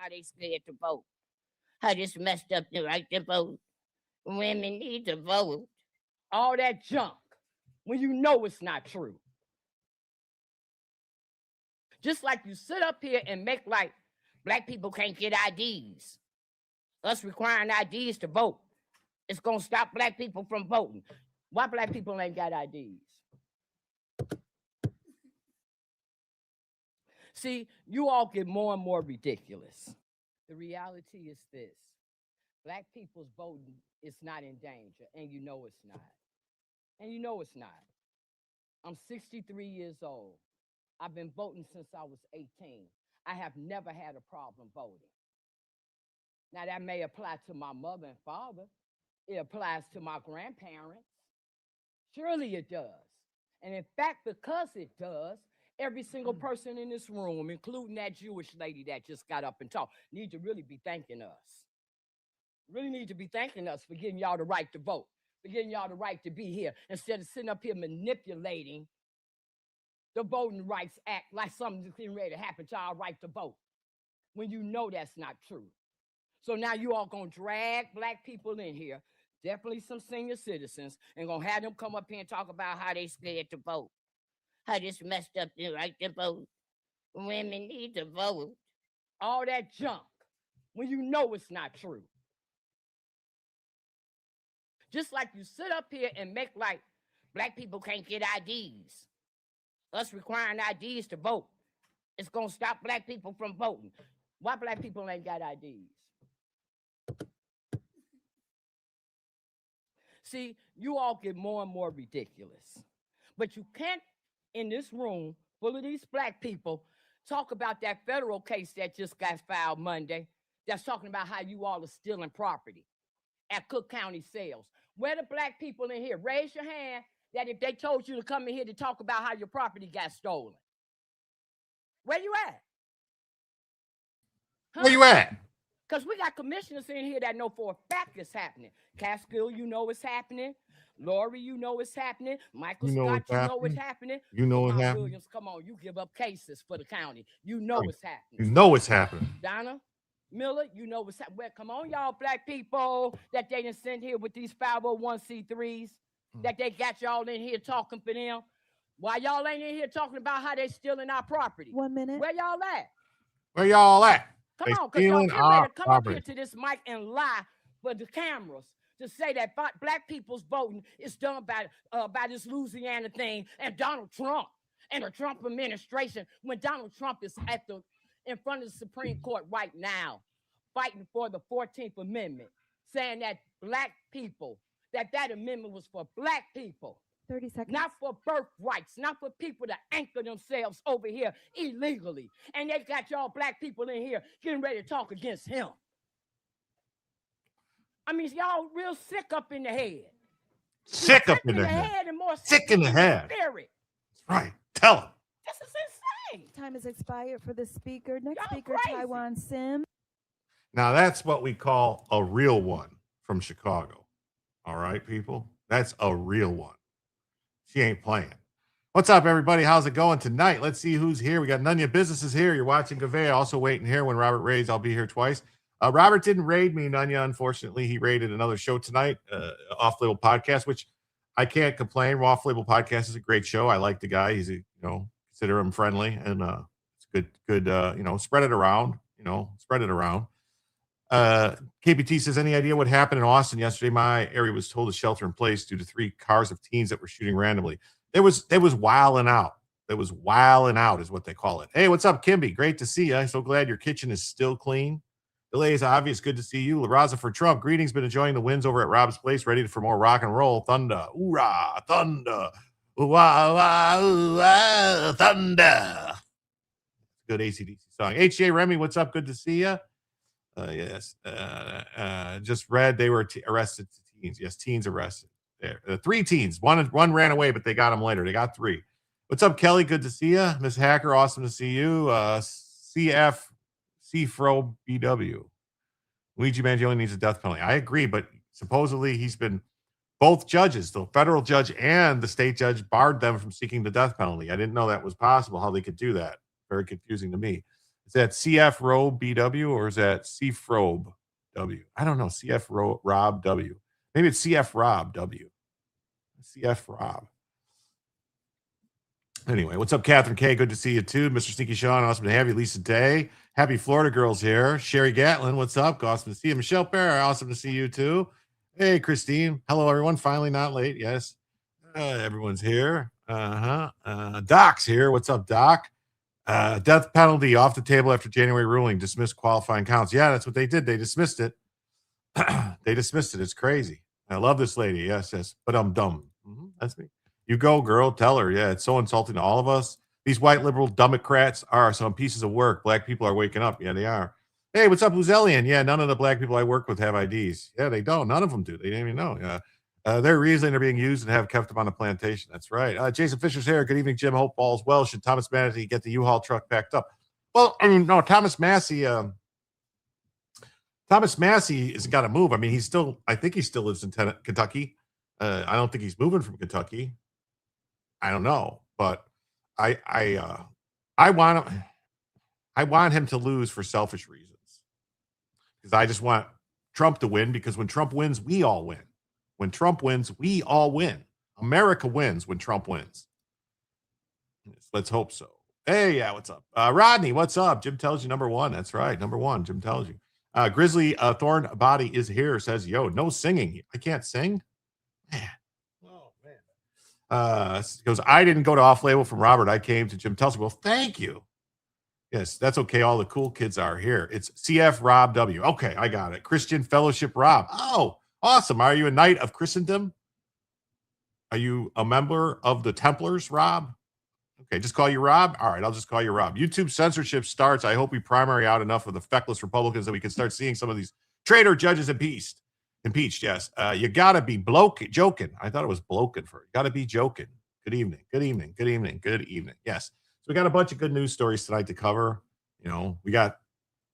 How they scared to vote. How this messed up the right to vote. Women need to vote. All that junk when you know it's not true. Just like you sit up here and make like black people can't get IDs. Us requiring IDs to vote. It's gonna stop black people from voting. Why black people ain't got IDs? See, you all get more and more ridiculous. The reality is this. Black people's voting is not in danger, and you know it's not. And you know it's not. I'm 63 years old. I've been voting since I was 18. I have never had a problem voting. Now, that may apply to my mother and father. It applies to my grandparents. Surely it does. And in fact, because it does, every single person in this room, including that Jewish lady that just got up and talked, need to really be thanking us. Really need to be thanking us for giving y'all the right to vote, for giving y'all the right to be here, instead of sitting up here manipulating the Voting Rights Act like something's getting ready to happen to our right to vote, when you know that's not true. So now you all gonna drag black people in here, definitely some senior citizens, and gonna have them come up here and talk about how they scared to vote. How this messed up the right to vote. Women need to vote. All that junk when you know it's not true. Just like you sit up here and make like black people can't get IDs. Us requiring IDs to vote. It's gonna stop black people from voting. Why black people ain't got IDs? See, you all get more and more ridiculous. But you can't, in this room full of these black people, talk about that federal case that just got filed Monday that's talking about how you all are stealing property at Cook County sales. Where the black people in here? Raise your hand that if they told you to come in here to talk about how your property got stolen. Where you at? Where you at? Because we got commissioners in here that know for a fact it's happening. Catskill, you know it's happening. Lori, you know it's happening. Michael Scott, you know it's happening. You know it's happening. Williams, come on, you give up cases for the county. You know it's happening. You know it's happening. Donna Miller, you know what's happening. Well, come on, y'all black people that they done sent here with these 501c3s, that they got y'all in here talking for them. Why y'all ain't in here talking about how they stealing our property? 1 minute. Where y'all at? Where y'all at? Come on, because y'all get ready to come up here to this mic and lie for the cameras to say that black people's voting is done by this Louisiana thing and Donald Trump and the Trump administration, when Donald Trump is at the in front of the Supreme Court right now, fighting for the 14th Amendment, saying that black people, that amendment was for black people. 30 seconds. Not for birthrights, not for people to anchor themselves over here illegally. And they got y'all black people in here getting ready to talk against him. I mean, y'all real sick up in the head. Sick up in the head. And more sick in the head. Spirit. That's right. Tell him. This is insane. Time has expired for the speaker. Next Y'all speaker, crazy. Taiwan Sim. Now, that's what we call a real one from Chicago. All right, people? That's a real one. She ain't playing. What's up, everybody? How's it going tonight? Let's see who's here. We got None of Your Businesses here. You're watching Gavea. Also waiting here when Robert raids. I'll be here twice. Robert didn't raid me, Nunya. Unfortunately, he raided another show tonight, Off-Label Podcast, which I can't complain. Off-Label Podcast is a great show. I like the guy. He's, consider him friendly, and it's good, spread it around, spread it around. KPT says, any idea what happened in Austin yesterday? My area was told to shelter in place due to 3 cars of teens that were shooting randomly. It was wilding out. It was wilding out is what they call it. Hey, what's up, Kimby? Great to see you. I'm so glad your kitchen is still clean. Delay is obvious. Good to see you. La Raza for Trump. Greetings. Been enjoying the wins over at Rob's Place. Ready for more rock and roll. Thunder. Hoorah. Thunder. Ooh-ah, thunder. Good AC/DC song. HJ Remy, what's up? Good to see you. Yes. Just read they were arrested teens. Yes, teens arrested. There. 3 teens. One ran away, but they got them later. They got 3. What's up, Kelly? Good to see you. Miss Hacker, awesome to see you. CF Cfro BW. Luigi Mangione needs a death penalty. I agree, but supposedly he's been both judges, the federal judge and the state judge, barred them from seeking the death penalty. I didn't know that was possible, how they could do that. Very confusing to me. Is that CF Rob BW or is that CFrob W? I don't know. CF Rob W. Maybe it's CF Rob W. CF Rob. Anyway, what's up, Catherine K? Good to see you too. Mr. Sneaky Sean, awesome to have you. Lisa Day. Happy Florida girls here. Sherry Gatlin, what's up? Awesome to see you. Michelle Barr, awesome to see you too. Hey, Christine. Hello, everyone. Finally not late. Yes. Everyone's here. Doc's here. What's up, Doc? Death penalty off the table after January ruling. Dismissed qualifying counts. Yeah, that's what they did. They dismissed it. They dismissed it. It's crazy. I love this lady. Yes. But I'm dumb. That's me. You go, girl. Tell her. Yeah, it's so insulting to all of us. These white liberal Democrats are some pieces of work. Black people are waking up. Yeah, they are. Hey, what's up, Luzelian? Yeah, none of the black people I work with have IDs. Yeah, they don't. None of them do. They didn't even know. Yeah. They're reasoning they're being used and have kept them on the plantation. That's right. Jason Fisher's here. Good evening, Jim. Hope all's well. Should Thomas Massey get the U-Haul truck packed up? Well, I mean, no, Thomas Massey isn't got to move. I mean, I think he still lives in Kentucky. I don't think he's moving from Kentucky. I don't know, but I want him to lose for selfish reasons. Because I just want Trump to win, because when Trump wins, we all win. When Trump wins, we all win. America wins when Trump wins. Let's hope so. Hey, yeah, what's up? Rodney, what's up? Jim tells you number 1. That's right, number 1. Jim tells you. Grizzly Thorn Body is here. Says, yo, no singing. I can't sing? Man. Oh, man. Goes, I didn't go to Off-Label from Robert. I came to Jim Tells You. Well, thank you. Yes, that's okay. All the cool kids are here. It's CF Rob W. Okay, I got it. Christian Fellowship Rob. Oh, awesome. Are you a Knight of Christendom? Are you a member of the Templars, Rob? Okay, just call you Rob? All right, I'll just call you Rob. YouTube censorship starts. I hope we primary out enough of the feckless Republicans that we can start seeing some of these traitor judges impeached, yes. You got to be joking. I thought it was bloking for it. Got to be joking. Good evening. Good evening. Good evening. Good evening. Yes. So we got a bunch of good news stories tonight to cover. We got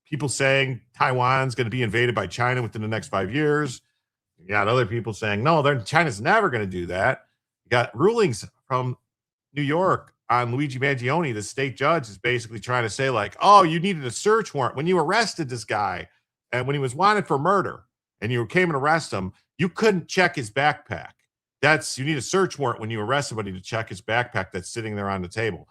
people saying Taiwan's going to be invaded by China within the next 5 years. We got other people saying, no, China's never going to do that. We got rulings from New York on Luigi Mangione. The state judge is basically trying to say, like, oh, you needed a search warrant when you arrested this guy, and when he was wanted for murder and you came and arrest him, you couldn't check his backpack. You need a search warrant when you arrest somebody to check his backpack that's sitting there on the table.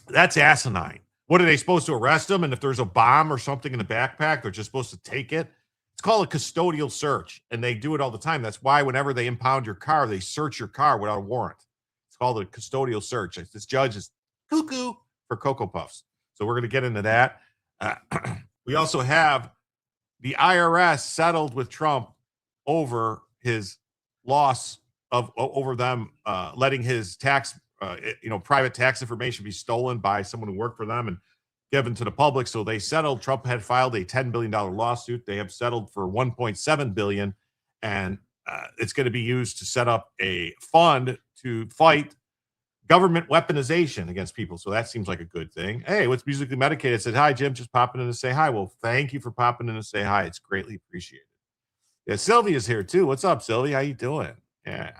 That's asinine. What, are they supposed to arrest him? And if there's a bomb or something in the backpack, they're just supposed to take it? It's called a custodial search, and they do it all the time. That's why whenever they impound your car, they search your car without a warrant. It's called a custodial search. This judge is cuckoo for Cocoa Puffs. So we're going to get into that. We also have the IRS settled with Trump over his loss of over them letting his tax, private tax information be stolen by someone who worked for them and given to the public. So they settled. Trump had filed a $10 billion lawsuit. They have settled for $1.7 billion, and it's going to be used to set up a fund to fight government weaponization against people. So that seems like a good thing. Hey, what's musically medicated? Said, hi, Jim, just popping in to say hi. Well, thank you for popping in to say hi. It's greatly appreciated. Yeah, Sylvia's here too. What's up, Sylvia? How you doing? Yeah.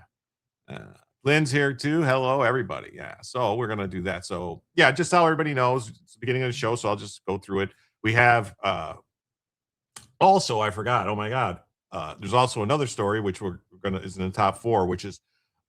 Lynn's here too. Hello, everybody. Yeah. So we're going to do that. So yeah, just so everybody knows, it's the beginning of the show. So I'll just go through it. We have also, I forgot. Oh my God. There's also another story, which we're going to, is in the top 4, which is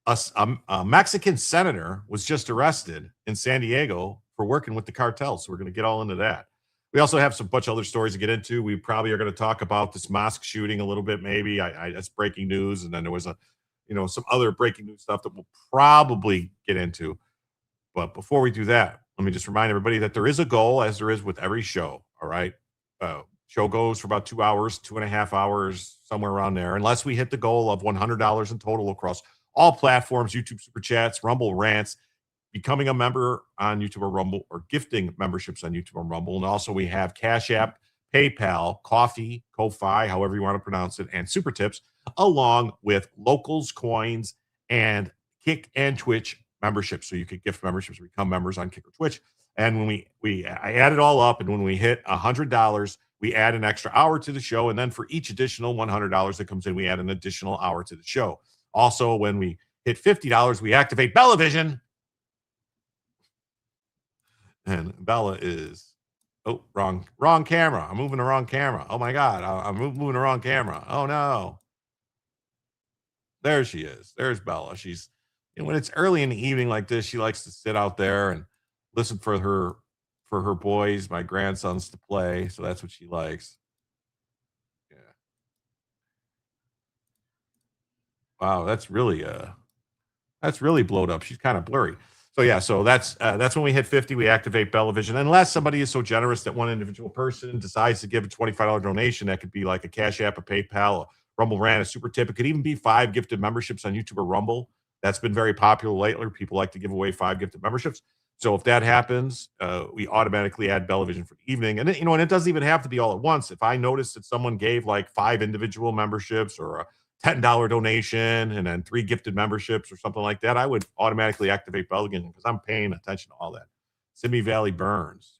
a Mexican senator was just arrested in San Diego for working with the cartel. So we're going to get all into that. We also have some bunch of other stories to get into. We probably are going to talk about this mosque shooting a little bit, maybe. That's breaking news. And then there was some other breaking news stuff that we'll probably get into. But before we do that, let me just remind everybody that there is a goal, as there is with every show. All right. Show goes for about 2 hours, 2.5 hours, somewhere around there, unless we hit the goal of $100 in total across all platforms, YouTube Super Chats, Rumble Rants, becoming a member on YouTube or Rumble, or gifting memberships on YouTube or Rumble. And also we have Cash App, PayPal, Coffee, Ko-Fi, however you want to pronounce it, and Super Tips, along with Locals, Coins, and Kick and Twitch memberships. So you could gift memberships or become members on Kick or Twitch. And when I add it all up, and when we hit $100, we add an extra hour to the show. And then for each additional $100 that comes in, we add an additional hour to the show. Also, when we hit $50, we activate Bellavision. And Bella is, wrong camera. I'm moving the wrong camera. Oh my God, I'm moving the wrong camera. Oh no. There she is. There's Bella. She's, when it's early in the evening like this, she likes to sit out there and listen for her boys, my grandsons, to play. So that's what she likes. Yeah. Wow, that's really blowed up. She's kind of blurry. So yeah, so that's when we hit 50, we activate Bellavision. Unless somebody is so generous that one individual person decides to give a $25 donation, that could be like a Cash App, a PayPal, a Rumble Rant, a Super Tip. It could even be 5 gifted memberships on YouTube or Rumble. That's been very popular lately. People like to give away 5 gifted memberships. So if that happens, we automatically add Bellavision for the evening. And and it doesn't even have to be all at once. If I notice that someone gave like 5 individual memberships or a $10 donation and then 3 gifted memberships or something like that, I would automatically activate Bellavision because I'm paying attention to all that. Simi Valley Burns.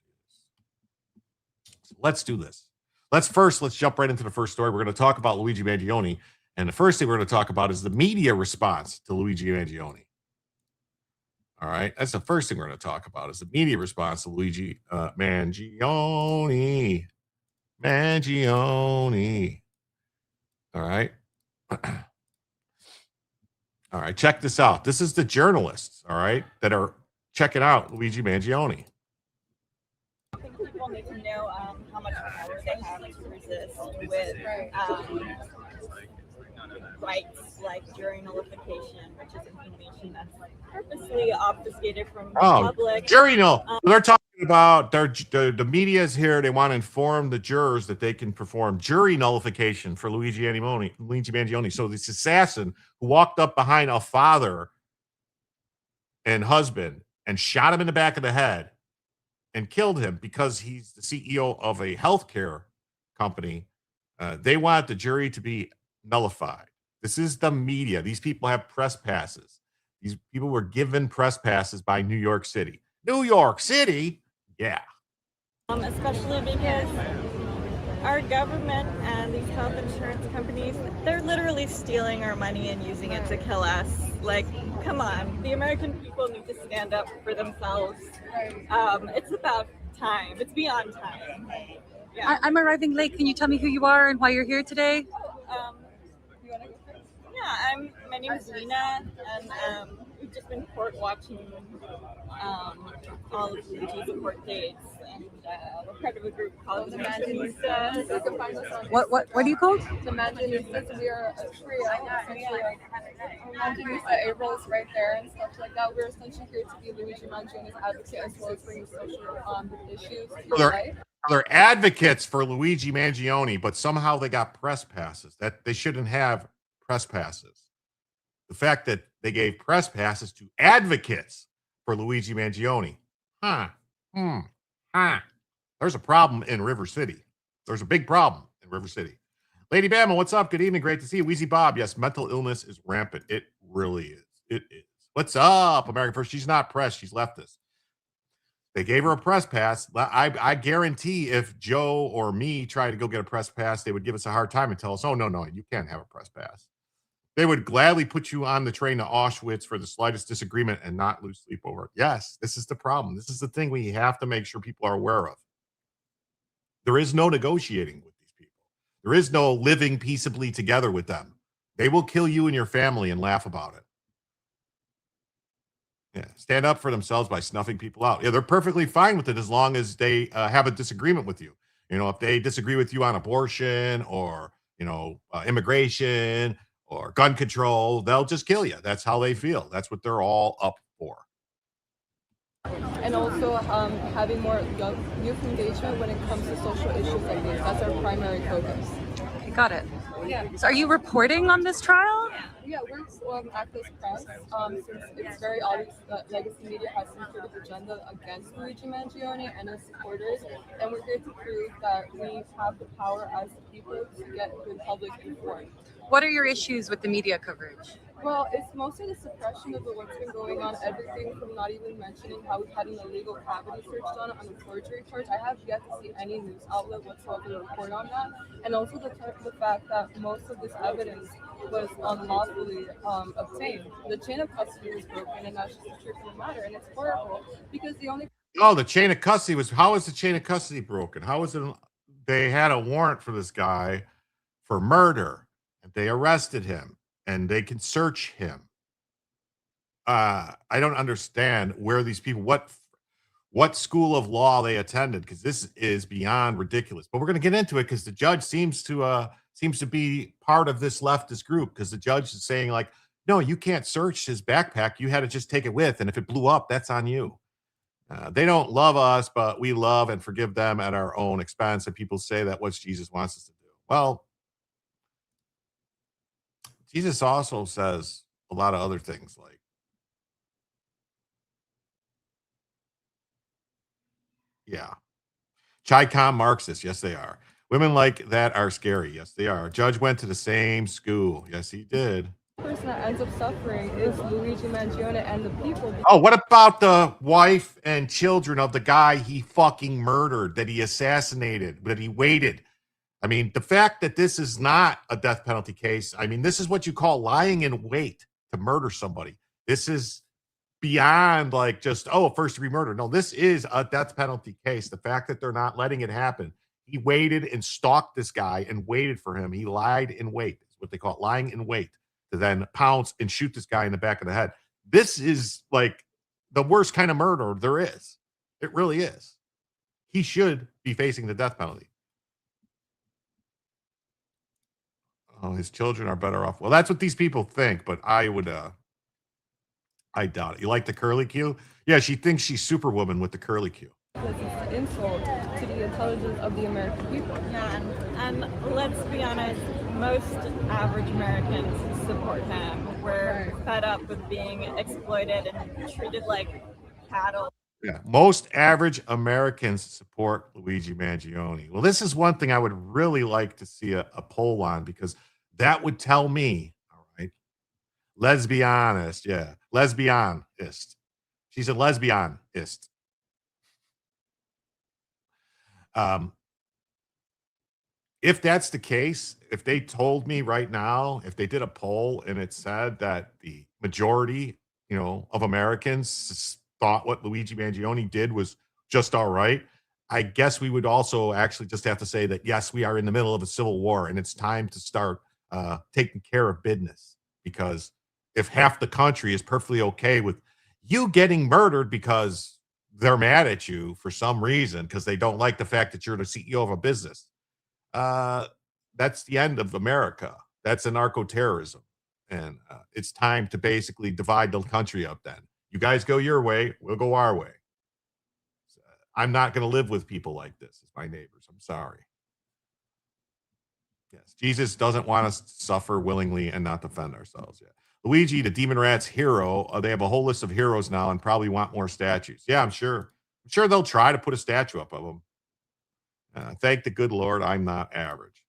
So let's do this. Let's jump right into the first story. We're going to talk about Luigi Mangione. And the first thing we're going to talk about is the media response to Luigi Mangione. All right. That's the first thing we're going to talk about, is the media response to Luigi Mangione. Mangione. All right. All right, check this out. This is the journalists, all right, that are checking out Luigi Mangione. I think people need to know how much power they have to resist with rights like jury nullification, which is information that's purposely obfuscated from the public. Jury null. They're talking about the media is here. They want to inform the jurors that they can perform jury nullification for Luigi Mangione. So this assassin who walked up behind a father and husband and shot him in the back of the head and killed him because he's the CEO of a healthcare company. They want the jury to be nullified. This is the media. These people have press passes. These people were given press passes by New York City. New York City? Yeah. Especially because our government and these health insurance companies, they're literally stealing our money and using it to kill us. Like, come on. The American people need to stand up for themselves. It's about time. It's beyond time. Yeah. I'm arriving late. Can you tell me who you are and why you're here today? My name is Lena, and just been court watching all of Luigi's court dates, and we're part of a group called the Mangione. You can find us on What are you called? the Mangione. We are a trio. Essentially, Mangione April is right there and stuff like that. We're essentially here to be Luigi Mangione's advocate as well as bring social issues to light. They're advocates for Luigi Mangione, but somehow they got press passes. That they shouldn't have press passes. The fact that they gave press passes to advocates for Luigi Mangione. There's a problem in River City. There's a big problem in River City. Lady Bama, what's up? Good evening. Great to see you. Wheezy Bob, yes, mental illness is rampant. It really is. It is. What's up, American First? She's not press. She's leftist. They gave her a press pass. I guarantee if Joe or me tried to go get a press pass, they would give us a hard time and tell us, oh, no, you can't have a press pass. They would gladly put you on the train to Auschwitz for the slightest disagreement and not lose sleep over it. Yes, this is the problem. This is the thing we have to make sure people are aware of. There is no negotiating with these people. There is no living peaceably together with them. They will kill you and your family and laugh about it. Yeah, stand up for themselves by snuffing people out. Yeah, they're perfectly fine with it as long as they have a disagreement with you. You know, if they disagree with you on abortion or, immigration or gun control, they'll just kill you. That's how they feel. That's what they're all up for. And also having more youth engagement when it comes to social issues like these. That's our primary focus. Okay, got it. Yeah. So are you reporting on this trial? Yeah, we're Activist Press. Since it's very obvious that legacy media has some sort of agenda against Luigi Mangione and his supporters, and we're here to prove that we have the power as the people to get the public informed. What are your issues with the media coverage? Well, it's mostly the suppression of what's been going on, everything from not even mentioning how we've had an illegal cavity search done on a forgery charge. I have yet to see any news outlet whatsoever report on that. And also the fact that most of this evidence was unlawfully obtained. The chain of custody was broken, and that's just the truth of the matter. And it's horrible because the only... Oh, the chain of custody was... How is the chain of custody broken? How is it... They had a warrant for this guy for murder, and they arrested him. And they can search him. I don't understand where these people, what school of law they attended, because this is beyond ridiculous. But we're going to get into it because the judge seems to be part of this leftist group, because the judge is saying, like, no, you can't search his backpack. You had to just take it with, and if it blew up, that's on you. They don't love us, but we love and forgive them at our own expense. And people say that what Jesus wants us to do. Well, Jesus also says a lot of other things like, Chi-Com Marxist. Yes, they are. Women like that are scary. Yes, they are. Judge went to the same school. Yes, he did. The person that ends up suffering is Luigi Mangione and the people. Oh, what about the wife and children of the guy he fucking murdered, that he assassinated, that he waited? I mean, the fact that this is not a death penalty case, I mean, this is what you call lying in wait to murder somebody. This is beyond like just, first degree murder. No, this is a death penalty case. The fact that they're not letting it happen. He waited and stalked this guy and waited for him. He lied in wait. It's what they call it, lying in wait, to then pounce and shoot this guy in the back of the head. This is like the worst kind of murder there is. It really is. He should be facing the death penalty. Oh, his children are better off. Well, that's what these people think, but I doubt it. You like the curly Q? Yeah, she thinks she's Superwoman with the curly Q. Because it's an insult to the intelligence of the American people. Yeah, and let's be honest, most average Americans support him. We're fed up with being exploited and treated like cattle. Yeah, most average Americans support Luigi Mangione. Well, this is one thing I would really like to see a poll on, because that would tell me, all right, let's be honest. Yeah, lesbianist. She's a lesbianist. If that's the case, if they told me right now, if they did a poll and it said that the majority, of Americans thought what Luigi Mangione did was just all right, I guess we would also actually just have to say that, yes, we are in the middle of a civil war and it's time to start taking care of business, because if half the country is perfectly okay with you getting murdered because they're mad at you for some reason because they don't like the fact that you're the CEO of a business, that's the end of America. That's anarcho-terrorism. And it's time to basically divide the country up then. You guys go your way, we'll go our way. I'm not going to live with people like this as my neighbors. I'm sorry. Yes, Jesus doesn't want us to suffer willingly and not defend ourselves yet. Luigi, the Demon Rats hero, they have a whole list of heroes now and probably want more statues. Yeah, I'm sure. I'm sure they'll try to put a statue up of them. Thank the good Lord, I'm not average.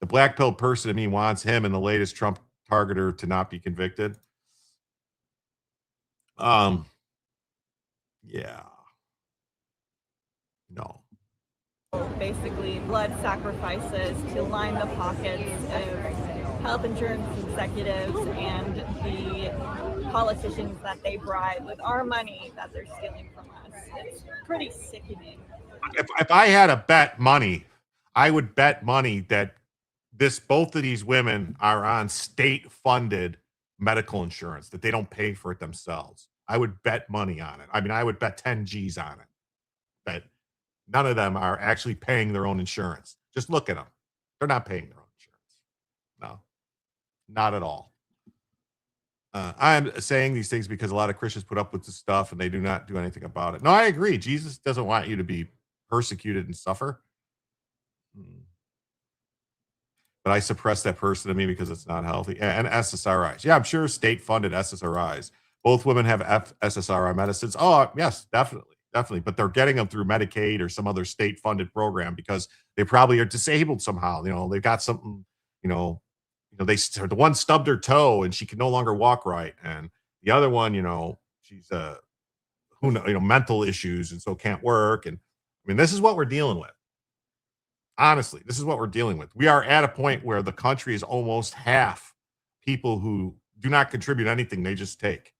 The black pill person in me wants him and the latest Trump targeter to not be convicted. Yeah. No. Basically, blood sacrifices to line the pockets of health insurance executives and the politicians that they bribe with our money that they're stealing from us. It's pretty sickening. If I had to bet money, I would bet money that both of these women are on state-funded medical insurance, that they don't pay for it themselves. I would bet money on it. I mean, I would bet 10 G's on it. That none of them are actually paying their own insurance. Just look at them. They're not paying their own insurance. No, not at all. I'm saying these things because a lot of Christians put up with this stuff and they do not do anything about it. No, I agree. Jesus doesn't want you to be persecuted and suffer. But I suppress that person to me because it's not healthy. And SSRIs. Yeah, I'm sure state-funded SSRIs. Both women have SSRI medicines. Oh, yes, definitely. Definitely. But they're getting them through Medicaid or some other state-funded program because they probably are disabled somehow. You know, they've got something, the one stubbed her toe and she can no longer walk right. And the other one, she's mental issues and so can't work. And I mean, this is what we're dealing with. Honestly, this is what we're dealing with. We are at a point where the country is almost half people who do not contribute anything. They just take.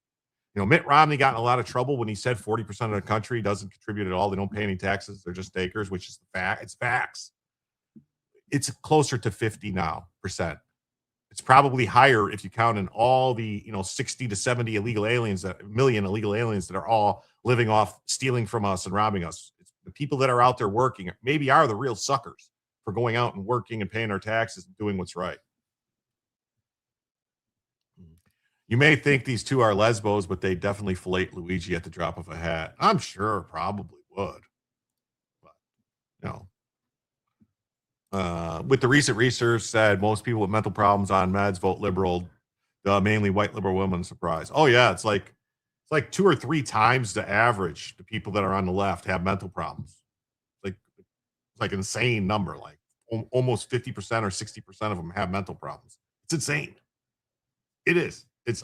Mitt Romney got in a lot of trouble when he said 40% of the country doesn't contribute at all. They don't pay any taxes. They're just takers, which is the fact. It's facts. It's closer to 50% now. It's probably higher if you count in all the 60 to 70 million illegal aliens that are all living off stealing from us and robbing us. It's the people that are out there working maybe are the real suckers for going out and working and paying our taxes and doing what's right. You may think these two are lesbos, but they definitely fillet Luigi at the drop of a hat. I'm sure probably would. But, with the recent research said most people with mental problems on meds vote liberal, mainly white liberal women. Surprise. Oh yeah, it's like 2 or 3 times the average. The people that are on the left have mental problems. It's like an insane number. Like almost 50% or 60% of them have mental problems. It's insane. It is. It's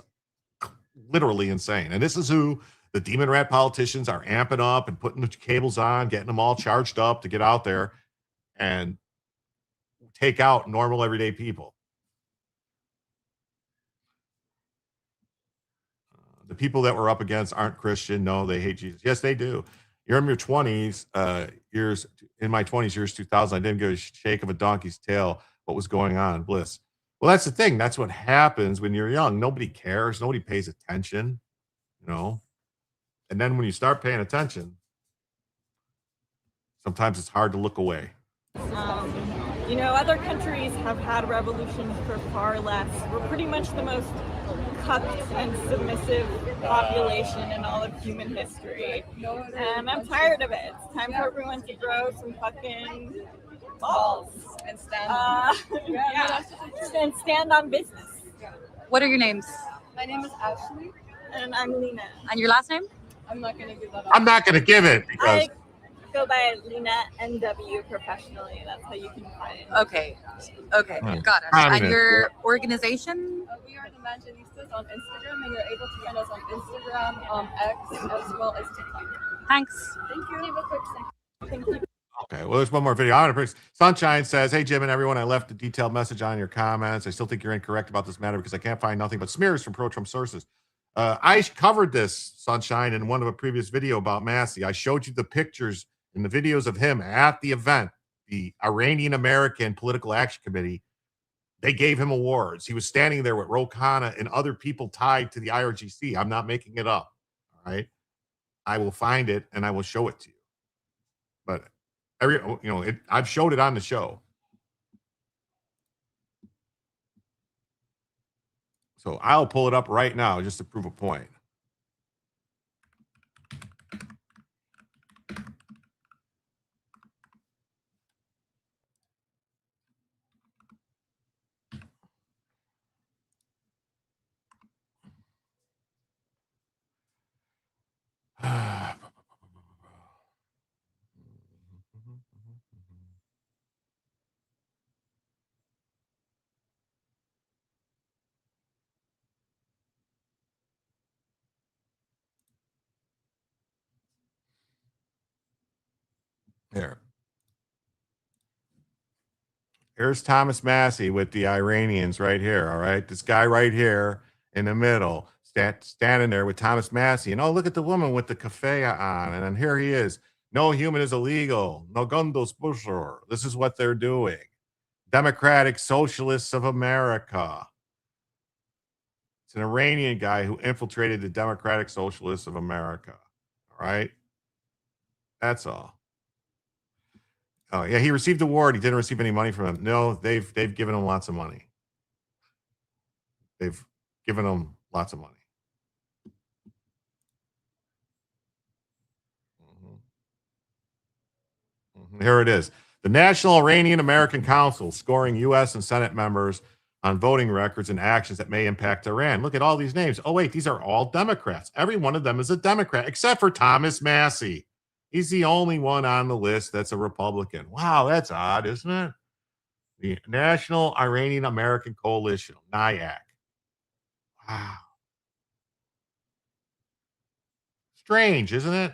literally insane. And this is who the demon rat politicians are amping up and putting the cables on, getting them all charged up to get out there and take out normal everyday people. The people that we're up against aren't Christian. No, they hate Jesus. Yes, they do. You're in your 20s, in my 20s, years 2000, I didn't give a shake of a donkey's tail what was going on. Bliss. Well, that's the thing. That's what happens when you're young. Nobody cares. Nobody pays attention, And then when you start paying attention, sometimes it's hard to look away. Other countries have had revolutions for far less. We're pretty much the most cucked and submissive population in all of human history. And I'm tired of it. It's time for everyone to grow some fucking balls and stand and stand on business. What are your names? My name is Ashley. And I'm Lena. And your last name? I'm not going to give that up. I'm not going to give it because I go by Lena NW professionally. That's how you can find it. Okay, got it. And your organization? We are the Mangianistas on Instagram, and you're able to find us on Instagram, X, as well as TikTok. Thanks. Thank you. Leave a quick Thank you. Okay, well, there's one more video. Sunshine says, hey, Jim and everyone, I left a detailed message on your comments. I still think you're incorrect about this matter because I can't find nothing but smears from pro-Trump sources. I covered this, Sunshine, in one of a previous video about Massey. I showed you the pictures and the videos of him at the event, the Iranian American Political Action Committee, They gave him awards. He was standing there with Ro Khanna and other people tied to the IRGC. I'm not making it up. All right. I will find it and I will show it to you. But I've showed it on the show. So I'll pull it up right now just to prove a point. Here. Here's Thomas Massey with the Iranians right here. All right. This guy right here in the middle, standing there with Thomas Massey. And oh, look at the woman with the keffiyeh on. And then here he is. No human is illegal. No gundos busher. This is what they're doing. Democratic Socialists of America. It's an Iranian guy who infiltrated the Democratic Socialists of America. All right. That's all. Oh, yeah, he received the award. He didn't receive any money from him. No, they've given him lots of money. They've given him lots of money. Here it is. The National Iranian American Council scoring U.S. and Senate members on voting records and actions that may impact Iran. Look at all these names. Oh, wait, these are all Democrats. Every one of them is a Democrat, except for Thomas Massey. He's the only one on the list that's a Republican. Wow, that's odd, isn't it? The National Iranian American Coalition, NIAC. Wow. Strange, isn't it?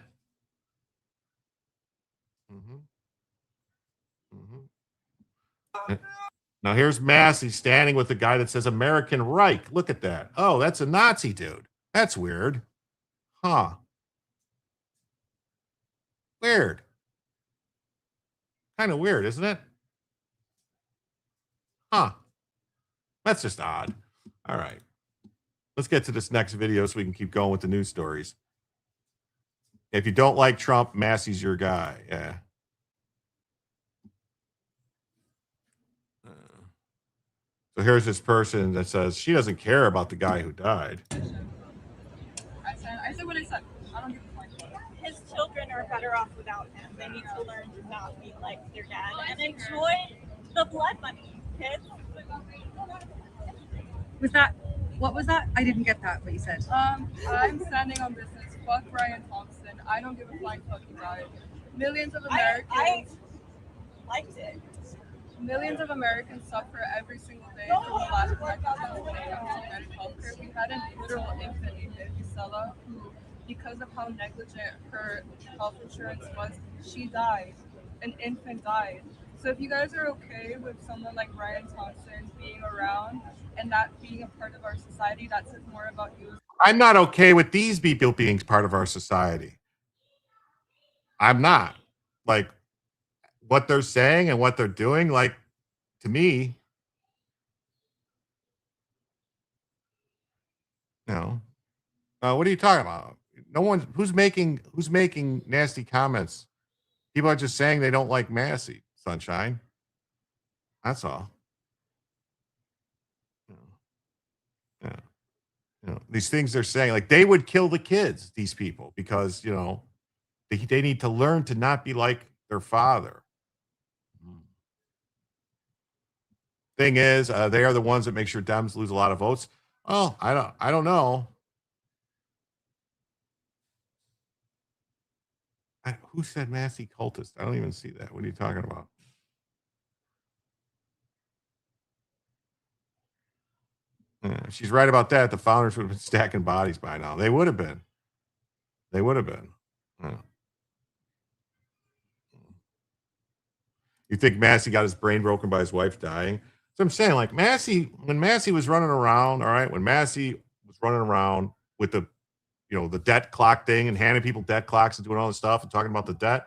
Now here's Massey standing with the guy that says American Reich. Look at that. Oh, that's a Nazi dude. That's weird. Huh. Weird. Kind of weird, isn't it? Huh. That's just odd. All right. Let's get to this next video so we can keep going with the news stories. If you don't like Trump, Massey's your guy. Yeah. So here's this person that says she doesn't care about the guy who died. I said what I said. I don't give a fuck. His children are better off without him. They need to learn to not be like their dad and enjoy the blood money, kids. Was that, what was that? I didn't get that, what you said. I'm standing on business. Fuck Brian Thompson. I don't give a flying fuck he died. Millions of Americans. I liked it. Millions of Americans suffer every single day from the lack of recognition when it comes to mental health care. We had a literal infant named Isela who, because of how negligent her health insurance was, she died. An infant died. So if you guys are okay with someone like Brian Thompson being around and that being a part of our society, that says more about you. I'm not okay with these people being part of our society. I'm not. Like, what they're saying and what they're doing, like, to me, no. What are you talking about? No one who's making nasty comments. People are just saying they don't like Massey, Sunshine. That's all. Yeah. These things they're saying, like they would kill the kids, these people, because they need to learn to not be like their father. Thing is, they are the ones that make sure Dems lose a lot of votes. Oh, I don't know. Who said Massey cultist? I don't even see that. What are you talking about? Yeah, she's right about that. The founders would have been stacking bodies by now. They would have been. Yeah. You think Massey got his brain broken by his wife dying? So I'm saying, like, when Massey was running around, all right, when Massey was running around with the, the debt clock thing and handing people debt clocks and doing all this stuff and talking about the debt,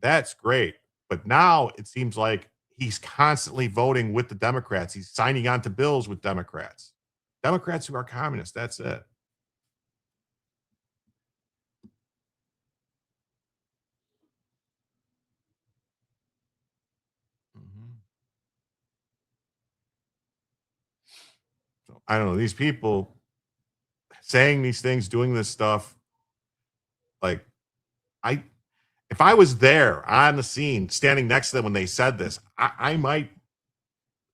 that's great. But now it seems like he's constantly voting with the Democrats. He's signing on to bills with Democrats. Democrats who are communists. That's it. So I don't know. These people saying these things, doing this stuff, like if I was there on the scene, standing next to them when they said this, I might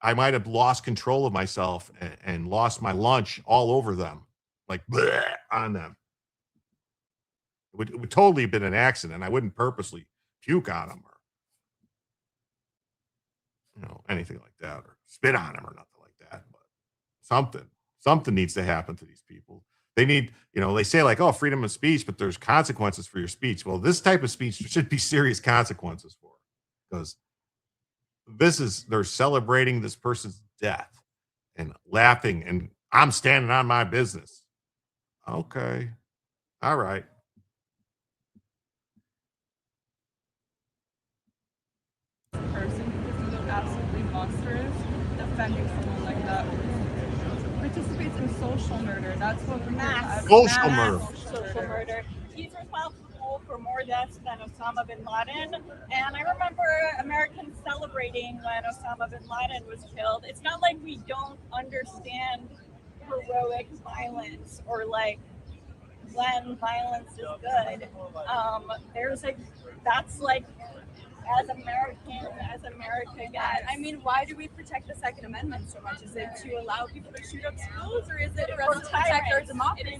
have lost control of myself and lost my lunch all over them, like bleh, on them. It would totally have been an accident. I wouldn't purposely puke on them or anything like that, or spit on them or nothing like that. But something needs to happen to these people. They need, they say like, oh, freedom of speech, but there's consequences for your speech. Well, this type of speech should be serious consequences for, because they're celebrating this person's death and laughing, and I'm standing on my business. Okay. All right. Person, because he's an absolutely monstrous defending someone like that participates in social murder. That's what we Social murder. Social murder. He's responsible for more deaths than Osama bin Laden. And I remember Americans celebrating when Osama bin Laden was killed. It's not like we don't understand heroic violence or like when violence is good. That's like, as America gets. I mean, why do we protect the Second Amendment so much? Is it to allow people to shoot up schools, or is it for us to protect our democracy?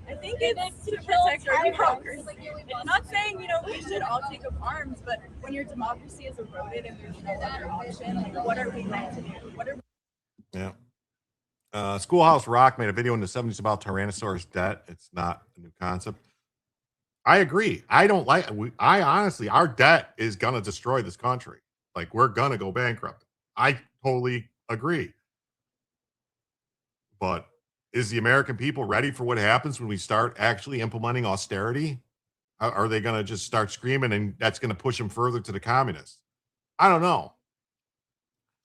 I think it's to protect our democracy. It's not saying, we should all take up arms, but when your democracy is eroded and there's no other option, like, what are we meant to do? Yeah. Schoolhouse Rock made a video in the 70s about Tyrannosaurus debt. It's not a new concept. I agree. I honestly, our debt is going to destroy this country. Like, we're going to go bankrupt. I totally agree. But is the American people ready for what happens when we start actually implementing austerity? Are they going to just start screaming and that's going to push them further to the communists? I don't know.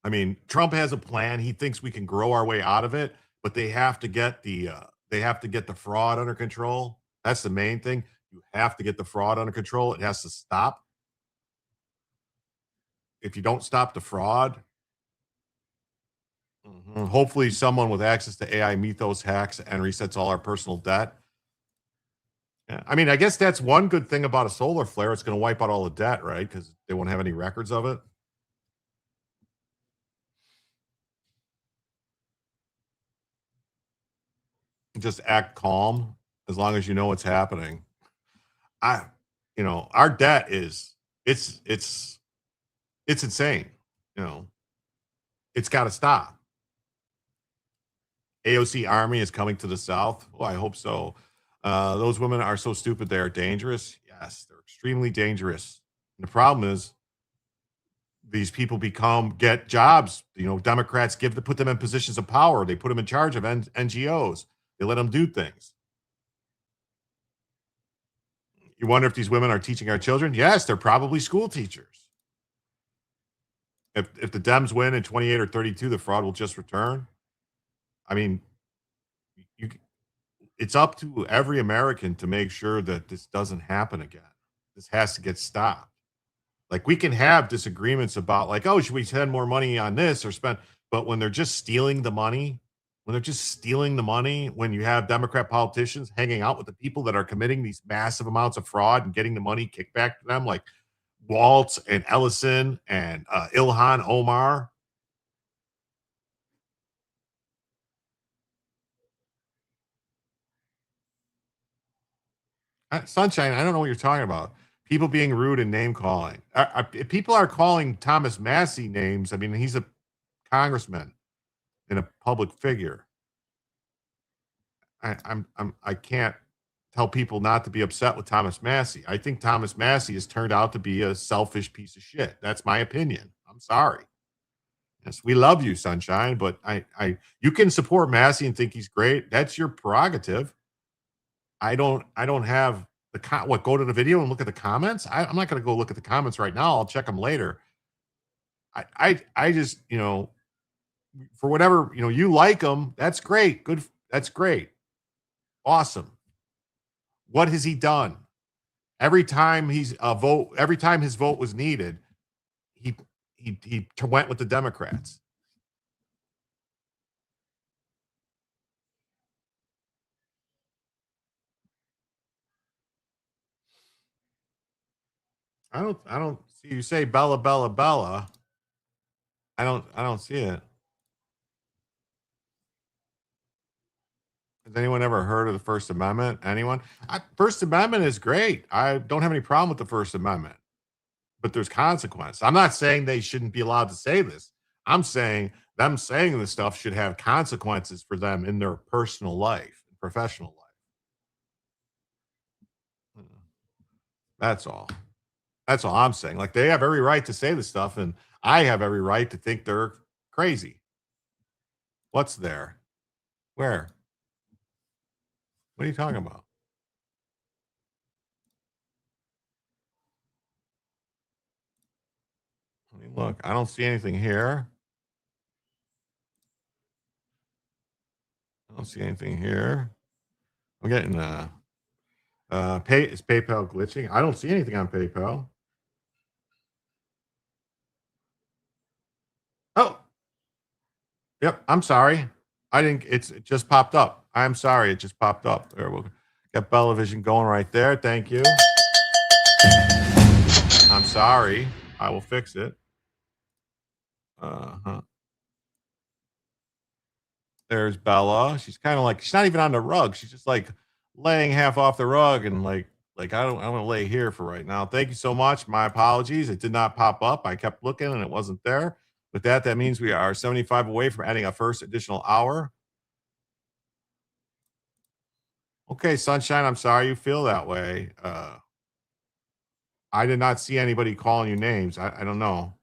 I mean, Trump has a plan. He thinks we can grow our way out of it, but they have to get the fraud under control. That's the main thing. You have to get the fraud under control. It has to stop. If you don't stop the fraud, hopefully someone with access to AI Mythos hacks and resets all our personal debt. Yeah. I mean, I guess that's one good thing about a solar flare. It's going to wipe out all the debt, right? Because they won't have any records of it. Just act calm as long as you know what's happening. Our debt is it's insane. It's got to stop. AOC Army is coming to the South. Well, I hope so. Those women are so stupid. They are dangerous. Yes, they're extremely dangerous. And the problem is these people get jobs. Democrats put them in positions of power. They put them in charge of NGOs. They let them do things. You wonder if these women are teaching our children? Yes, they're probably school teachers. If the Dems win in 28 or 32, the fraud will just return. I mean, it's up to every American to make sure that this doesn't happen again. This has to get stopped. Like, we can have disagreements about like, oh, should we spend more money on this or spend? But when they're just stealing the money, when you have Democrat politicians hanging out with the people that are committing these massive amounts of fraud and getting the money kicked back to them, like Waltz and Ellison and Ilhan Omar. Sunshine, I don't know what you're talking about. People being rude and name calling. If people are calling Thomas Massey names, I mean, he's a congressman and a public figure. I can't tell people not to be upset with Thomas Massey. I think Thomas Massey has turned out to be a selfish piece of shit. That's my opinion. I'm sorry. Yes, we love you, Sunshine, but you can support Massey and think he's great. That's your prerogative. I don't have go to the video and look at the comments. I'm not going to go look at the comments right now. I'll check them later. I just, for whatever, you like him, that's great. Good. That's great. Awesome. What has he done? Every time every time his vote was needed, he went with the Democrats. I don't see you say Bella, Bella, Bella. I don't see it. Has anyone ever heard of the First Amendment? Anyone? First Amendment is great. I don't have any problem with the First Amendment, but there's consequence. I'm not saying they shouldn't be allowed to say this. I'm saying them saying this stuff should have consequences for them in their personal life, professional life. That's all. That's all I'm saying. Like, they have every right to say this stuff, and I have every right to think they're crazy. What's there? Where? What are you talking about? Let me look. I don't see anything here. I don't see anything here. I'm getting is PayPal glitching? I don't see anything on PayPal. Oh. Yep, I'm sorry. It just popped up. I'm sorry, it just popped up. There, we'll get Bellavision going right there. Thank you. I'm sorry. I will fix it. There's Bella. She's kind of like, she's not even on the rug. She's just like laying half off the rug and like I want to lay here for right now. Thank you so much. My apologies. It did not pop up. I kept looking and it wasn't there. With that means we are 75 away from adding a first additional hour. Okay, Sunshine, I'm sorry you feel that way. I did not see anybody calling you names. I don't know.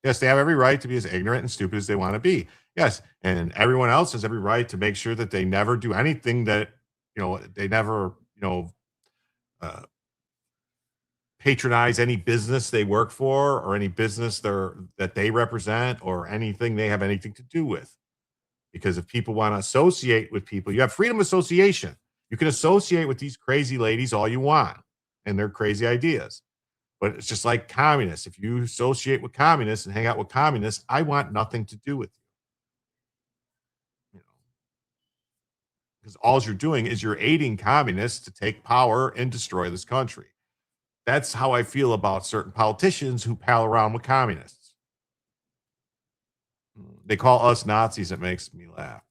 Yes, they have every right to be as ignorant and stupid as they want to be. Yes, and everyone else has every right to make sure that they never do anything that, they never, patronize any business they work for or any business that they represent or anything they have anything to do with. Because if people want to associate with people, you have freedom of association. You can associate with these crazy ladies all you want and their crazy ideas. But it's just like communists. If you associate with communists and hang out with communists, I want nothing to do with you. Because all you're doing is you're aiding communists to take power and destroy this country. That's how I feel about certain politicians who pal around with communists. They call us Nazis. It makes me laugh.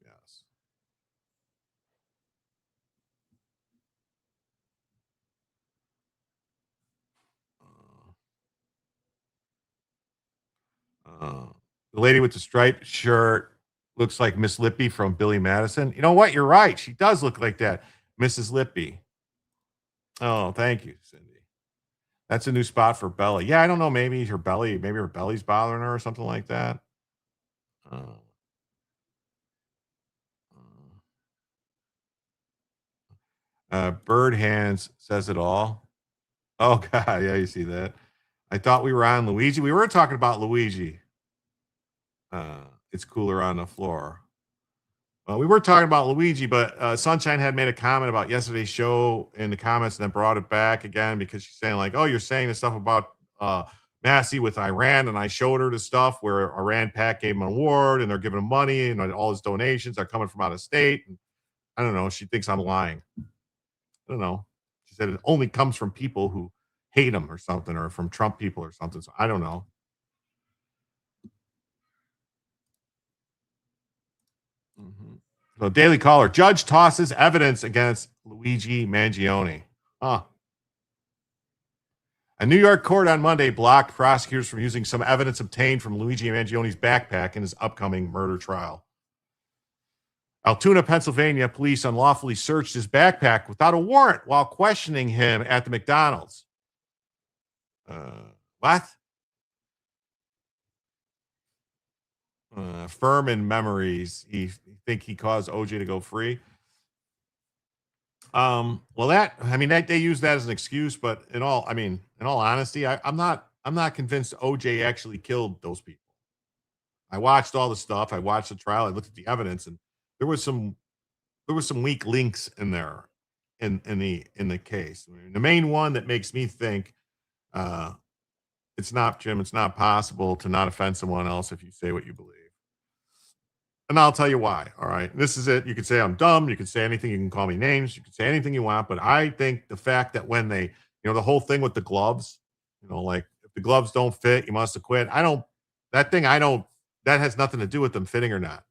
The lady with the striped shirt looks like Miss Lippy from Billy Madison. You know what? You're right. She does look like that. Mrs. Lippy. Oh, thank you, Cindy. That's a new spot for Bella. Yeah, I don't know. Maybe her belly's bothering her or something like that. Bird Hands says it all. Oh, God. Yeah, you see that. I thought we were on Luigi. We were talking about Luigi. It's cooler on the floor. We were talking about Luigi, but Sunshine had made a comment about yesterday's show in the comments and then brought it back again because she's saying like, oh, you're saying this stuff about Massey with Iran. And I showed her the stuff where Iran PAC gave him an award and they're giving him money and all his donations are coming from out of state. And I don't know. She thinks I'm lying. I don't know. She said it only comes from people who hate him or something, or from Trump people or something. So I don't know. So Daily Caller, judge tosses evidence against Luigi Mangione. A New York court on Monday blocked prosecutors from using some evidence obtained from Luigi Mangione's backpack in his upcoming murder trial. Altoona, Pennsylvania, police unlawfully searched his backpack without a warrant while questioning him at the McDonald's. What? Furman memories. He think he caused OJ to go free. Well, they use that as an excuse, but in all honesty, I'm not I'm not convinced OJ actually killed those people. I watched all the stuff. I watched the trial. I looked at the evidence, and there was some weak links in there in the case. I mean, the main one that makes me think it's not, Jim, it's not possible to not offend someone else if you say what you believe. And I'll tell you why. All right. This is it. You can say I'm dumb. You can say anything. You can call me names. You can say anything you want. But I think the fact that when they, the whole thing with the gloves, like if the gloves don't fit, you must have quit. That has nothing to do with them fitting or not.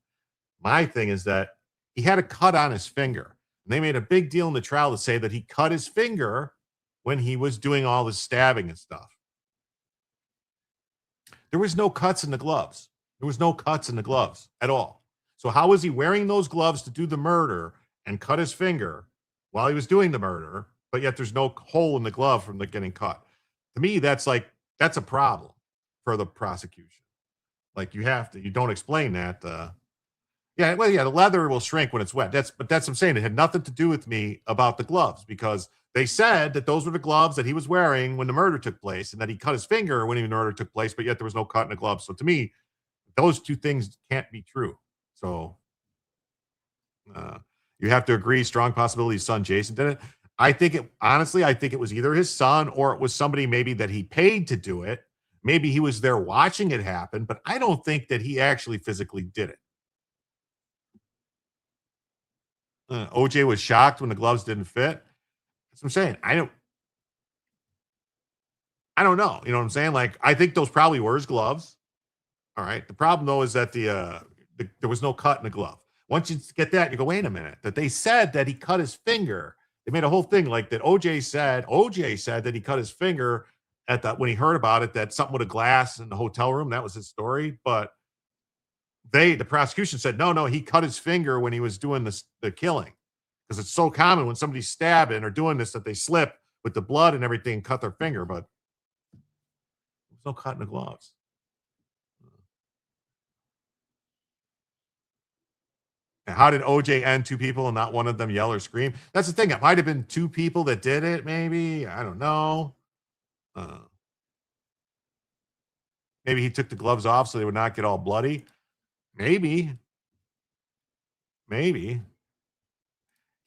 My thing is that he had a cut on his finger. And they made a big deal in the trial to say that he cut his finger when he was doing all this stabbing and stuff. There was no cuts in the gloves. There was no cuts in the gloves at all. So how was he wearing those gloves to do the murder and cut his finger while he was doing the murder, but yet there's no hole in the glove from the getting cut? To me, that's a problem for the prosecution. Like you don't explain that. The leather will shrink when it's wet. That's what I'm saying. It had nothing to do with me about the gloves because they said that those were the gloves that he was wearing when the murder took place and that he cut his finger when the murder took place, but yet there was no cut in the gloves. So to me, those two things can't be true. So you have to agree, strong possibility his son Jason did it. I think it was either his son or it was somebody maybe that he paid to do it. Maybe he was there watching it happen, but I don't think that he actually physically did it. OJ was shocked when the gloves didn't fit. That's what I'm saying. I don't know. You know what I'm saying? Like, I think those probably were his gloves. All right. The problem, though, is that there was no cut in the glove. Once you get that, you go, wait a minute. That they said that he cut his finger. They made a whole thing like that. OJ said that he cut his finger when he heard about it, that something with a glass in the hotel room. That was his story. But the prosecution said, no, he cut his finger when he was doing the killing. Because it's so common when somebody's stabbing or doing this that they slip with the blood and everything and cut their finger. But there's no cut in the gloves. And how did OJ end two people and not one of them yell or scream? That's the thing. It might have been two people that did it, maybe. I don't know. Maybe he took the gloves off so they would not get all bloody. Maybe.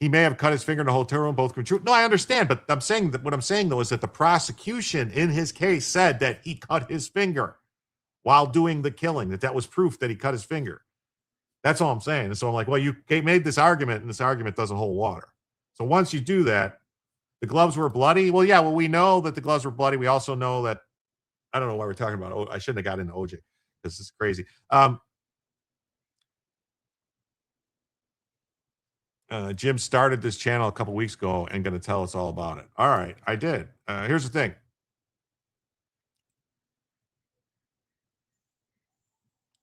He may have cut his finger in the hotel room. Both can be true. No, I understand. But what I'm saying, though, is that the prosecution in his case said that he cut his finger while doing the killing, that was proof that he cut his finger. That's all I'm saying. And so I'm like, well, you made this argument, and this argument doesn't hold water. So once you do that, the gloves were bloody. Well, yeah, we know that the gloves were bloody. We also know that, I don't know why we're talking about, I shouldn't have got into OJ. This is crazy. Jim started this channel a couple weeks ago and going to tell us all about it. All right, I did. Here's the thing.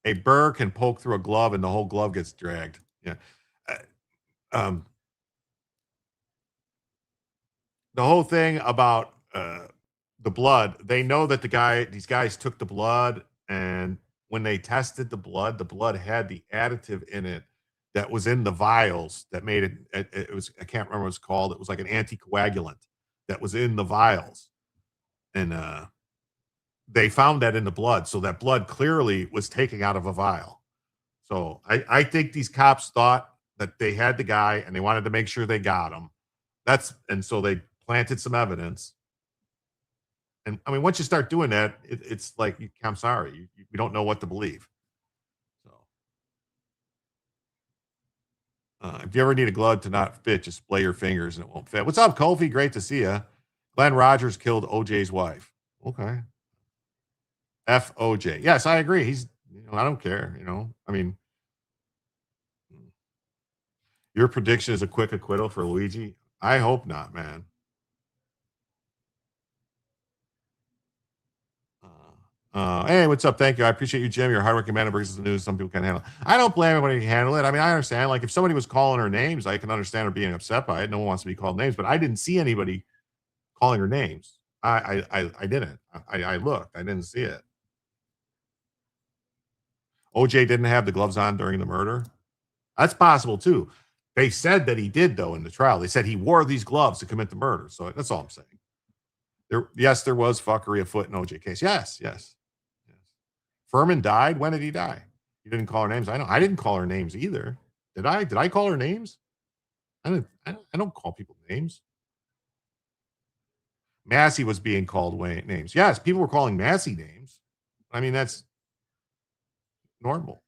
A burr can poke through a glove and the whole glove gets dragged. Yeah. The whole thing about the blood, they know that these guys took the blood, and when they tested the blood had the additive in it that was in the vials that made it was, I can't remember what it's called. It was like an anticoagulant that was in the vials. And they found that in the blood. So that blood clearly was taken out of a vial. So I think these cops thought that they had the guy and they wanted to make sure they got him. And so they planted some evidence. And I mean, once you start doing that, it's like, I'm sorry, you don't know what to believe. If you ever need a glove to not fit, just splay your fingers and it won't fit. What's up, Kofi? Great to see you. Glenn Rogers killed OJ's wife. Okay. F OJ. Yes, I agree. He's, I don't care. I mean, your prediction is a quick acquittal for Luigi. I hope not, man. Hey, what's up? Thank you. I appreciate you, Jim. You're a hardworking man that brings us the news. Some people can't handle it. I don't blame anybody who can handle it. I mean, I understand. Like, if somebody was calling her names, I can understand her being upset by it. No one wants to be called names, but I didn't see anybody calling her names. I didn't. I looked. I didn't see it. OJ didn't have the gloves on during the murder. That's possible, too. They said that he did, though, in the trial. They said he wore these gloves to commit the murder. So that's all I'm saying. There was fuckery afoot in OJ case. Yes. Furman died. When did he die? You didn't call her names. I know. I didn't call her names either. Did I? Did I call her names? I don't call people names. Massey was being called names. Yes, people were calling Massey names. I mean, that's normal.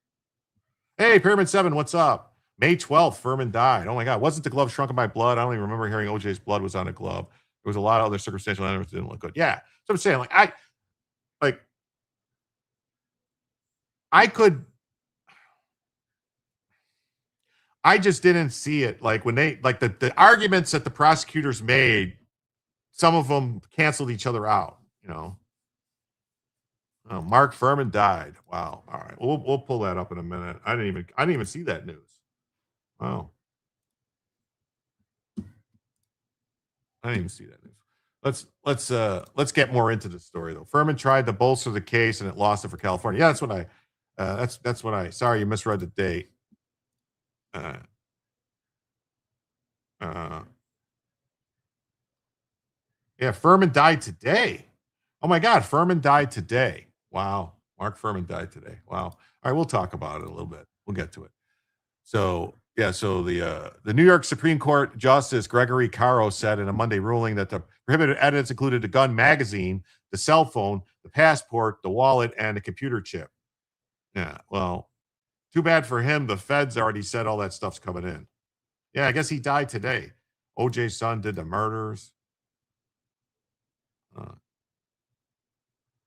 Hey, Pyramid 7, what's up? May 12th, Furman died. Oh my God. Wasn't the glove shrunk in my blood? I don't even remember hearing OJ's blood was on a glove. There was a lot of other circumstantial evidence that didn't look good. Yeah. So I'm saying, I just didn't see it. Like when they, like the arguments that the prosecutors made, some of them canceled each other out, you know. Oh, Mark Furman died. Wow. All right. We'll pull that up in a minute. I didn't even see that news. Wow. I didn't even see that news. Let's get more into the story though. Furman tried to bolster the case and it lost it for California. Yeah, that's what I sorry you misread the date. Yeah, Furman died today. Oh my God, Furman died today. Wow. Mark Furman died today. Wow. All right, we'll talk about it a little bit. We'll get to it. So the New York Supreme Court Justice Gregory Caro said in a Monday ruling that the prohibited evidence included the gun magazine, the cell phone, the passport, the wallet, and the computer chip. Yeah, well, too bad for him. The feds already said all that stuff's coming in. Yeah, I guess he died today. OJ's son did the murders.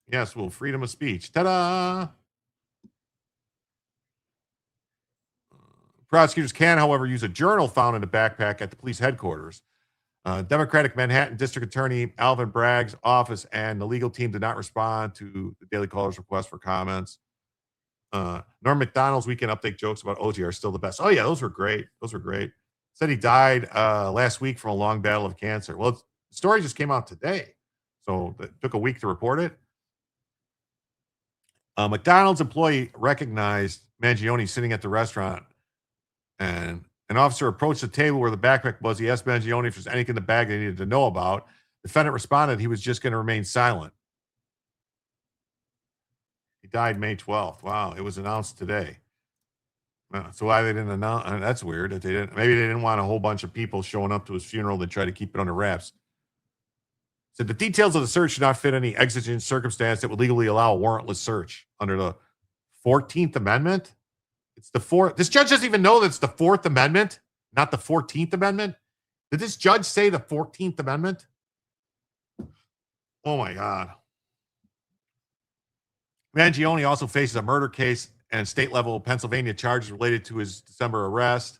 Yes, well, freedom of speech. Ta-da! Prosecutors can, however, use a journal found in a backpack at the police headquarters. Democratic Manhattan District Attorney Alvin Bragg's office and the legal team did not respond to the Daily Caller's request for comments. Norm Macdonald's weekend update jokes about OJ are still the best. Oh, yeah, those were great. Said he died last week from a long battle of cancer. Well, the story just came out today, so it took a week to report it. McDonald's employee recognized Mangione sitting at the restaurant, and an officer approached the table where the backpack was. He asked Mangione if there's anything in the bag they needed to know about. The defendant responded he was just going to remain silent. He died May 12th. Wow, it was announced today. So why they didn't announce? That's weird. That they didn't. Maybe they didn't want a whole bunch of people showing up to his funeral. They try to keep it under wraps. So the details of the search should not fit any exigent circumstance that would legally allow a warrantless search under the 14th Amendment. It's the fourth. This judge doesn't even know that it's the 4th Amendment, not the 14th Amendment. Did this judge say the 14th Amendment? Oh my God. Mangione also faces a murder case and state level Pennsylvania charges related to his December arrest.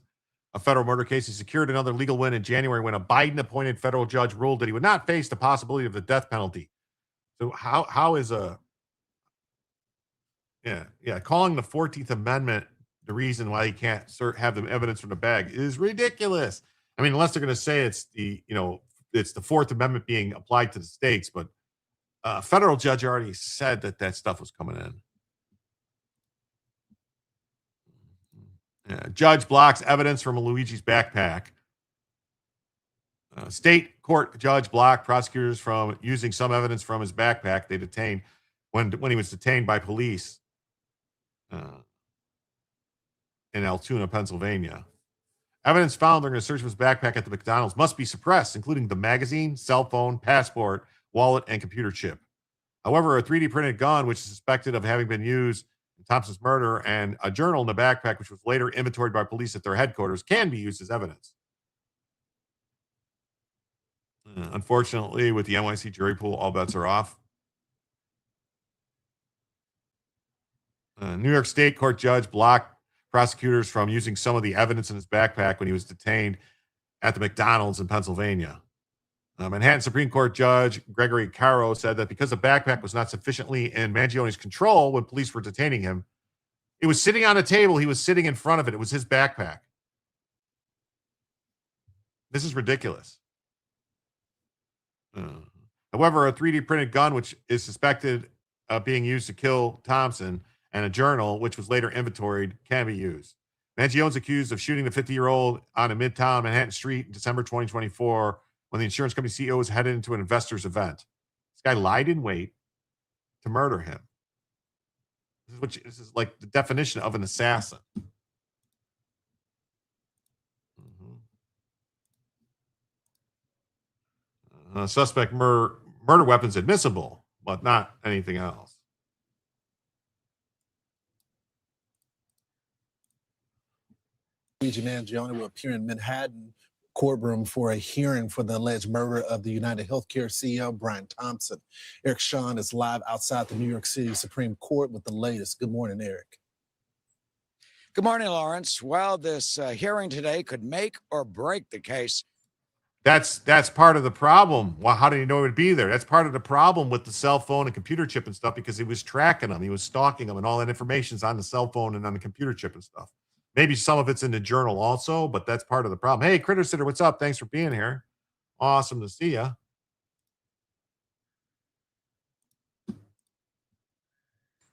A federal murder case. He secured another legal win in January when a Biden-appointed federal judge ruled that he would not face the possibility of the death penalty. So how is calling the 14th Amendment the reason why he can't have the evidence from the bag is ridiculous. I mean, unless they're going to say it's the 4th Amendment being applied to the states, but a federal judge already said that stuff was coming in. Judge blocks evidence from Luigi's backpack. State court judge blocked prosecutors from using some evidence from his backpack they detained when he was detained by police in Altoona, Pennsylvania. Evidence found during a search of his backpack at the McDonald's must be suppressed, including the magazine, cell phone, passport, wallet, and computer chip. However, a 3D printed gun, which is suspected of having been used in Thompson's murder, and a journal in the backpack, which was later inventoried by police at their headquarters, can be used as evidence. Unfortunately, with the NYC jury pool, all bets are off. New York State court judge blocked prosecutors from using some of the evidence in his backpack when he was detained at the McDonald's in Pennsylvania. Manhattan Supreme Court Judge Gregory Caro said that because the backpack was not sufficiently in Mangione's control when police were detaining him, it was sitting on a table. He was sitting in front of it. It was his backpack. This is ridiculous. However, a 3D printed gun, which is suspected of being used to kill Thompson, and a journal, which was later inventoried, can be used. Mangione's accused of shooting the 50-year-old on a Midtown Manhattan street in December 2024 when the insurance company CEO was headed into an investors event. This guy lied in wait to murder him. This is like the definition of an assassin. Suspect murder weapons admissible, but not anything else. Luigi Mangione will appear in Manhattan courtroom for a hearing for the alleged murder of the United Healthcare CEO, Brian Thompson. Eric Shawn is live outside the New York City Supreme Court with the latest. Good morning, Eric. Good morning, Lawrence. Well, this hearing today could make or break the case. That's part of the problem. Well, how did he know he would be there? That's part of the problem with the cell phone and computer chip and stuff, because he was tracking them. He was stalking them, and all that information's on the cell phone and on the computer chip and stuff. Maybe some of it's in the journal also, but that's part of the problem. Hey, Critter Sitter, what's up? Thanks for being here. Awesome to see you.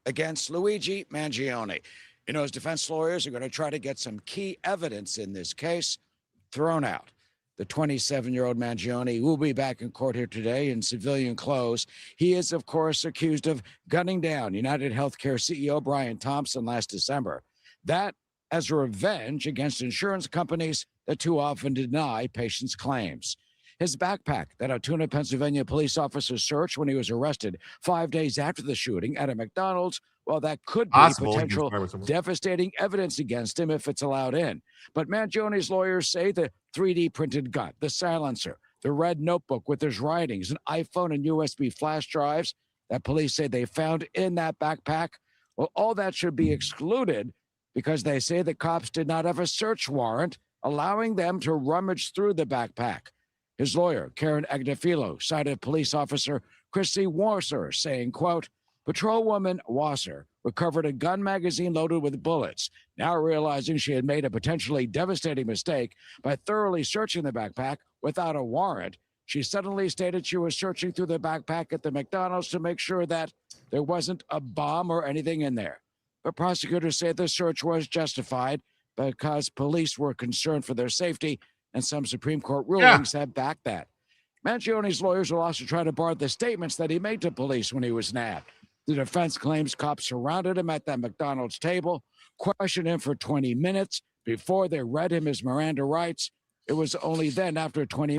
Against Luigi Mangione. You know, his defense lawyers are going to try to get some key evidence in this case thrown out. The 27-year-old Mangione will be back in court here today in civilian clothes. He is, of course, accused of gunning down United Healthcare CEO Brian Thompson last December. That as a revenge against insurance companies that too often deny patients' claims. His backpack that Altoona, Pennsylvania police officers searched when he was arrested 5 days after the shooting at a McDonald's, well, that could be potential devastating evidence against him if it's allowed in. But Mangione's lawyers say the 3D printed gun, the silencer, the red notebook with his writings, an iPhone and USB flash drives that police say they found in that backpack, well, all that should be excluded because they say the cops did not have a search warrant allowing them to rummage through the backpack. His lawyer, Karen Agnafilo, cited police officer Chrissy Wasser saying, quote, Patrolwoman Wasser recovered a gun magazine loaded with bullets. Now realizing she had made a potentially devastating mistake by thoroughly searching the backpack without a warrant, she suddenly stated she was searching through the backpack at the McDonald's to make sure that there wasn't a bomb or anything in there. But prosecutors say the search was justified because police were concerned for their safety, and some Supreme Court rulings have backed that. Mangione's lawyers will also try to bar the statements that he made to police when he was nabbed. The defense claims cops surrounded him at that McDonald's table, questioned him for 20 minutes before they read him his Miranda rights. It was only then, after 20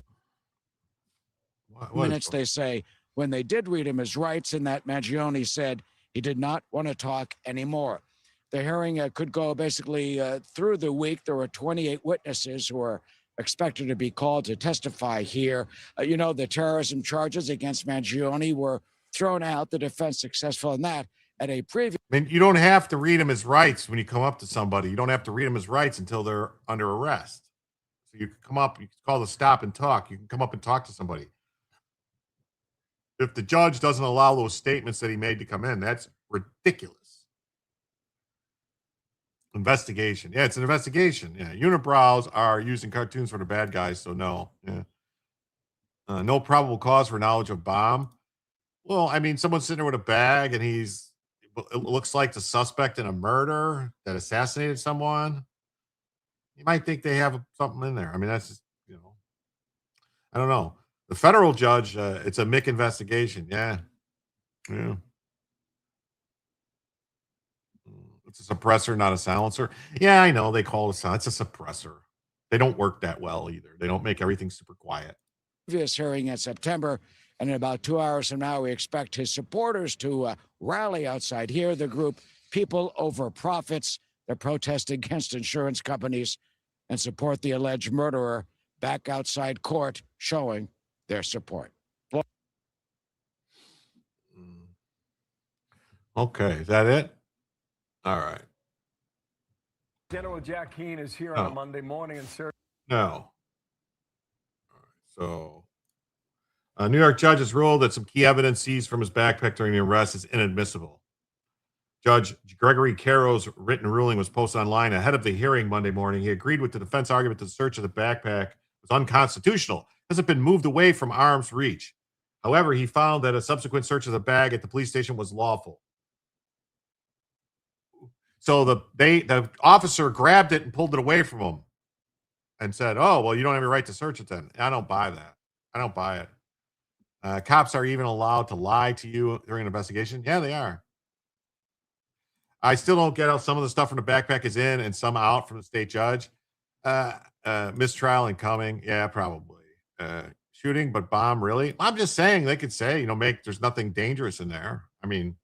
minutes, they say, when they did read him his rights, and that Mangione said he did not want to talk anymore. The hearing could go basically through the week. There were 28 witnesses who are expected to be called to testify here. You know, the terrorism charges against Mangione were thrown out. The defense successful in that at a previous. I mean, you don't have to read him his rights when you come up to somebody. You don't have to read him his rights until they're under arrest. So you can come up, you can call the stop and talk. You can come up and talk to somebody. If the judge doesn't allow those statements that he made to come in, that's ridiculous. Investigation. Yeah, it's an investigation. Yeah, unibrows are using cartoons for the bad guys, so no. Yeah. No probable cause for knowledge of bomb. Well, I mean, someone's sitting there with a bag, and it looks like the suspect in a murder that assassinated someone. You might think they have something in there. I mean, that's just, I don't know. The federal judge, it's a MIC investigation. Yeah. Yeah. It's a suppressor, not a silencer. Yeah, I know. They call it it's a suppressor. They don't work that well either. They don't make everything super quiet. Previous hearing in September, and in about 2 hours from now, we expect his supporters to rally outside here. The group People Over Profits, that protest against insurance companies and support the alleged murderer, back outside court showing their support. Okay, is that it? All right. General Jack Keane is here on a Monday morning and sir. No. All right, so New York judge has ruled that some key evidence seized from his backpack during the arrest is inadmissible. Judge Gregory Caro's written ruling was posted online ahead of the hearing Monday morning. He agreed with the defense argument that the search of the backpack was unconstitutional because it had been moved away from arm's reach. However, he found that a subsequent search of the bag at the police station was lawful. So the officer grabbed it and pulled it away from him and said, oh, well, you don't have your right to search it then. I don't buy that. I don't buy it. Cops are even allowed to lie to you during an investigation. Yeah, they are. I still don't get how some of the stuff from the backpack is in and some out from the state judge. Mistrial incoming. Yeah, probably. Shooting, but bomb, really? I'm just saying they could say, there's nothing dangerous in there. I mean,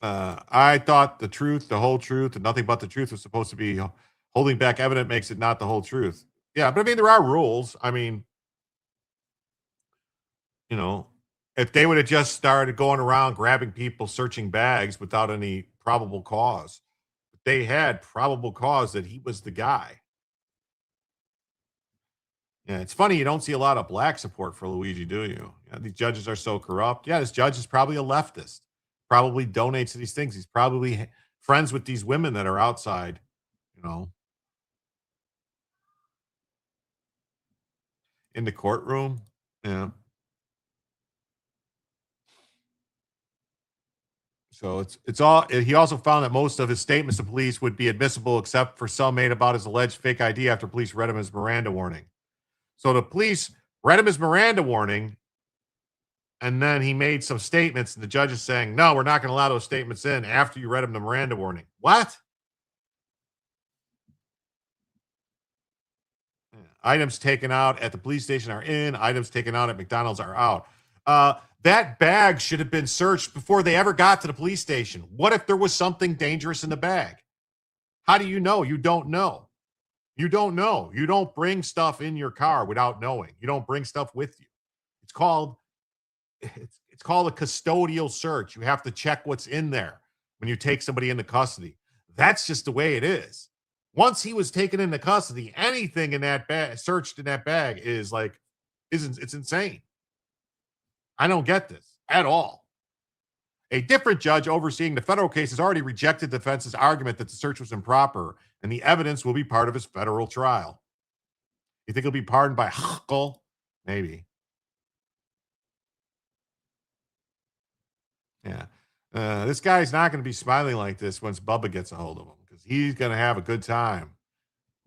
I thought the truth, the whole truth, and nothing but the truth was supposed to be holding back evidence makes it not the whole truth. Yeah, but I mean, there are rules. I mean, if they would have just started going around grabbing people, searching bags without any probable cause, they had probable cause that he was the guy. Yeah, it's funny you don't see a lot of black support for Luigi, do you? These judges are so corrupt. Yeah, this judge is probably a leftist. Probably donates to these things. He's probably friends with these women that are outside, in the courtroom. Yeah. So it's all. He also found that most of his statements to police would be admissible, except for some made about his alleged fake ID after police read him his Miranda warning. So the police read him his Miranda warning, and then he made some statements, and the judge is saying, no, we're not going to allow those statements in after you read him the Miranda warning. What? Yeah. Items taken out at the police station are in. Items taken out at McDonald's are out. That bag should have been searched before they ever got to the police station. What if there was something dangerous in the bag? How do you know? You don't know. You don't know. You don't bring stuff in your car without knowing. You don't bring stuff with you. It's called a custodial search. You have to check what's in there when you take somebody into custody. That's just the way it is. Once he was taken into custody, anything in that bag, searched in that bag, it's insane. I don't get this at all. A different judge overseeing the federal case has already rejected the defense's argument that the search was improper, and the evidence will be part of his federal trial. You think he'll be pardoned by Huckle? Maybe. Yeah. This guy's not going to be smiling like this once Bubba gets a hold of him, because he's going to have a good time.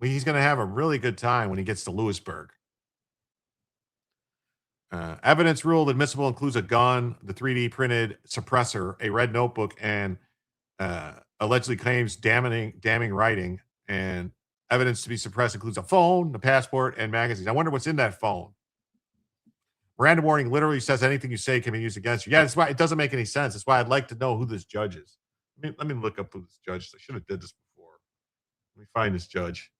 He's going to have a really good time when he gets to Lewisburg. Evidence ruled admissible includes a gun, the 3D printed suppressor, a red notebook, and allegedly claims damning writing. And evidence to be suppressed includes a phone, the passport, and magazines. I wonder what's in that phone. Miranda warning literally says anything you say can be used against you. Yeah, that's why it doesn't make any sense. That's why I'd like to know who this judge is. Let me look up who this judge is. I should have did this before. Let me find this judge.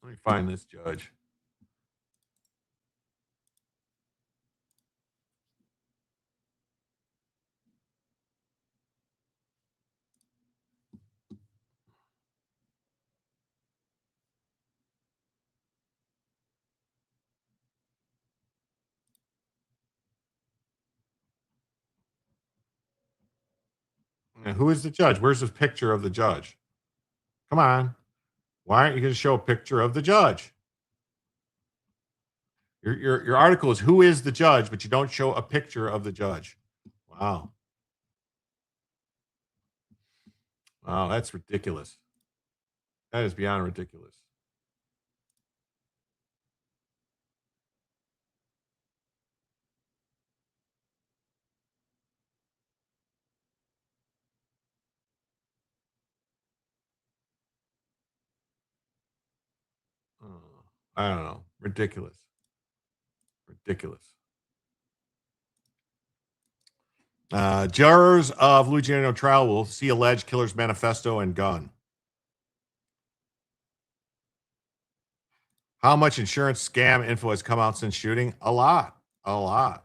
Let me find this judge. Who is the judge? Where's the picture of the judge? Come on. Why aren't you going to show a picture of the judge? Your article is who is the judge, but you don't show a picture of the judge. Wow. Wow, that's ridiculous. That is beyond ridiculous. I don't know. Ridiculous. Ridiculous. Jurors of Luigi Mangione trial will see alleged killer's manifesto and gun. How much insurance scam info has come out since shooting? A lot. A lot.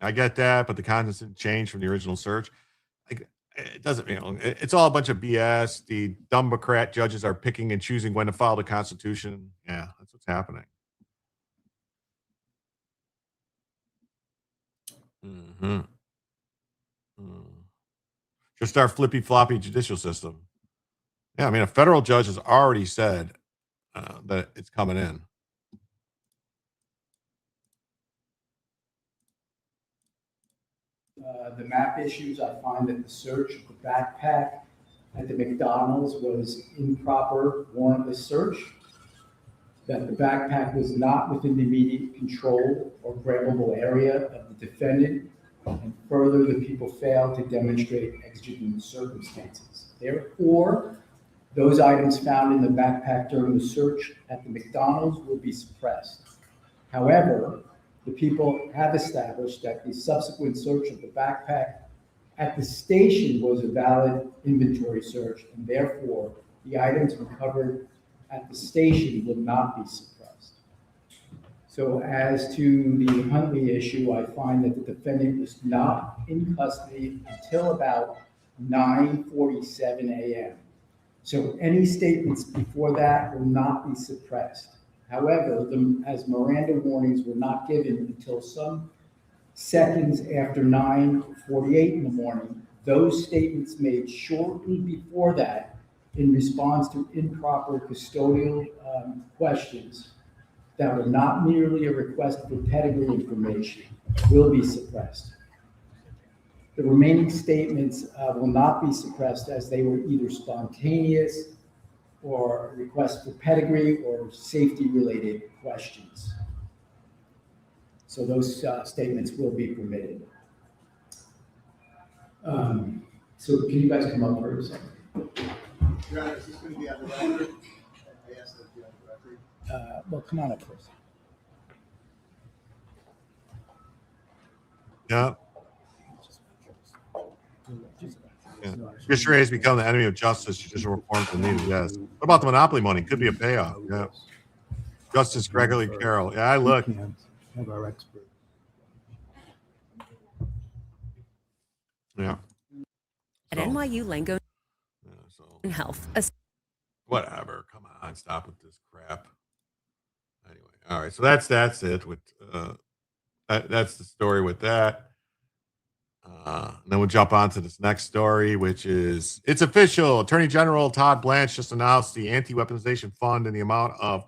I get that, but the contents didn't change from the original search. It doesn't, it's all a bunch of BS. The Democrat judges are picking and choosing when to follow the Constitution. Yeah, that's what's happening. Just our flippy floppy judicial system. Yeah, I mean, a federal judge has already said that it's coming in. the map issues, I find that the search of the backpack at the McDonald's was improper warrantless search, that the backpack was not within the immediate control or grabbable area of the defendant, and further, the people failed to demonstrate exigent circumstances. Therefore, those items found in the backpack during the search at the McDonald's will be suppressed. However, the people have established that the subsequent search of the backpack at the station was a valid inventory search, and therefore, the items recovered at the station will not be suppressed. So as to the Huntley issue, I find that the defendant was not in custody until about 9:47 a.m. So any statements before that will not be suppressed. However, as Miranda warnings were not given until some seconds after 9:48 in the morning, those statements made shortly before that in response to improper custodial questions that were not merely a request for pedigree information will be suppressed. The remaining statements will not be suppressed as they were either spontaneous or requests for pedigree or safety-related questions. So those statements will be permitted. So can you guys come up for a second? Your Honor, is this going to be on the record? I asked that it be on the record. Well, come on up first. Yeah. Yeah. Judiciary has become the enemy of justice. Judicial reforms are needed. Yes. What about the monopoly money? Could be a payoff. Yeah. Justice Gregory Carroll. Yeah, I look. Have our expert. Yeah. At NYU Langone So Health. whatever. Come on, stop with this crap. Anyway, all right. So that's it with that's the story with that. And then we'll jump on to this next story, which is it's official. Attorney General Todd Blanche just announced the anti-weaponization fund in the amount of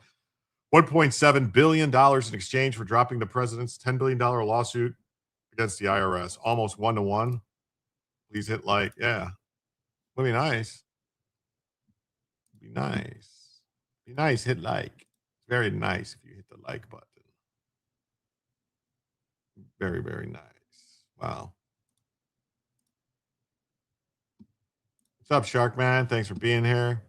$1.7 billion in exchange for dropping the president's $10 billion lawsuit against the IRS. Almost 1-to-1. Please hit like. Yeah. Would be nice. Be nice. Be nice. Hit like. Very nice if you hit the like button. Very, very nice. Wow. What's up, Shark Man? Thanks for being here.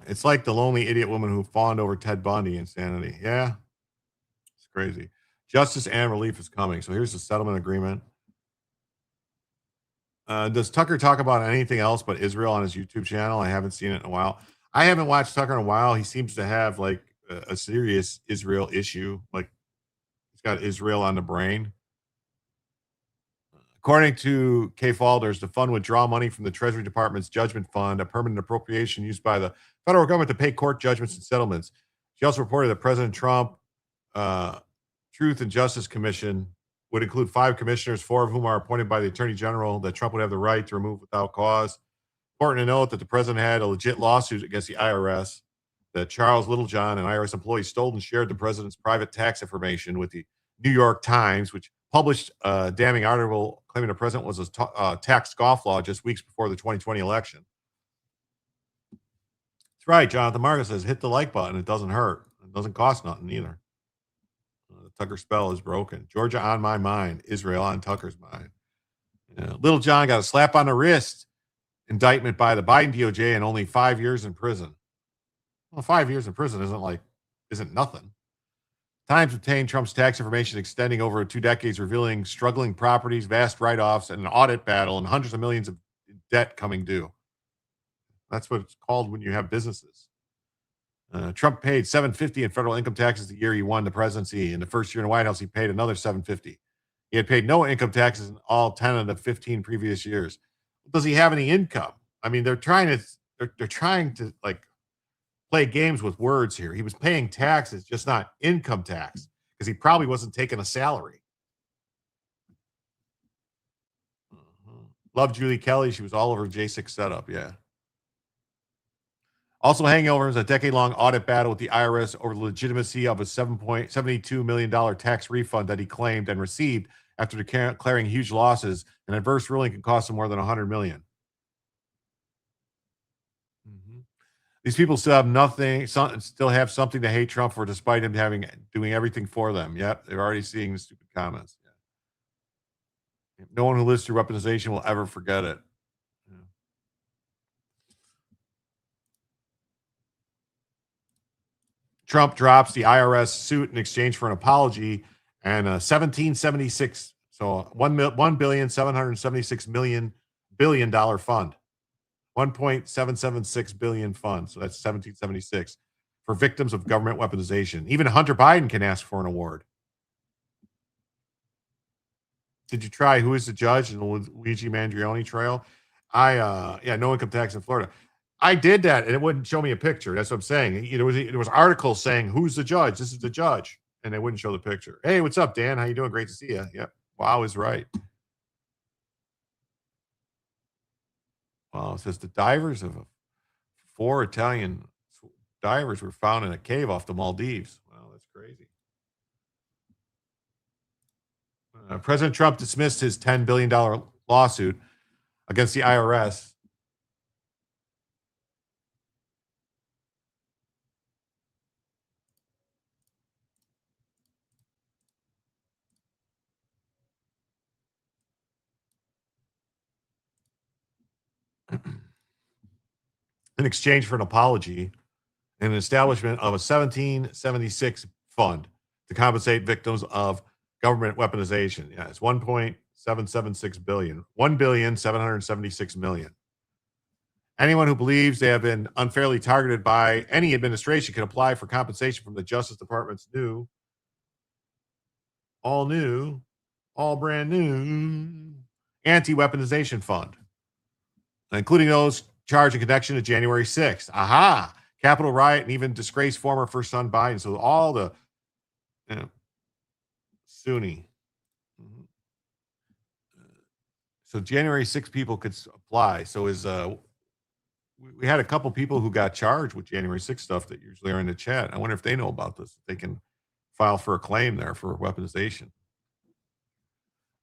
It's like the lonely idiot woman who fawned over Ted Bundy insanity. Yeah. It's crazy. Justice and relief is coming. So here's the settlement agreement. Does Tucker talk about anything else but Israel on his YouTube channel? I haven't seen it in a while. I haven't watched Tucker in a while. He seems to have like a serious Israel issue. Like he's got Israel on the brain. According to Kay Falders, the fund would draw money from the Treasury Department's judgment fund, a permanent appropriation used by the federal government to pay court judgments and settlements. She also reported that President Trump Truth and Justice Commission would include 5 commissioners, 4 of whom are appointed by the Attorney General, that Trump would have the right to remove without cause. Important to note that the president had a legit lawsuit against the IRS, that Charles Littlejohn, an IRS employee, stole and shared the president's private tax information with the New York Times, which published a damning article claiming the president was a tax scofflaw just weeks before the 2020 election. That's right. Jonathan Marcus says, hit the like button. It doesn't hurt. It doesn't cost nothing either. The Tucker spell is broken. Georgia on my mind. Israel on Tucker's mind. Yeah. Little John got a slap on the wrist indictment by the Biden DOJ and only 5 years in prison. Well, 5 years in prison isn't nothing. Times obtained Trump's tax information extending over 2 decades, revealing struggling properties, vast write-offs, and an audit battle, and hundreds of millions of debt coming due. That's what it's called when you have businesses. Trump paid $750 in federal income taxes the year he won the presidency. In the first year in the White House, he paid another $750. He had paid no income taxes in all 10 of the 15 previous years. Does he have any income? I mean, they're trying to like play games with words here. He was paying taxes, just not income tax, because he probably wasn't taking a salary. Love Julie Kelly. She was all over J6 setup. Yeah. Also hanging over is a decade-long audit battle with the IRS over the legitimacy of a $7.72 million tax refund that he claimed and received after declaring huge losses. An adverse ruling can cost them more than $100 million. These people still have nothing, still have something to hate Trump for, despite him doing everything for them. Yep, they're already seeing the stupid comments. Yeah. No one who lives through weaponization will ever forget it. Yeah. Trump drops the IRS suit in exchange for an apology and a 1776, so $1,776 billion fund. 1.776 billion fund. So that's 1776 for victims of government weaponization. Even Hunter Biden can ask for an award. Did you try Who is the Judge in the Luigi Mangione trial? No income tax in Florida. I did that and it wouldn't show me a picture. That's what I'm saying. There was articles saying, who's the judge? This is the judge. And they wouldn't show the picture. Hey, what's up, Dan? How you doing? Great to see you. Yep. Wow is right. Well, it says the divers of 4 Italian divers were found in a cave off the Maldives. Wow, that's crazy. President Trump dismissed his $10 billion lawsuit against the IRS. In exchange for an apology and an establishment of a 1776 fund to compensate victims of government weaponization. Yeah, it's 1.776 billion. 1,776 million. Anyone who believes they have been unfairly targeted by any administration can apply for compensation from the Justice Department's all brand new anti-weaponization fund, including those charged in connection to January 6th. Aha! Capitol riot and even disgraced former first son Biden. So all the Sunni. So January 6 people could apply. So we had a couple people who got charged with January 6 stuff that usually are in the chat. I wonder if they know about this. They can file for a claim there for weaponization.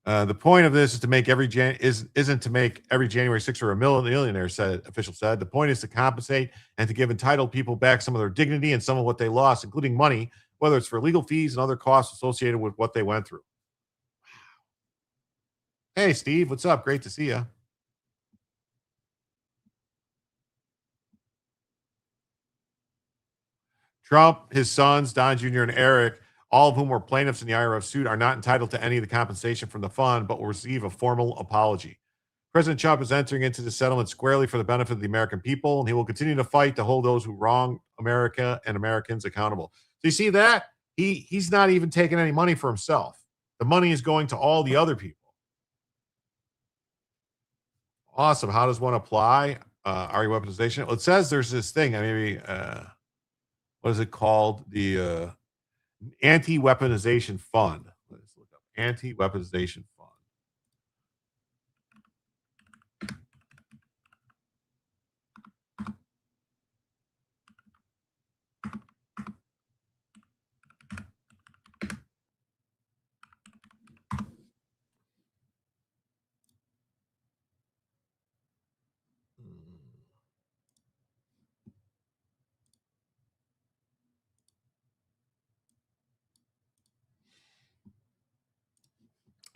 The point of this is to make isn't to make every January 6th or a millionaire, official said. The point is to compensate and to give entitled people back some of their dignity and some of what they lost, including money, whether it's for legal fees and other costs associated with what they went through. Hey, Steve, what's up? Great to see you. Trump, his sons, Don Jr. and Eric, all of whom were plaintiffs in the IRS suit, are not entitled to any of the compensation from the fund, but will receive a formal apology. President Trump is entering into the settlement squarely for the benefit of the American people, and he will continue to fight to hold those who wrong America and Americans accountable. So you see that? He's not even taking any money for himself. The money is going to all the other people. Awesome. How does one apply? RE weaponization? Well, it says there's this thing. What is it called? The Anti-Weaponization Fund. Let's look up Anti-Weaponization Fund.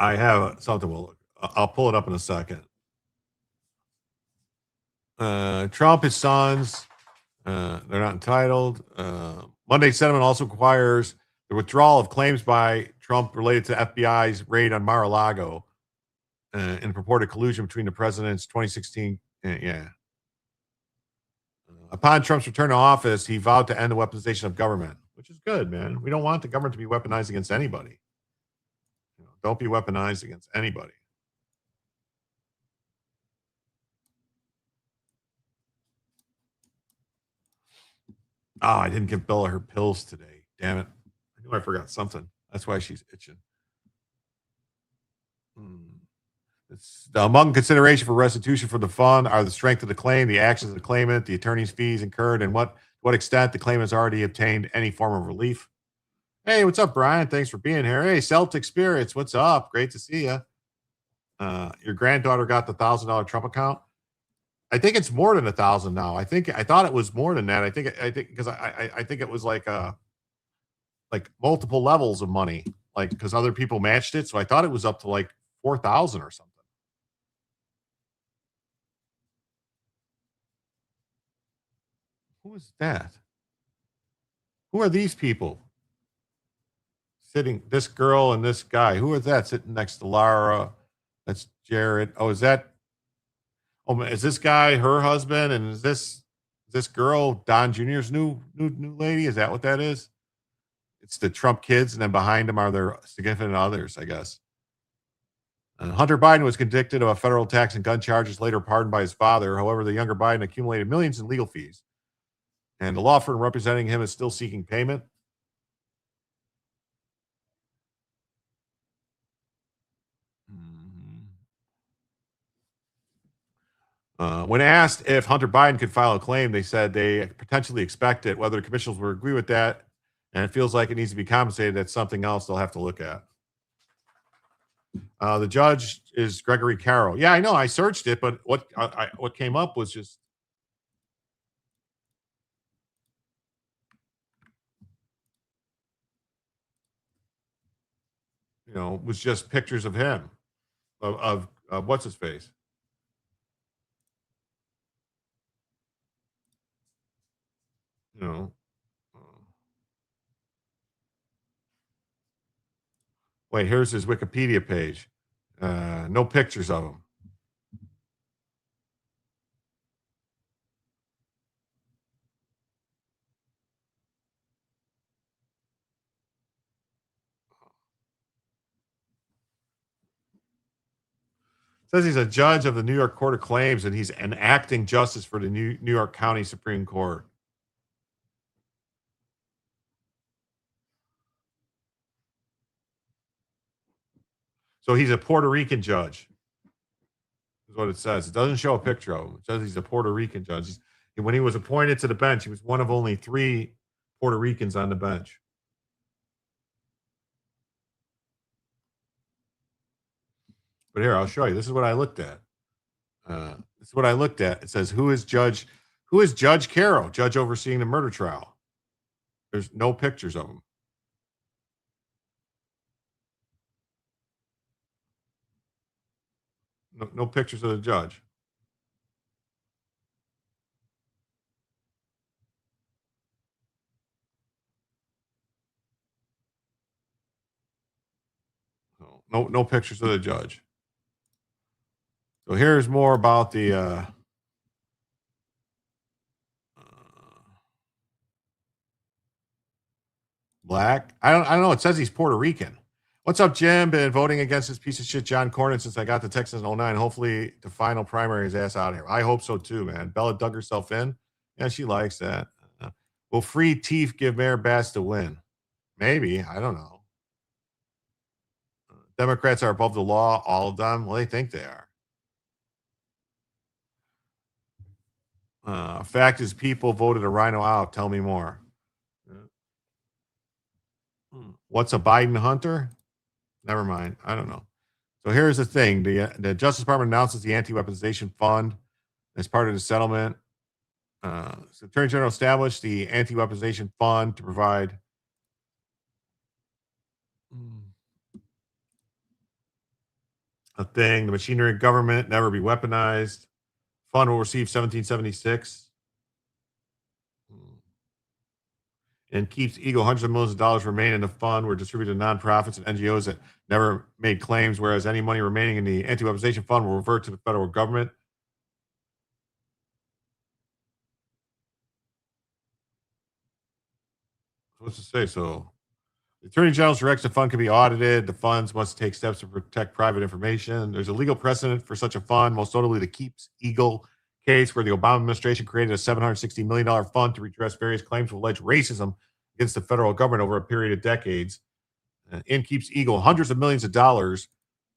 I have something. I'll pull it up in a second. Trump, his sons, they're not entitled. Monday's settlement also requires the withdrawal of claims by Trump related to FBI's raid on Mar-a-Lago and purported collusion between the president's 2016. Upon Trump's return to office, he vowed to end the weaponization of government, which is good, man. We don't want the government to be weaponized against anybody. Don't be weaponized against anybody. Oh, I didn't give Bella her pills today. Damn it. I knew I forgot something. That's why she's itching. It's among consideration for restitution for the fund are the strength of the claim, the actions of the claimant, the attorney's fees incurred, and what extent the claimant has already obtained any form of relief. Hey, what's up, Brian? Thanks for being here. Hey, Celtic Spirits, what's up? Great to see you. Your granddaughter got the $1,000 Trump account. I think it's more than 1,000 now. I thought it was more than that. I think because I think it was like multiple levels of money, like because other people matched it. So I thought it was up to like 4,000 or something. Who is that? Who are these people? Sitting, this girl and this guy. Who is that sitting next to Lara? That's Jared. Oh, is this guy her husband? And is this girl Don Jr.'s new lady? Is that what that is? It's the Trump kids, and then behind them are their significant others, I guess. Hunter Biden was convicted of a federal tax and gun charges, later pardoned by his father. However, the younger Biden accumulated millions in legal fees, and the law firm representing him is still seeking payment. When asked if Hunter Biden could file a claim, they said they potentially expect it. Whether the commissioners will agree with that, and it feels like it needs to be compensated, that's something else they'll have to look at. The judge is Gregory Carroll. Yeah, I know. I searched it, but what came up was just was just pictures of him, of what's his face. Wait, here's his Wikipedia page. No pictures of him. Says he's a judge of the New York Court of Claims, and he's an acting justice for the New York County Supreme Court. So he's a Puerto Rican judge, is what it says. It doesn't show a picture of him. It says he's a Puerto Rican judge. When he was appointed to the bench, he was one of only 3 Puerto Ricans on the bench. But here, I'll show you. This is what I looked at. It says, who is Judge Carroll, judge overseeing the murder trial? There's no pictures of him. No pictures of the judge. No pictures of the judge. So here's more about the black. I don't know. It says he's Puerto Rican. What's up, Jim? Been voting against this piece of shit John Cornyn since I got to Texas in 2009. Hopefully the final primary is ass out of here. I hope so too, man. Bella dug herself in. Yeah, she likes that. Will free teeth give Mayor Bass to win? Maybe. I don't know. Democrats are above the law, all of them. Well, they think they are. Fact is, people voted a rhino out. Tell me more. What's a Biden hunter? Never mind. I don't know. So here's the thing. The Justice Department announces the anti-weaponization fund as part of the settlement. So the Attorney General established the anti-weaponization fund to provide a thing. The machinery of government never be weaponized. Fund will receive 1776. And keeps Eagle hundreds of millions of dollars remain in the fund were distributed to nonprofits and NGOs that never made claims, whereas any money remaining in the anti-weaponization fund will revert to the federal government. What's it say? So the Attorney General's directs the fund can be audited. The funds must take steps to protect private information. There's a legal precedent for such a fund, most notably the Keeps Eagle case, where the Obama administration created a $760 million fund to redress various claims of alleged racism against the federal government over a period of decades. In Keeps Eagle, hundreds of millions of dollars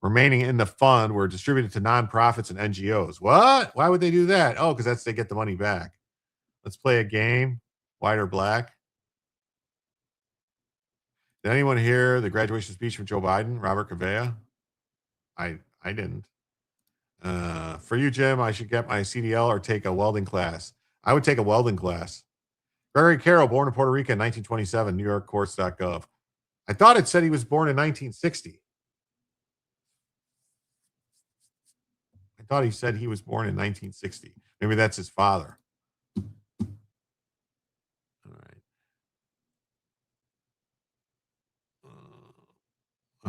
remaining in the fund were distributed to nonprofits and NGOs. What? Why would they do that? Oh, because they get the money back. Let's play a game. White or black? Did anyone hear the graduation speech from Joe Biden, Robert Cavea? I didn't. For you, Jim, I should get my CDL or take a welding class. I would take a welding class. Gregory Carroll, born in Puerto Rico in 1927, NewYorkCourts.gov. I thought it said he was born in 1960. I thought he said he was born in 1960. Maybe that's his father. All right.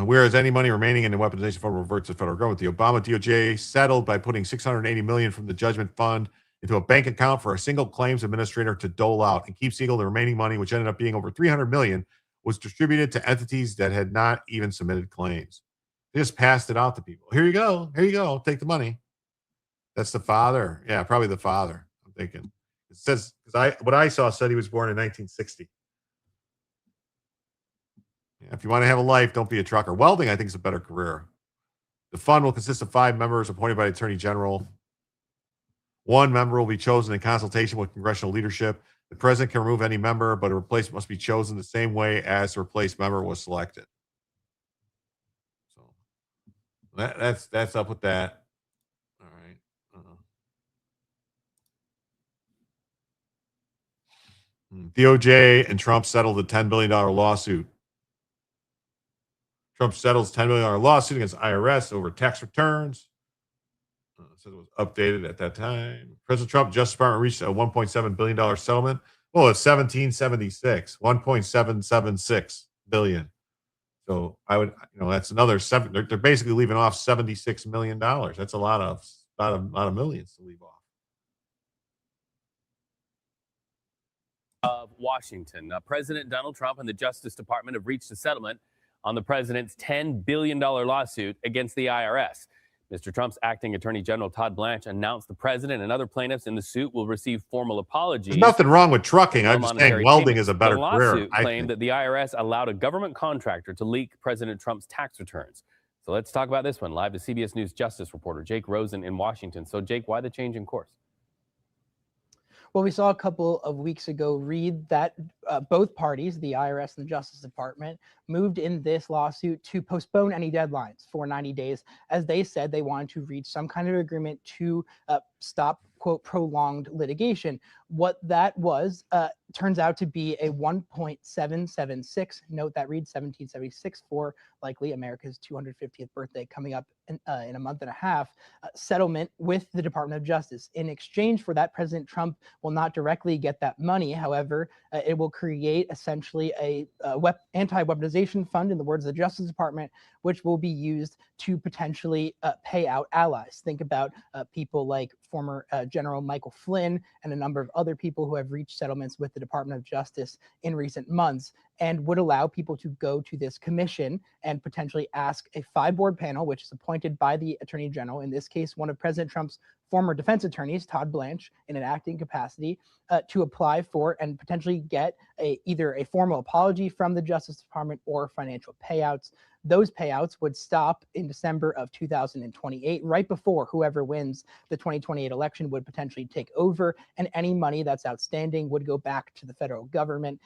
Whereas any money remaining in the weaponization fund reverts to the federal government, the Obama DOJ settled by putting $680 million from the judgment fund into a bank account for a single claims administrator to dole out and keep Siegel the remaining money, which ended up being over $300 million, was distributed to entities that had not even submitted claims. They just passed it out to people. Here you go. Here you go. Take the money. That's the father. Yeah, probably the father. I'm thinking. It says, because what I saw said he was born in 1960. Yeah, if you want to have a life, don't be a trucker. Welding, I think, is a better career. The fund will consist of 5 members appointed by the Attorney General. 1 member will be chosen in consultation with congressional leadership. The president can remove any member, but a replacement must be chosen the same way as the replaced member was selected. So that's up with that. All right. DOJ and Trump settled a $10 billion lawsuit. Trump settles $10 billion lawsuit against IRS over tax returns. So it was updated at that time. President Trump, Justice Department reached a $1.7 billion settlement. Well, it's 1776, 1.776 billion. So I would, that's another seven. They're basically leaving off $76 million. That's a lot of millions to leave off. Of Washington, President Donald Trump and the Justice Department have reached a settlement on the president's $10 billion lawsuit against the IRS. Mr. Trump's acting Attorney General Todd Blanche announced the president and other plaintiffs in the suit will receive formal apologies. There's nothing wrong with trucking. I'm just saying welding is a better career. The lawsuit claimed that the IRS allowed a government contractor to leak President Trump's tax returns. So let's talk about this one. Live to CBS News Justice reporter Jake Rosen in Washington. So, Jake, why the change in course? Well, we saw a couple of weeks ago read that both parties, the IRS and the Justice Department, moved in this lawsuit to postpone any deadlines for 90 days, as they said they wanted to reach some kind of agreement to stop, quote, prolonged litigation. What that was turns out to be a 1.776, note that reads 1776 for likely America's 250th birthday coming up in a month and a half, settlement with the Department of Justice. In exchange for that, President Trump will not directly get that money. However, it will create essentially a anti-weaponization fund, in the words of the Justice Department, which will be used to potentially pay out allies. Think about people like former General Michael Flynn and a number of other people who have reached settlements with the Department of Justice in recent months, and would allow people to go to this commission and potentially ask a 5-board panel, which is appointed by the Attorney General, in this case, one of President Trump's former defense attorneys, Todd Blanche, in an acting capacity, to apply for and potentially get either a formal apology from the Justice Department or financial payouts. Those payouts would stop in December of 2028, right before whoever wins the 2028 election would potentially take over, and any money that's outstanding would go back to the federal government.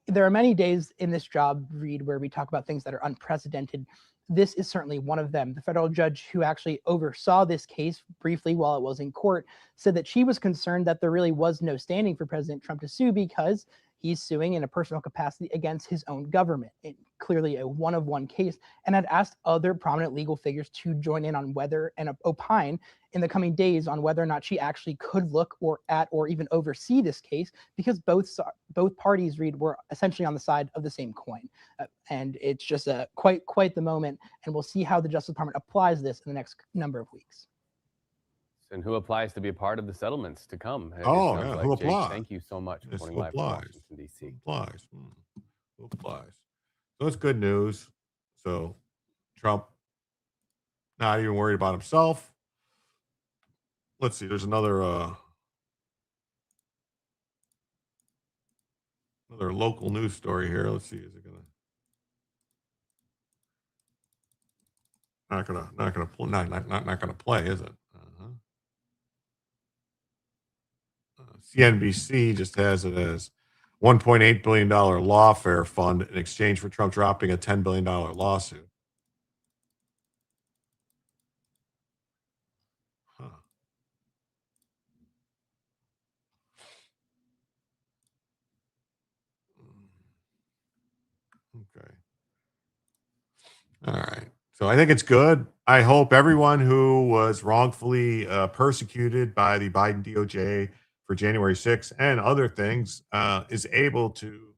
There are many days in this job, Reed, where we talk about things that are unprecedented. This is certainly one of them. The federal judge who actually oversaw this case briefly while it was in court said that she was concerned that there really was no standing for President Trump to sue because he's suing in a personal capacity against his own government. Clearly a one-of-one case, and had asked other prominent legal figures to join in on whether and opine in the coming days on whether or not she actually could look or even oversee this case, because both parties, Reed, were essentially on the side of the same coin. And it's just quite the moment, and we'll see how the Justice Department applies this in the next number of weeks. And who applies to be a part of the settlements to come? Oh, yeah. Who applies? Thank you so much for Yes, reporting who live from applies? Washington, D.C. Who applies? So it's good news. So Trump not even worried about himself. Let's see. There's another local news story here. Let's see. Is it gonna? Not gonna play, is it? CNBC just has it as $1.8 billion lawfare fund in exchange for Trump dropping a $10 billion lawsuit. Huh. Okay. All right. So I think it's good. I hope everyone who was wrongfully persecuted by the Biden DOJ for January 6th and other things is able to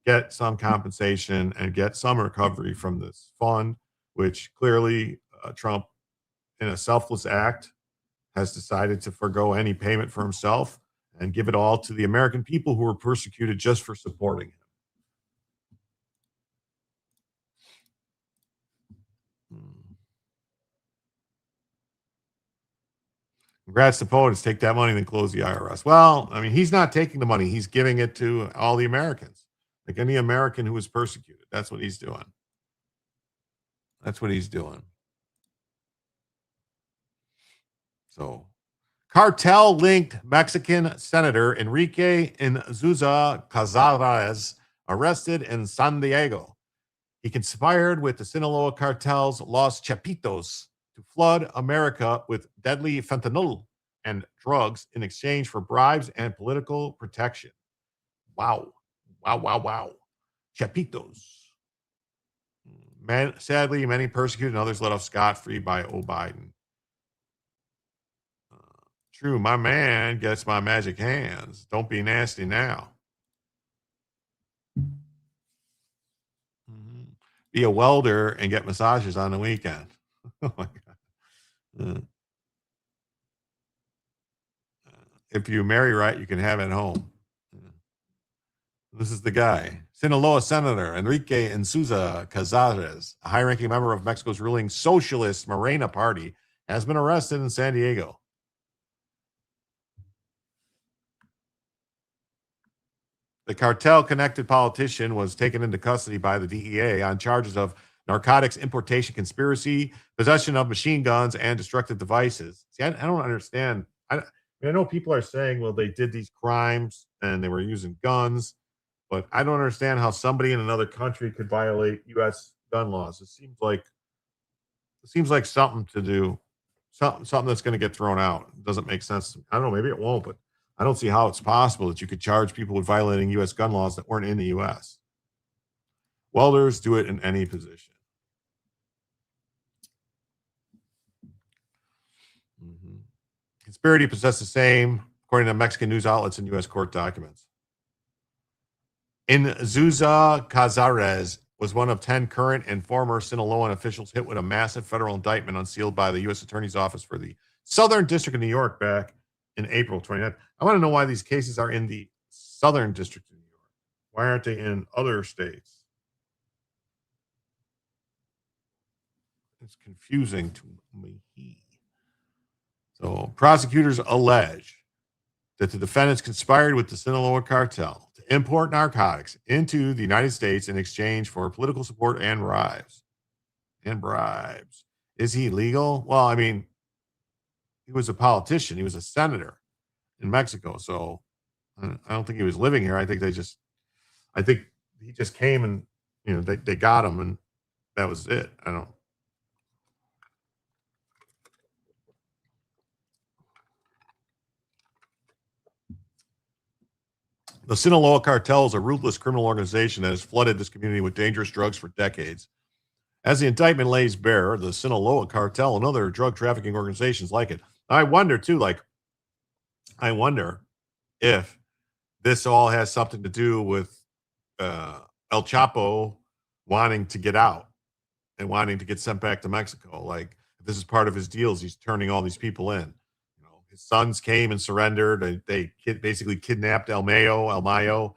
get some compensation and get some recovery from this fund, which clearly Trump, in a selfless act, has decided to forgo any payment for himself and give it all to the American people who were persecuted just for supporting him. Congrats to POTUS. Take that money and then close the IRS. Well, I mean, he's not taking the money. He's giving it to all the Americans, like any American who was persecuted. That's what he's doing. That's what he's doing. So, cartel-linked Mexican Senator Enrique Inzuza Cazares arrested in San Diego. He conspired with the Sinaloa cartel's Los Chapitos to flood America with deadly fentanyl and drugs in exchange for bribes and political protection. Wow. Wow, wow, wow. Chapitos. Sadly, many persecuted and others let off scot-free by Biden. True, my man gets my magic hands. Don't be nasty now. Be a welder and get massages on the weekend. Oh my God. If you marry right, you can have it at home. This is the guy. Sinaloa Senator Enrique Inzuza Cazares, a high-ranking member of Mexico's ruling Socialist Morena Party, has been arrested in San Diego. The cartel-connected politician was taken into custody by the DEA on charges of narcotics importation conspiracy, possession of machine guns, and destructive devices. See, I don't understand. I know people are saying, well, they did these crimes and they were using guns, but I don't understand how somebody in another country could violate U.S. gun laws. It seems like something to do, something that's going to get thrown out. It doesn't make sense. I don't know. Maybe it won't, but I don't see how it's possible that you could charge people with violating U.S. gun laws that weren't in the U.S. Welders do it in any position. Conspiracy possessed the same, according to Mexican news outlets and U.S. court documents. Inzuza Cazares was one of 10 current and former Sinaloan officials hit with a massive federal indictment unsealed by the U.S. Attorney's Office for the Southern District of New York back in April 29th. I want to know why these cases are in the Southern District of New York. Why aren't they in other states? It's confusing to me. So prosecutors allege that the defendants conspired with the Sinaloa cartel to import narcotics into the United States in exchange for political support and bribes. Is he legal? Well, I mean, he was a politician. He was a senator in Mexico. So I don't think he was living here. I think he just came and, they got him and that was it. I don't. The Sinaloa cartel is a ruthless criminal organization that has flooded this community with dangerous drugs for decades. As the indictment lays bare, the Sinaloa cartel and other drug trafficking organizations like it. I wonder, too, if this all has something to do with El Chapo wanting to get out and wanting to get sent back to Mexico. Like, if this is part of his deals, he's turning all these people in. His sons came and surrendered. They basically kidnapped Mayo,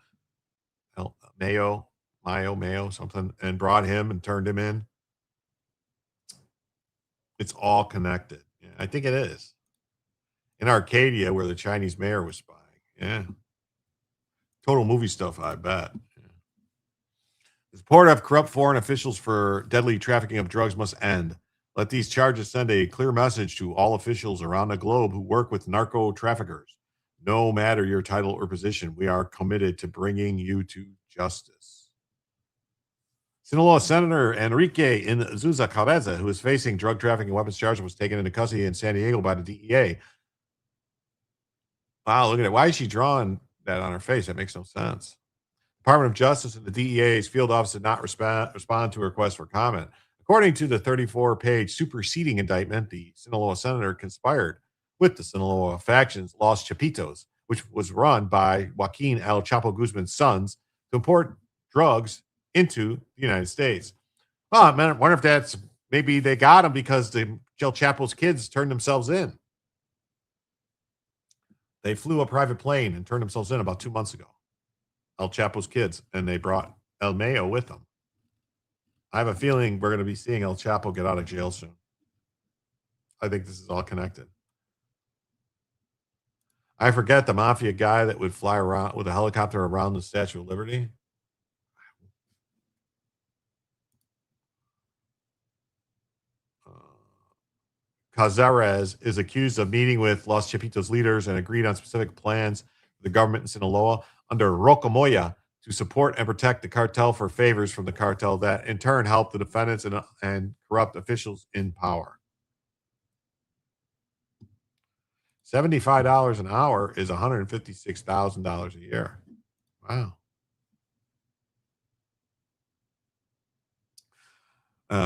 something, and brought him and turned him in. It's all connected. Yeah, I think it is. In Arcadia, where the Chinese mayor was spying. Yeah. Total movie stuff, I bet. Yeah. The support of corrupt foreign officials for deadly trafficking of drugs must end. Let these charges send a clear message to all officials around the globe who work with narco traffickers. No matter your title or position, we are committed to bringing you to justice. Sinaloa Senator Enrique Inzuza Cabeza, who is facing drug trafficking and weapons charges, was taken into custody in San Diego by the DEA. Wow, look at it. Why is she drawing that on her face? That makes no sense. Department of Justice and the DEA's field office did not respond to a request for comment. According to the 34-page superseding indictment, the Sinaloa senator conspired with the Sinaloa faction's Los Chapitos, which was run by Joaquin El Chapo Guzman's sons, to import drugs into the United States. Well, I wonder if that's maybe they got him because the El Chapo's kids turned themselves in. They flew a private plane and turned themselves in about 2 months ago. El Chapo's kids, and they brought El Mayo with them. I have a feeling we're going to be seeing El Chapo get out of jail soon. I think this is all connected. I forget the mafia guy that would fly around with a helicopter around the Statue of Liberty. Cazares is accused of meeting with Los Chapitos leaders and agreed on specific plans for the government in Sinaloa under Rocamoya to support and protect the cartel for favors from the cartel that in turn help the defendants and corrupt officials in power. $75 an hour is $156,000 a year. Wow.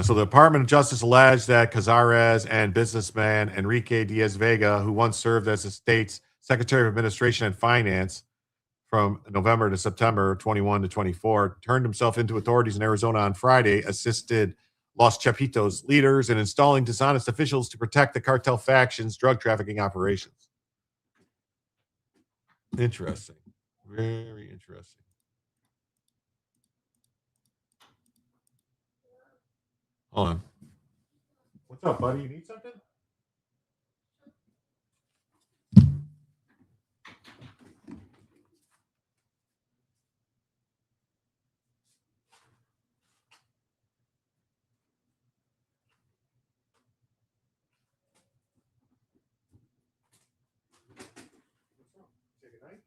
So the Department of Justice alleged that Cazares and businessman Enrique Diaz Vega, who once served as the state's Secretary of Administration and Finance from November to September 21 to 24, turned himself into authorities in Arizona on Friday, assisted Los Chapitos leaders in installing dishonest officials to protect the cartel faction's drug trafficking operations. Interesting. Very interesting. Hold on. What's up, buddy? You need something? Say goodnight.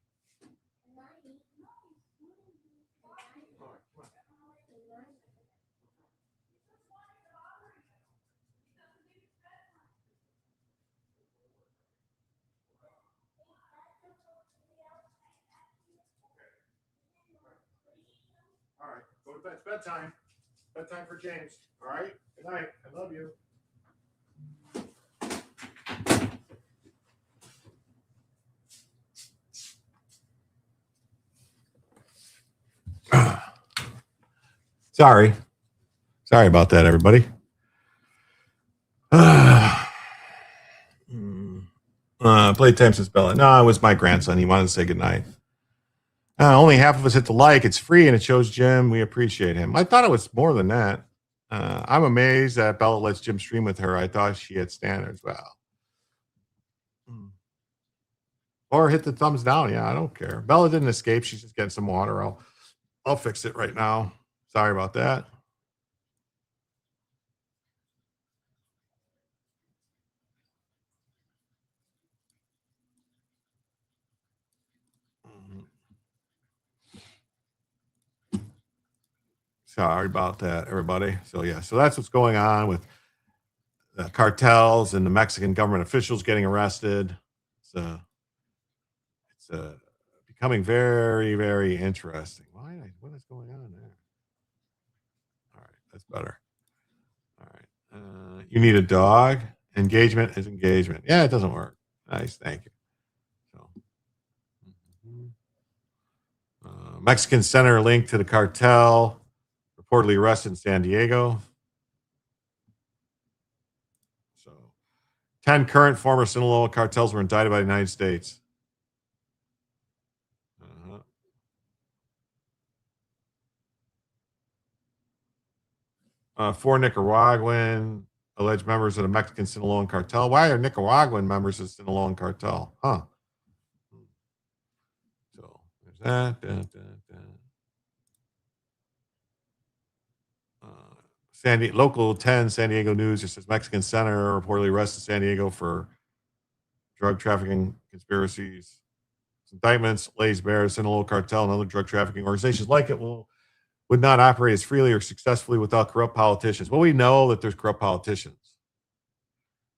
All right, go to bed. It's bedtime. Bedtime for James. All right. Good night. I love you. Sorry about that, everybody. Playtime says Bella. No, it was my grandson. He wanted to say goodnight. Only half of us hit the like. It's free and it shows Jim. We appreciate him. I thought it was more than that. I'm amazed that Bella lets Jim stream with her. I thought she had standards. Well, or hit the thumbs down. Yeah, I don't care. Bella didn't escape. She's just getting some water. I'll fix it right now. Sorry about that. Sorry about that, everybody. So yeah, so that's what's going on with the cartels and the Mexican government officials getting arrested. It's becoming very, very interesting. What is going on there? All right, that's better. All right, you need a dog. Engagement is engagement. Yeah, it doesn't work. Nice, thank you. So, Mexican senator linked to the cartel, reportedly arrested in San Diego. So 10 current former Sinaloa cartels were indicted by the United States. 4 Nicaraguan alleged members of the Mexican Sinaloan cartel. Why are Nicaraguan members of the Sinaloan cartel? Huh. So there's that. Local 10 San Diego News. It says Mexican senator reportedly arrested in San Diego for drug trafficking conspiracies. indictments lays bare Sinaloa Cartel and other drug trafficking organizations like it would not operate as freely or successfully without corrupt politicians. Well, we know that there's corrupt politicians.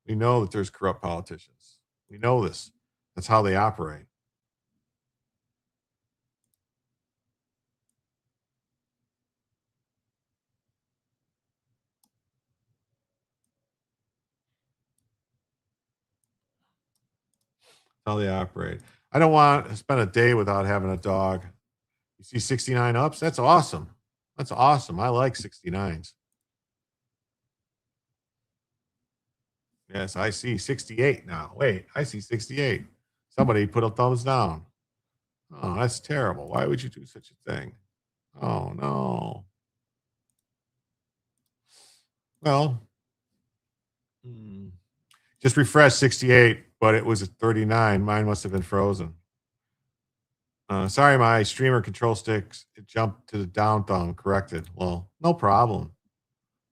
We know that there's corrupt politicians. We know this. That's how they operate. How they operate. I don't want to spend a day without having a dog. You see 69 ups? That's awesome. That's awesome. I like 69s. Yes, I see 68 now. Wait, I see 68. Somebody put a thumbs down. Oh, that's terrible. Why would you do such a thing? Oh, no. Well, just refreshed 68, but it was at 39. Mine must have been frozen. Sorry, my streamer control sticks, it jumped to the down thumb. Corrected. Well, no problem.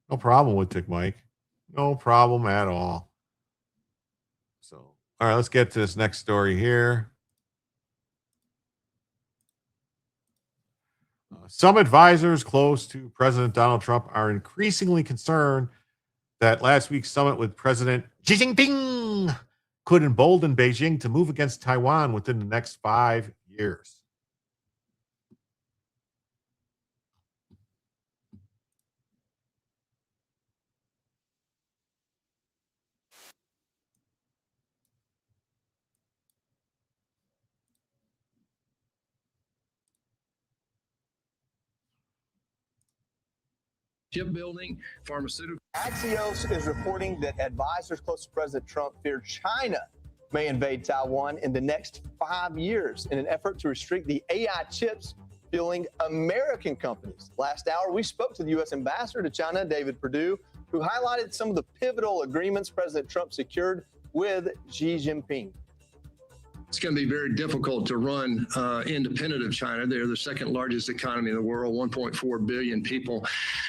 No problem with Tick Mike. No problem at all. So, all right, let's get to this next story here. Some advisors close to President Donald Trump are increasingly concerned that last week's summit with President Xi Jinping could embolden Beijing to move against Taiwan within the next 5 years. Shipbuilding, pharmaceutical. Axios is reporting that advisors close to President Trump fear China may invade Taiwan in the next 5 years in an effort to restrict the AI chips fueling American companies. Last hour, we spoke to the U.S. ambassador to China, David Perdue, who highlighted some of the pivotal agreements President Trump secured with Xi Jinping. It's going to be very difficult to run independent of China. They're the second largest economy in the world, 1.4 billion people.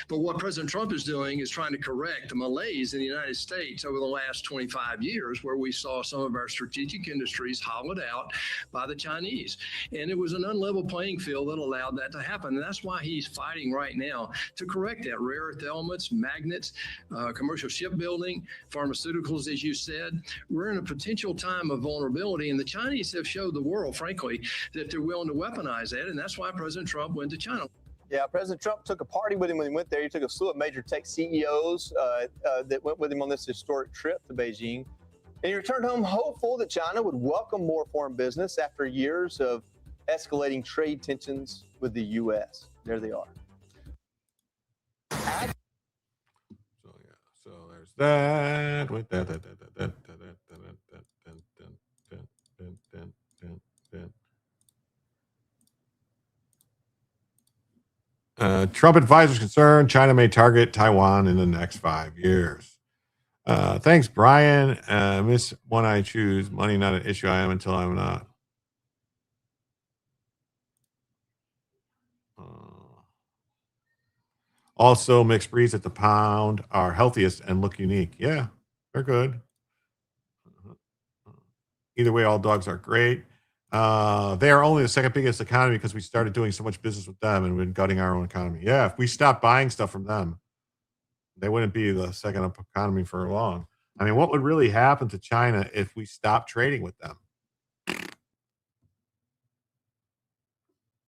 But what President Trump is doing is trying to correct the malaise in the United States over the last 25 years, where we saw some of our strategic industries hollowed out by the Chinese. And it was an unlevel playing field that allowed that to happen. And that's why he's fighting right now to correct that. Rare earth elements, magnets, commercial shipbuilding, pharmaceuticals, as you said. We're in a potential time of vulnerability, and the Chinese have showed the world, frankly, that they're willing to weaponize that, and that's why President Trump went to China. Yeah, President Trump took a party with him when he went there. He took a slew of major tech CEOs that went with him on this historic trip to Beijing. And he returned home hopeful that China would welcome more foreign business after years of escalating trade tensions with the U.S. There they are. So there's that. With that. Trump advisors concerned China may target Taiwan in the next 5 years. Thanks, Brian. Miss One I Choose. Money not an issue. I am until I'm not. Also, mixed breeds at the pound are healthiest and look unique. Yeah, they're good. Either way, all dogs are great. They are only the second biggest economy because we started doing so much business with them and we've been gutting our own economy. Yeah, if we stopped buying stuff from them, they wouldn't be the second economy for long. I mean, what would really happen to China if we stopped trading with them?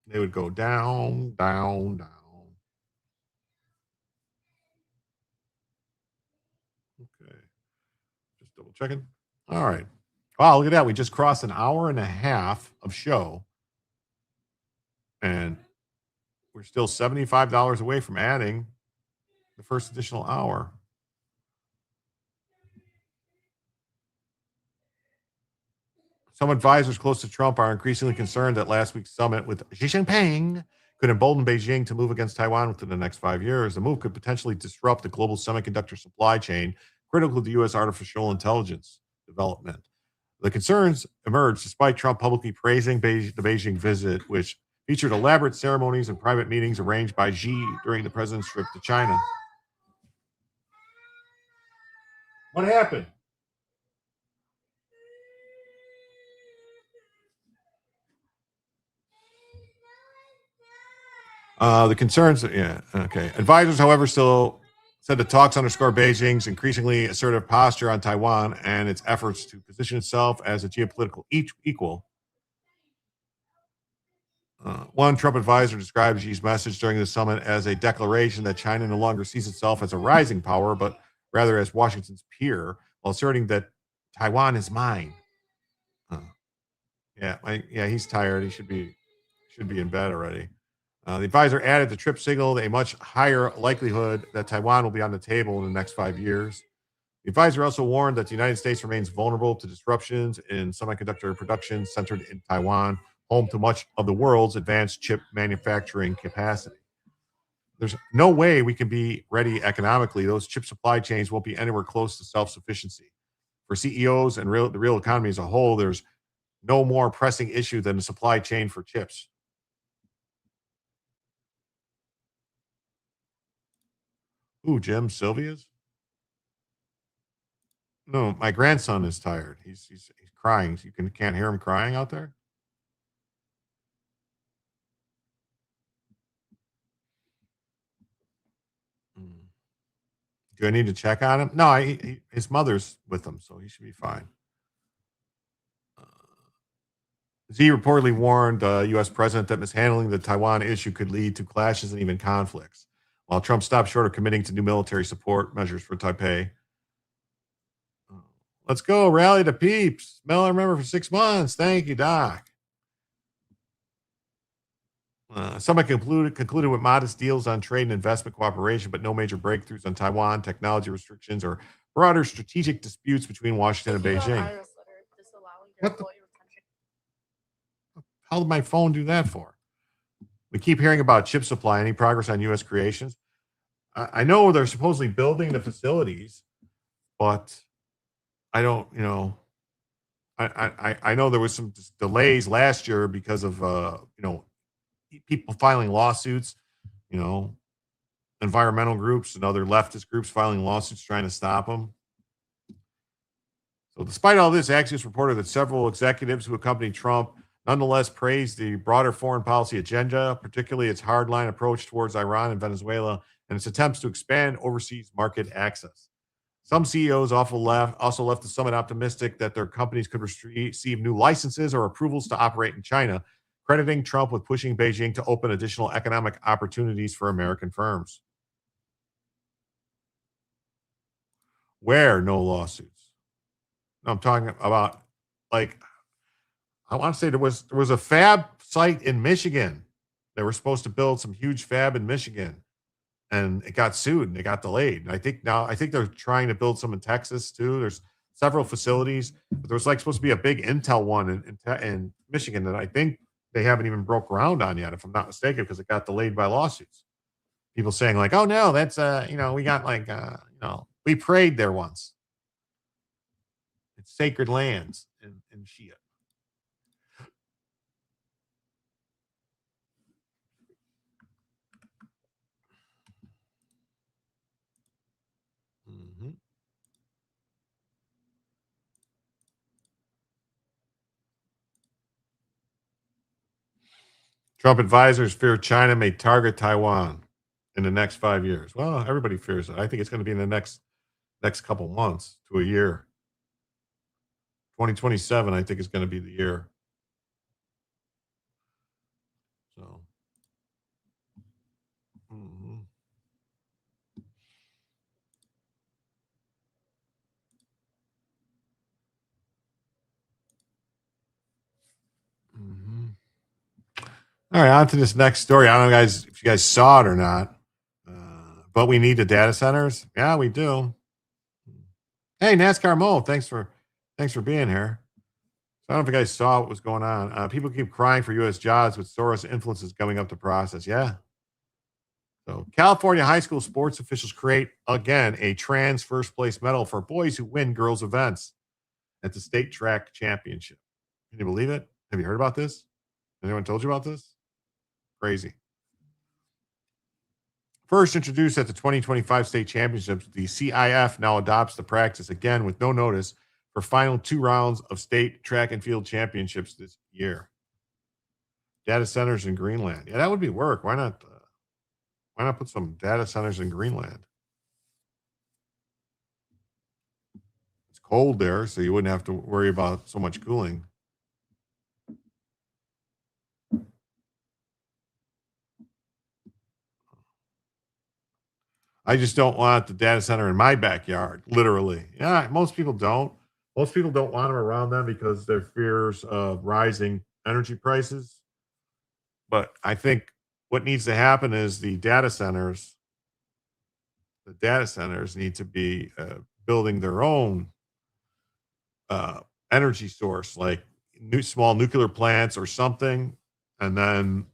They would go down, down, down. Okay. Just double checking. All right. Wow, look at that. We just crossed an hour and a half of show. And we're still $75 away from adding the first additional hour. Some advisors close to Trump are increasingly concerned that last week's summit with Xi Jinping could embolden Beijing to move against Taiwan within the next 5 years. The move could potentially disrupt the global semiconductor supply chain, critical to U.S. artificial intelligence development. The concerns emerged despite Trump publicly praising the Beijing visit, which featured elaborate ceremonies and private meetings arranged by Xi during the president's trip to China. What happened? The concerns, yeah, okay. Advisors, however, still said the talks underscore Beijing's increasingly assertive posture on Taiwan and its efforts to position itself as a geopolitical equal. One Trump advisor described Xi's message during the summit as a declaration that China no longer sees itself as a rising power, but rather as Washington's peer, while asserting that Taiwan is mine. Yeah, he's tired. He should be in bed already. The advisor added the trip signaled a much higher likelihood that Taiwan will be on the table in the next 5 years. The advisor also warned that the United States remains vulnerable to disruptions in semiconductor production centered in Taiwan, home to much of the world's advanced chip manufacturing capacity. There's no way we can be ready economically. Those chip supply chains won't be anywhere close to self-sufficiency. For CEOs and the real economy as a whole, there's no more pressing issue than the supply chain for chips. Ooh, Jim, Sylvia's? No, my grandson is tired. He's crying. You can't hear him crying out there? Do I need to check on him? No, his mother's with him, so he should be fine. Xi reportedly warned the U.S. president that mishandling the Taiwan issue could lead to clashes and even conflicts, while Trump stopped short of committing to new military support measures for Taipei. Let's go. Rally the peeps. Smell and remember for 6 months. Thank you, Doc. Summit concluded with modest deals on trade and investment cooperation, but no major breakthroughs on Taiwan, technology restrictions, or broader strategic disputes between Washington and Beijing. How did my phone do that for? We keep hearing about chip supply. Any progress on U.S. creations? I know they're supposedly building the facilities, but I don't, I know there was some delays last year because of, people filing lawsuits, environmental groups and other leftist groups filing lawsuits trying to stop them. So despite all this, Axios reported that several executives who accompanied Trump nonetheless praised the broader foreign policy agenda, particularly its hardline approach towards Iran and Venezuela and its attempts to expand overseas market access. Some CEOs also left the summit optimistic that their companies could receive new licenses or approvals to operate in China, crediting Trump with pushing Beijing to open additional economic opportunities for American firms. Where no lawsuits? No, I'm talking about, I want to say there was a fab site in Michigan. They were supposed to build some huge fab in Michigan, and it got sued and it got delayed. And I think they're trying to build some in Texas too. There's several facilities, but there's supposed to be a big Intel one in Michigan that I think they haven't even broke ground on yet, if I'm not mistaken, because it got delayed by lawsuits. People saying oh no, that's we got we prayed there once. It's sacred lands in Shia. Mm-hmm. Trump advisors fear China may target Taiwan in the next 5 years. Well, everybody fears it. I think it's going to be in the next couple months to a year. 2027, I think, is going to be the year. So, mm-hmm. Mm-hmm. All right, on to this next story. I don't know, guys, if you guys saw it or not, but we need the data centers. Yeah, we do. Hey, NASCAR Mo, thanks for being here. So I don't know if you guys saw what was going on. People keep crying for U.S. jobs, with Soros' influences going up the process. Yeah. So California high school sports officials create, again, a trans first place medal for boys who win girls' events at the state track championship. Can you believe it? Have you heard about this? Anyone told you about this? Crazy. First introduced at the 2025 state championships, the CIF now adopts the practice again with no notice for final 2 rounds of state track and field championships this year. Data centers in Greenland. Yeah, that would be work. Why not Why not put some data centers in Greenland? It's cold there, so you wouldn't have to worry about so much cooling. I just don't want the data center in my backyard, literally. Yeah, most people don't. Most people don't want them around them because their fears of rising energy prices. But I think what needs to happen is the data centers need to be building their own energy source, like small nuclear plants or something, and then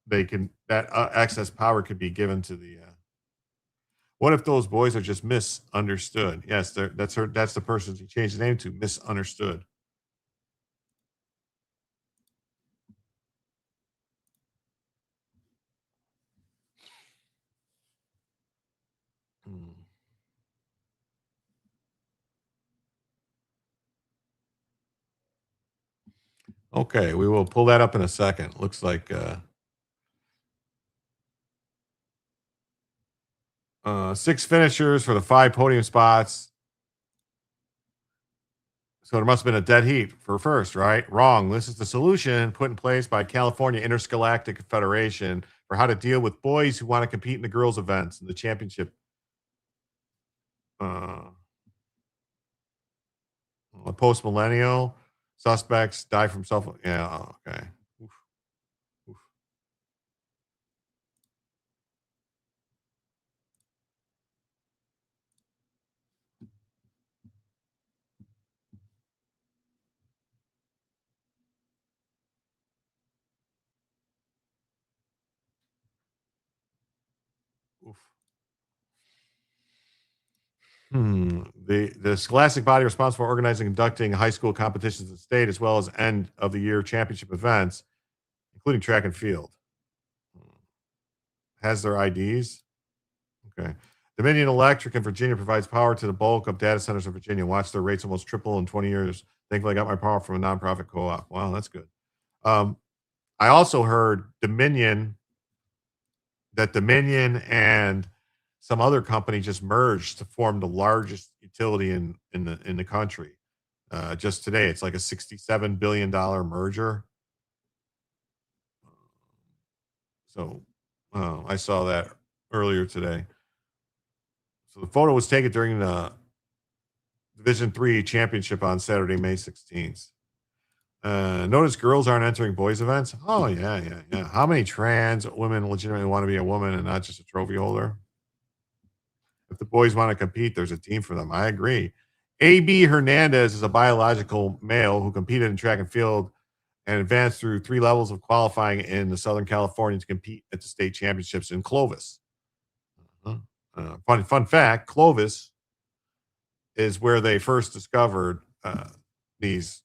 that excess power could be given to the. What if those boys are just misunderstood? Yes, that's the person she changed the name to. Misunderstood. Okay, we will pull that up in a second. Looks like 6 finishers for the 5 podium spots. So there must have been a dead heat for first, right? Wrong. This is the solution put in place by California Interscholastic Federation for how to deal with boys who want to compete in the girls' events in the championship. Post millennial suspects die from self. Yeah. Okay. Oof. Oof. Oof. The scholastic body responsible for organizing and conducting high school competitions in the state, as well as end of the year championship events, including track and field, has their IDs. Okay. Dominion Electric in Virginia provides power to the bulk of data centers in Virginia. Watch their rates almost triple in 20 years. Thankfully, I got my power from a nonprofit co-op. Wow, that's good. I also heard Dominion and some other company just merged to form the largest utility in the country. Just today, it's like a $67 billion merger. So I saw that earlier today. So the photo was taken during the Division III championship on Saturday, May 16th. Notice girls aren't entering boys' events. Oh, yeah. How many trans women legitimately want to be a woman and not just a trophy holder? If the boys want to compete, there's a team for them. I agree. A.B. Hernandez is a biological male who competed in track and field and advanced through 3 levels of qualifying in the Southern California to compete at the state championships in Clovis. Fun fact, Clovis is where they first discovered these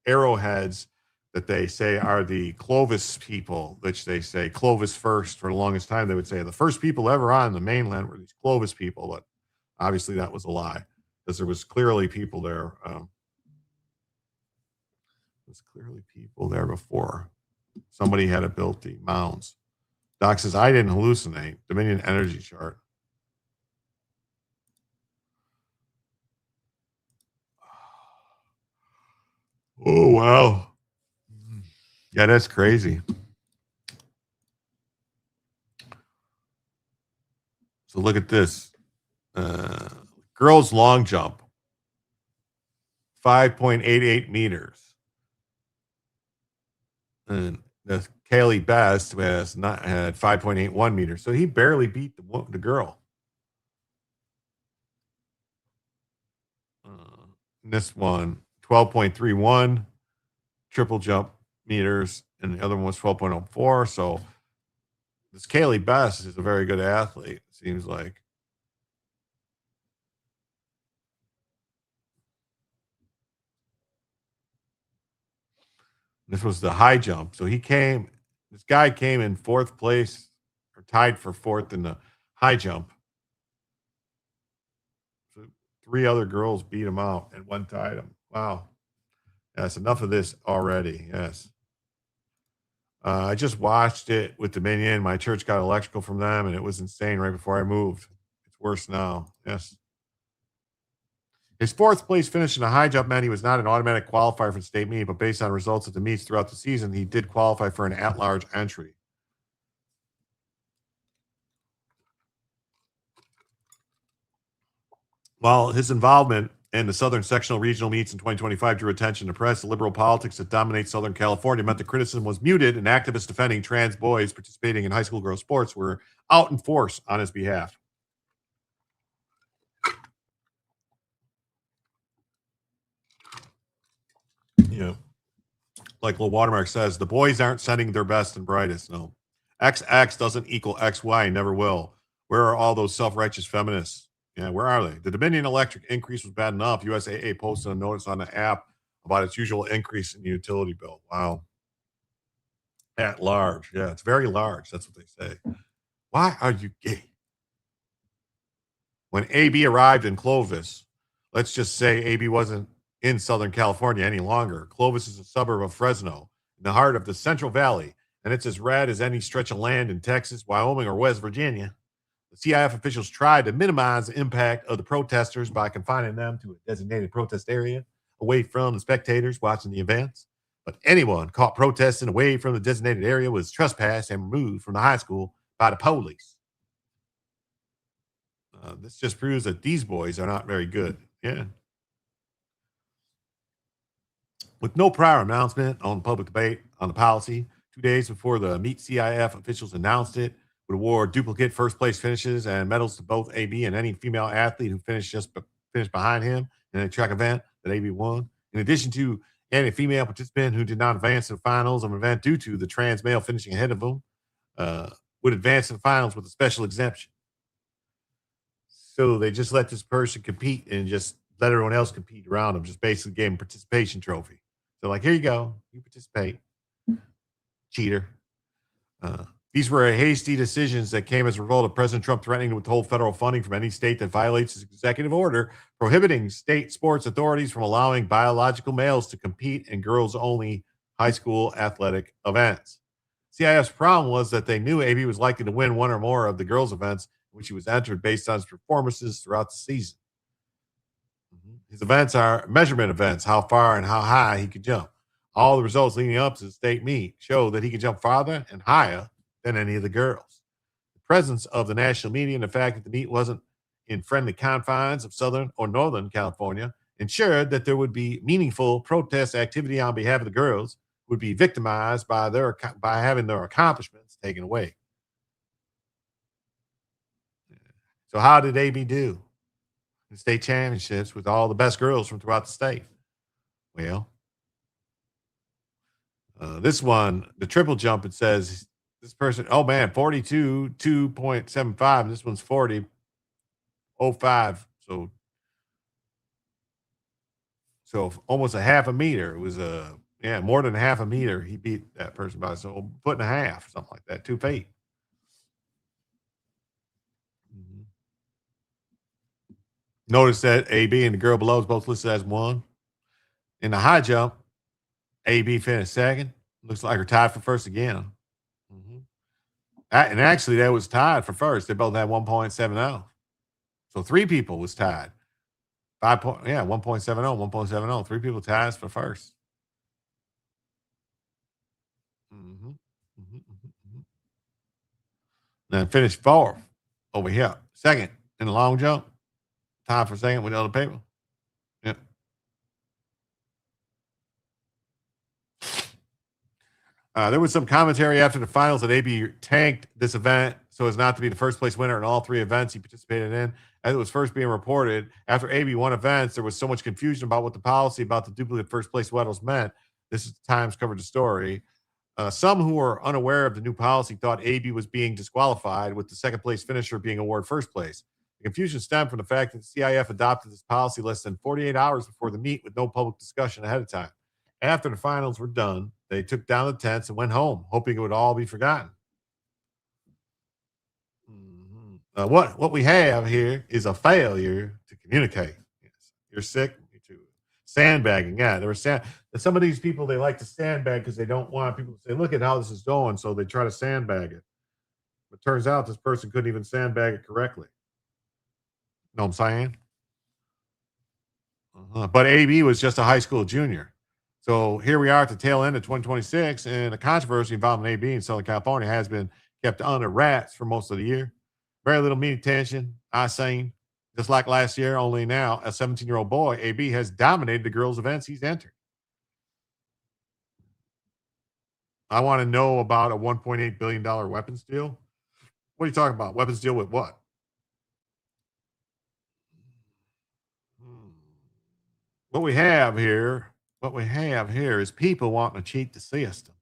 arrowheads that they say are the Clovis people, which they say Clovis first. For the longest time, they would say the first people ever on the mainland were these Clovis people, but obviously that was a lie because there was clearly people there. There's clearly people there before. Somebody had built the mounds. Doc says, I didn't hallucinate. Dominion energy chart. Oh, wow. Yeah, that's crazy. So look at this. Girls long jump. 5.88 meters. And the Kaylee Best had 5.81 meters. So he barely beat the girl. This one, 12.31 triple jump meters, and the other one was 12.04. So this Kaylee Best is a very good athlete, it seems like. This was the high jump. So this guy came in 4th place or tied for 4th in the high jump. So 3 other girls beat him out and 1 tied him. Wow. Yes, enough of this already. Yes. I just watched it with Dominion. My church got electrical from them, and it was insane right before I moved. It's worse now. Yes. His fourth place finish in the high jump meant he was not an automatic qualifier for the state meet, but based on results of the meets throughout the season, he did qualify for an at-large entry. While his involvement in the Southern Sectional Regional meets in 2025 drew attention to press, the liberal politics that dominate Southern California meant the criticism was muted, and activists defending trans boys participating in high school girls sports were out in force on his behalf. You know, like Lil Watermark says, the boys aren't sending their best and brightest. No. XX doesn't equal XY, never will. Where are all those self-righteous feminists? Yeah, where are they? The Dominion electric increase was bad enough. USAA posted a notice on the app about its usual increase in the utility bill. Wow. At large. Yeah, it's very large. That's what they say. Why are you gay? When AB arrived in Clovis, let's just say AB wasn't in Southern California any longer. Clovis is a suburb of Fresno, in the heart of the Central Valley, and it's as rad as any stretch of land in Texas, Wyoming, or West Virginia. The CIF officials tried to minimize the impact of the protesters by confining them to a designated protest area away from the spectators watching the events. But anyone caught protesting away from the designated area was trespassed and removed from the high school by the police. This just proves that these boys are not very good. Yeah. With no prior announcement on public debate on the policy, 2 days before the Meet CIF officials announced it, would award duplicate first place finishes and medals to both AB and any female athlete who finished behind him in a track event that AB won. In addition to any female participant who did not advance to the finals of an event due to the trans male finishing ahead of them, would advance to the finals with a special exemption. So they just let this person compete and just let everyone else compete around them. Just basically gave him participation trophy. So like, here you go. You participate. Cheater. These were hasty decisions that came as a result of President Trump threatening to withhold federal funding from any state that violates his executive order prohibiting state sports authorities from allowing biological males to compete in girls-only high school athletic events. CIF's problem was that they knew AB was likely to win one or more of the girls' events in which he was entered based on his performances throughout the season. His events are measurement events, how far and how high he could jump. All the results leading up to the state meet show that he could jump farther and higher than any of the girls. The presence of the national media and the fact that the meet wasn't in friendly confines of Southern or Northern California ensured that there would be meaningful protest activity on behalf of the girls who would be victimized by having their accomplishments taken away. So how did AB do in state championships with all the best girls from throughout the state? Well, this one, the triple jump, it says this person, oh man, 42, 2.75. And this one's 40, 05. So almost a half a meter. It was more than half a meter. He beat that person by so a foot and a half, something like that, 2 feet. Notice that AB and the girl below is both listed as one. In the high jump, AB finished second. Looks like they're tied for first again. And actually, that was tied for first. They both had 1.70. So 3 people was tied. 1.70, 1.70. 3 people tied for first. Then finished fourth over here. Second in the long jump. Tied for second with the other people. Yep. There was some commentary after the finals that AB tanked this event so as not to be the first place winner in all 3 events he participated in. As it was first being reported, after AB won events, there was so much confusion about what the policy about the duplicate first place medals meant. This is the Times covered the story. Some who were unaware of the new policy thought AB was being disqualified, with the second place finisher being awarded first place. The confusion stemmed from the fact that the CIF adopted this policy less than 48 hours before the meet with no public discussion ahead of time. After the finals were done, they took down the tents and went home, hoping it would all be forgotten. What we have here is a failure to communicate. Yes. You're sick? Me too. Sandbagging. Yeah, there were some of these people, they like to sandbag because they don't want people to say, look at how this is going. So they try to sandbag it. But turns out this person couldn't even sandbag it correctly. Know what I'm saying? But AB was just a high school junior. So here we are at the tail end of 2026, and the controversy involving AB in Southern California has been kept under wraps for most of the year. Very little media attention, I seen. Just like last year, only now a 17-year-old boy, AB, has dominated the girls' events he's entered. I want to know about a $1.8 billion weapons deal. What are you talking about? Weapons deal with what? What we have here is people wanting to cheat the system.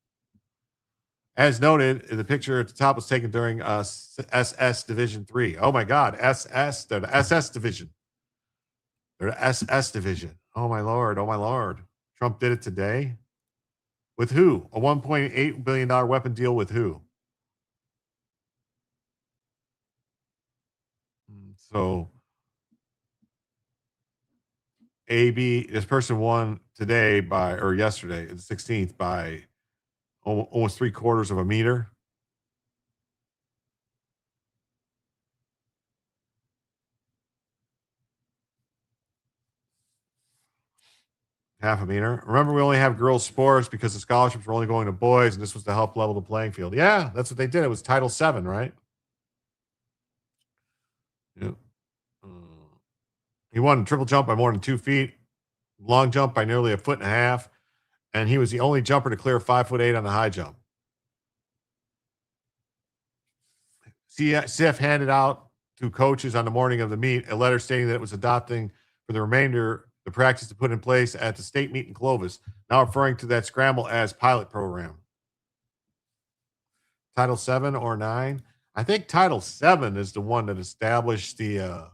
As noted, the picture at the top was taken during SS Division 3. Oh my God, SS, they're the SS Division. They're the SS Division. Oh my Lord, oh my Lord. Trump did it today? With who? A $1.8 billion weapon deal with who? So, AB, this person won today or yesterday, the 16th, by almost 3/4 of a meter. Half a meter. Remember, we only have girls' sports because the scholarships were only going to boys, and this was to help level the playing field. Yeah, that's what they did. It was Title VII, right? Yeah. He won triple jump by more than 2 feet, long jump by nearly 1.5 feet, and he was the only jumper to clear 5'8" on the high jump. CF handed out to coaches on the morning of the meet a letter stating that it was adopting for the remainder the practice to put in place at the state meet in Clovis, now referring to that scramble as pilot program. Title 7 or 9? I think Title 7 is the one that established the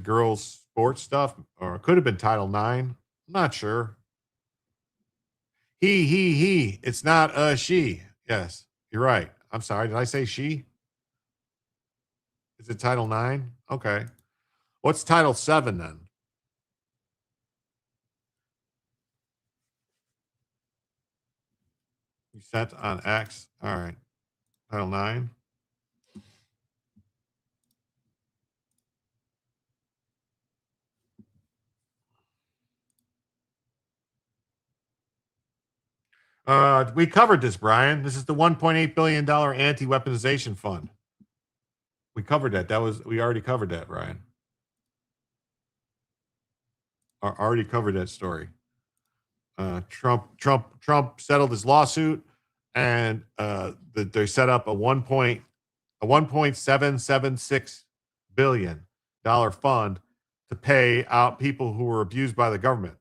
girls' sports stuff, or it could have been Title 9. I'm not sure. He. It's not she. Yes, you're right. I'm sorry. Did I say she? Is it Title 9? Okay. What's Title 7 then? You sent on X. All right. Title 9. We covered this, Brian. This is the $1.8 billion anti-weaponization fund. We covered that. We already covered that, Brian. Already covered that story. Trump settled his lawsuit, and they set up a $1.776 billion fund to pay out people who were abused by the government.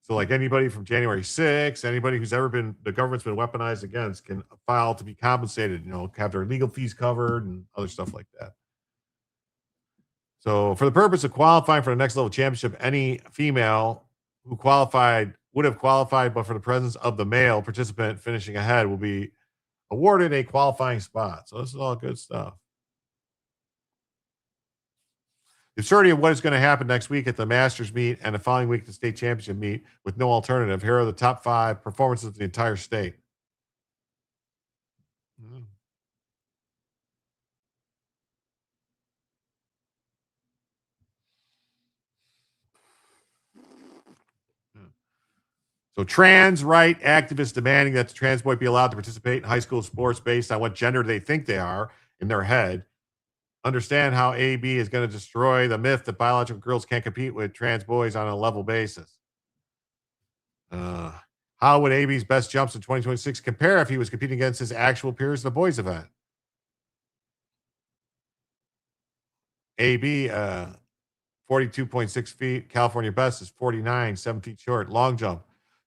So like anybody from January 6th, anybody who's ever been, the government's been weaponized against, can file to be compensated, have their legal fees covered and other stuff like that. So for the purpose of qualifying for the next level championship, any female who would have qualified, but for the presence of the male participant finishing ahead will be awarded a qualifying spot. So this is all good stuff. The absurdity of what is going to happen next week at the Masters meet and the following week at the state championship meet with no alternative. Here are the top 5 performances of the entire state. So trans right activists demanding that the trans boy be allowed to participate in high school sports based on what gender they think they are in their head. Understand how AB is going to destroy the myth that biological girls can't compete with trans boys on a level basis. How would AB's best jumps in 2026 compare if he was competing against his actual peers in the boys event? AB, 42.6 feet. California best is 49, 7 feet short. Long jump,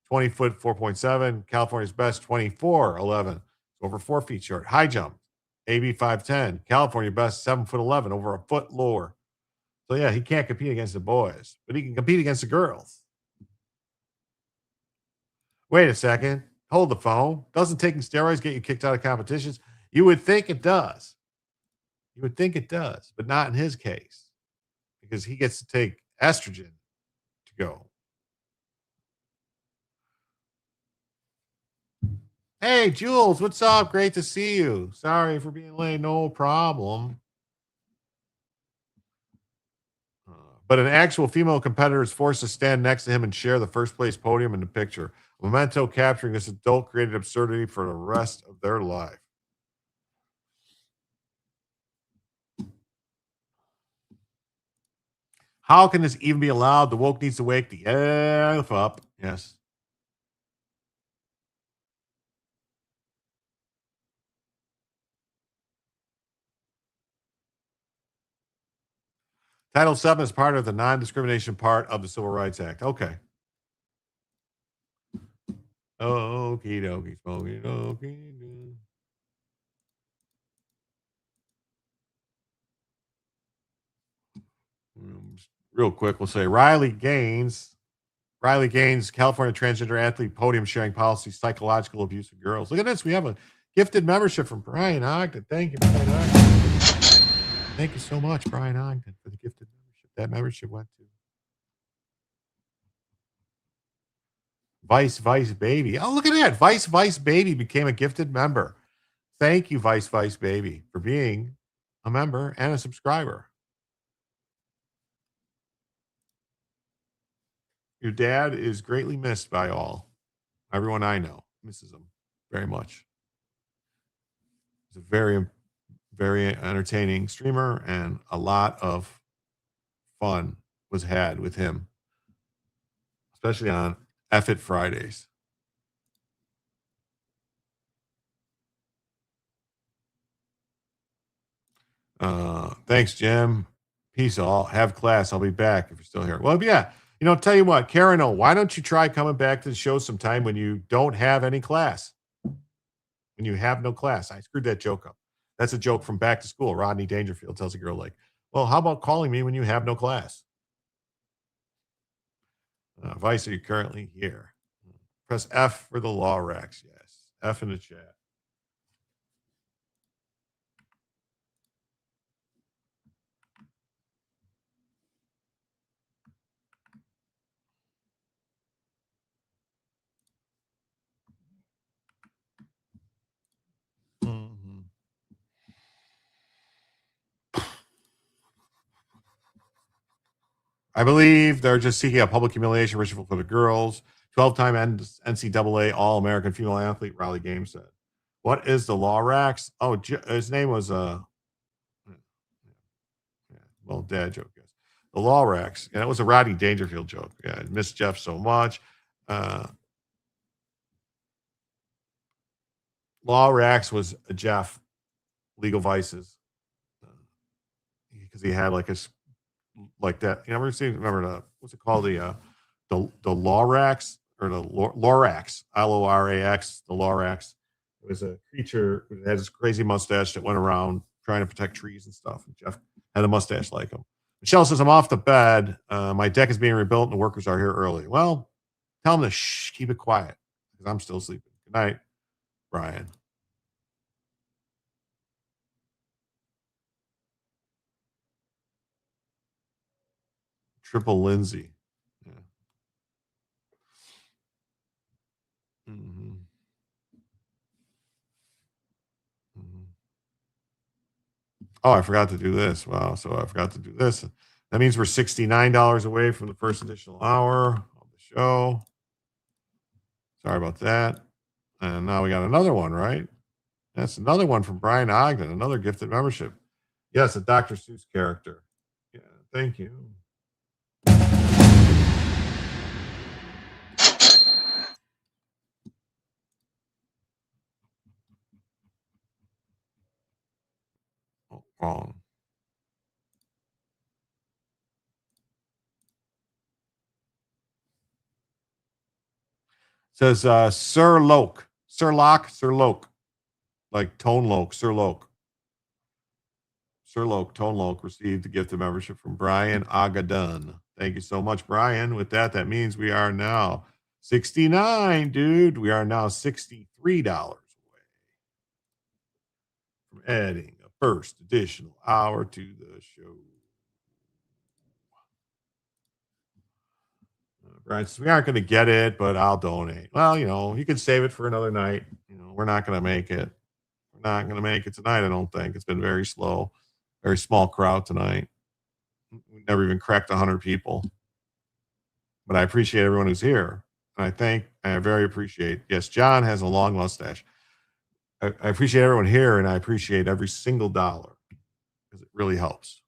20 foot, 4.7. California's best, 24.11. Over 4 feet short. High jump, AB 5'10. California best, 7'11", over a foot lower. So yeah, he can't compete against the boys, but he can compete against the girls. Wait a second. Hold the phone. Doesn't taking steroids get you kicked out of competitions? You would think it does. You would think it does, but not in his case because he gets to take estrogen to go. Hey, Jules, what's up? Great to see you. Sorry for being late. No problem. But an actual female competitor is forced to stand next to him and share the first place podium in the picture. A memento capturing this adult created absurdity for the rest of their life. How can this even be allowed? The woke needs to wake the F up. Yes. Title VII is part of the non-discrimination part of the Civil Rights Act. Okay. Okie dokie, smoky dokie. Real quick, we'll say Riley Gaines, California transgender athlete, podium sharing policy, psychological abuse of girls. Look at this. We have a gifted membership from Brian Ogden. Thank you, Brian Ogden. Thank you so much, Brian Ogden, for the gifted membership. That membership went to Vice Baby. Oh, look at that. Vice Baby became a gifted member. Thank you, Vice Baby, for being a member and a subscriber. Your dad is greatly missed by all. Everyone I know misses him very much. He's a very, very entertaining streamer, and a lot of fun was had with him, especially on F It Fridays. Thanks, Jim. Peace all. Have class. I'll be back if you're still here. Well, yeah. You know, tell you what, Karen, why don't you try coming back to the show sometime when you don't have any class? When you have no class. I screwed that joke up. That's a joke from Back to School. Rodney Dangerfield tells a girl like, well, how about calling me when you have no class? Vice, are you currently here? Press F for the law racks. Yes. F in the chat. I believe they're just seeking a public humiliation ritual for the girls. 12-time NCAA All-American female athlete Riley Gaines said. What is the law racks? Oh, his name was well, dad joke. Yes. The law racks. And it was a Rodney Dangerfield joke. Yeah, I miss Jeff so much. Law racks was Jeff Legal Vices because he had like that. You ever seen? Remember the what's it called? The Lorax or the Lorax, Lorax, the Lorax. It was a creature who had this crazy mustache that went around trying to protect trees and stuff. And Jeff had a mustache like him. Michelle says, I'm off the bed. My deck is being rebuilt and the workers are here early. Well, tell them to keep it quiet because I'm still sleeping. Good night, Brian. Triple Lindsay. Yeah. Mm-hmm. Mm-hmm. Oh, I forgot to do this. Wow. So I forgot to do this. That means we're $69 away from the first additional hour of the show. Sorry about that. And now we got another one, right? That's another one from Brian Ogden, another gifted membership. Yes, a Dr. Seuss character. Yeah, thank you. Oh, wrong. It says Sir Loke. Sir Loke. Like Tone Loke, Sir Loke. Sir Loke, Tone Loke received the gift of membership from Brian Agadan. Thank you so much, Brian. With that, that means we are now 69, dude. We are now $63 away from adding a first additional hour to the show. Brian says, we aren't going to get it, but I'll donate. Well, you can save it for another night. We're not going to make it. We're not going to make it tonight, I don't think. It's been very slow, very small crowd tonight. We never even cracked 100 people. But I appreciate everyone who's here. And I very appreciate, yes, John has a long mustache. I appreciate everyone here, and I appreciate every single dollar because it really helps.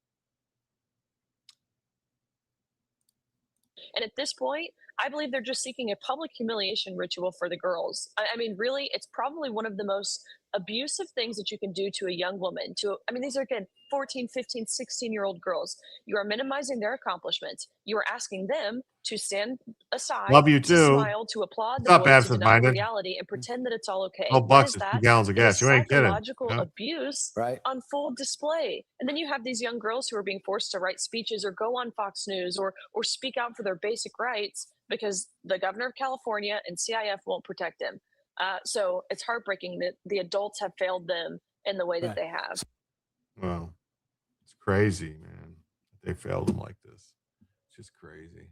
And at this point, I believe they're just seeking a public humiliation ritual for the girls. I mean, really, it's probably one of the most abusive things that you can do to a young woman. These are, again, 14, 15, 16-year-old girls. You are minimizing their accomplishments. You are asking them to stand aside, Love you to too. smile, to applaud What's the up, boys, to deny absent-minded? reality, and pretend that it's all okay. $12 What is is that? 2 gallons of It is gas. You ain't kidding. psychological Yeah. abuse Right. on full display. And then you have these young girls who are being forced to write speeches or go on Fox News or speak out for their basic rights because the governor of California and CIF won't protect them. So it's heartbreaking that the adults have failed them in the way that they have. Well, it's crazy, man. They failed them like this. It's just crazy.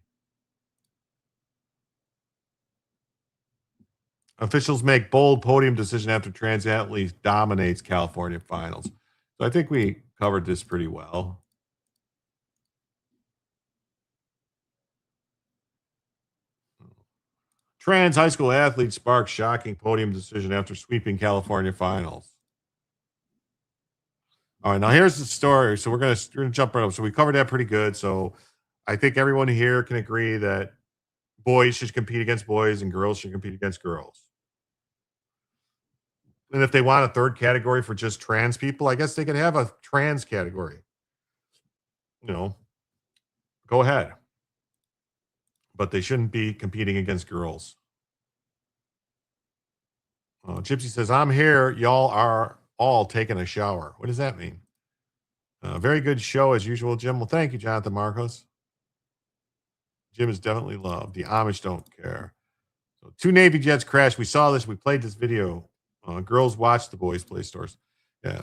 Officials make bold podium decision after Transatlantic dominates California finals. So I think we covered this pretty well. Trans high school athlete sparks shocking podium decision after sweeping California finals. All right, now here's the story. So we're gonna jump right up. So we covered that pretty good. So I think everyone here can agree that boys should compete against boys and girls should compete against girls. And if they want a third category for just trans people, I guess they could have a trans category. Go ahead. But they shouldn't be competing against girls. Gypsy says, I'm here. Y'all are all taking a shower. What does that mean? Very good show as usual, Jim. Well, thank you, Jonathan Marcos. Jim is definitely loved. The Amish don't care. So 2 Navy jets crashed. We saw this. We played this video. Girls watch the boys play stores. Yeah.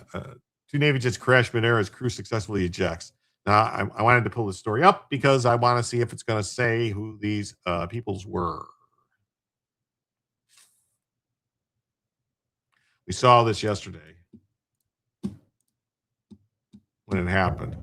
2 Navy jets crash midair as crew successfully ejects. Now, I wanted to pull this story up because I want to see if it's going to say who these peoples were. We saw this yesterday when it happened.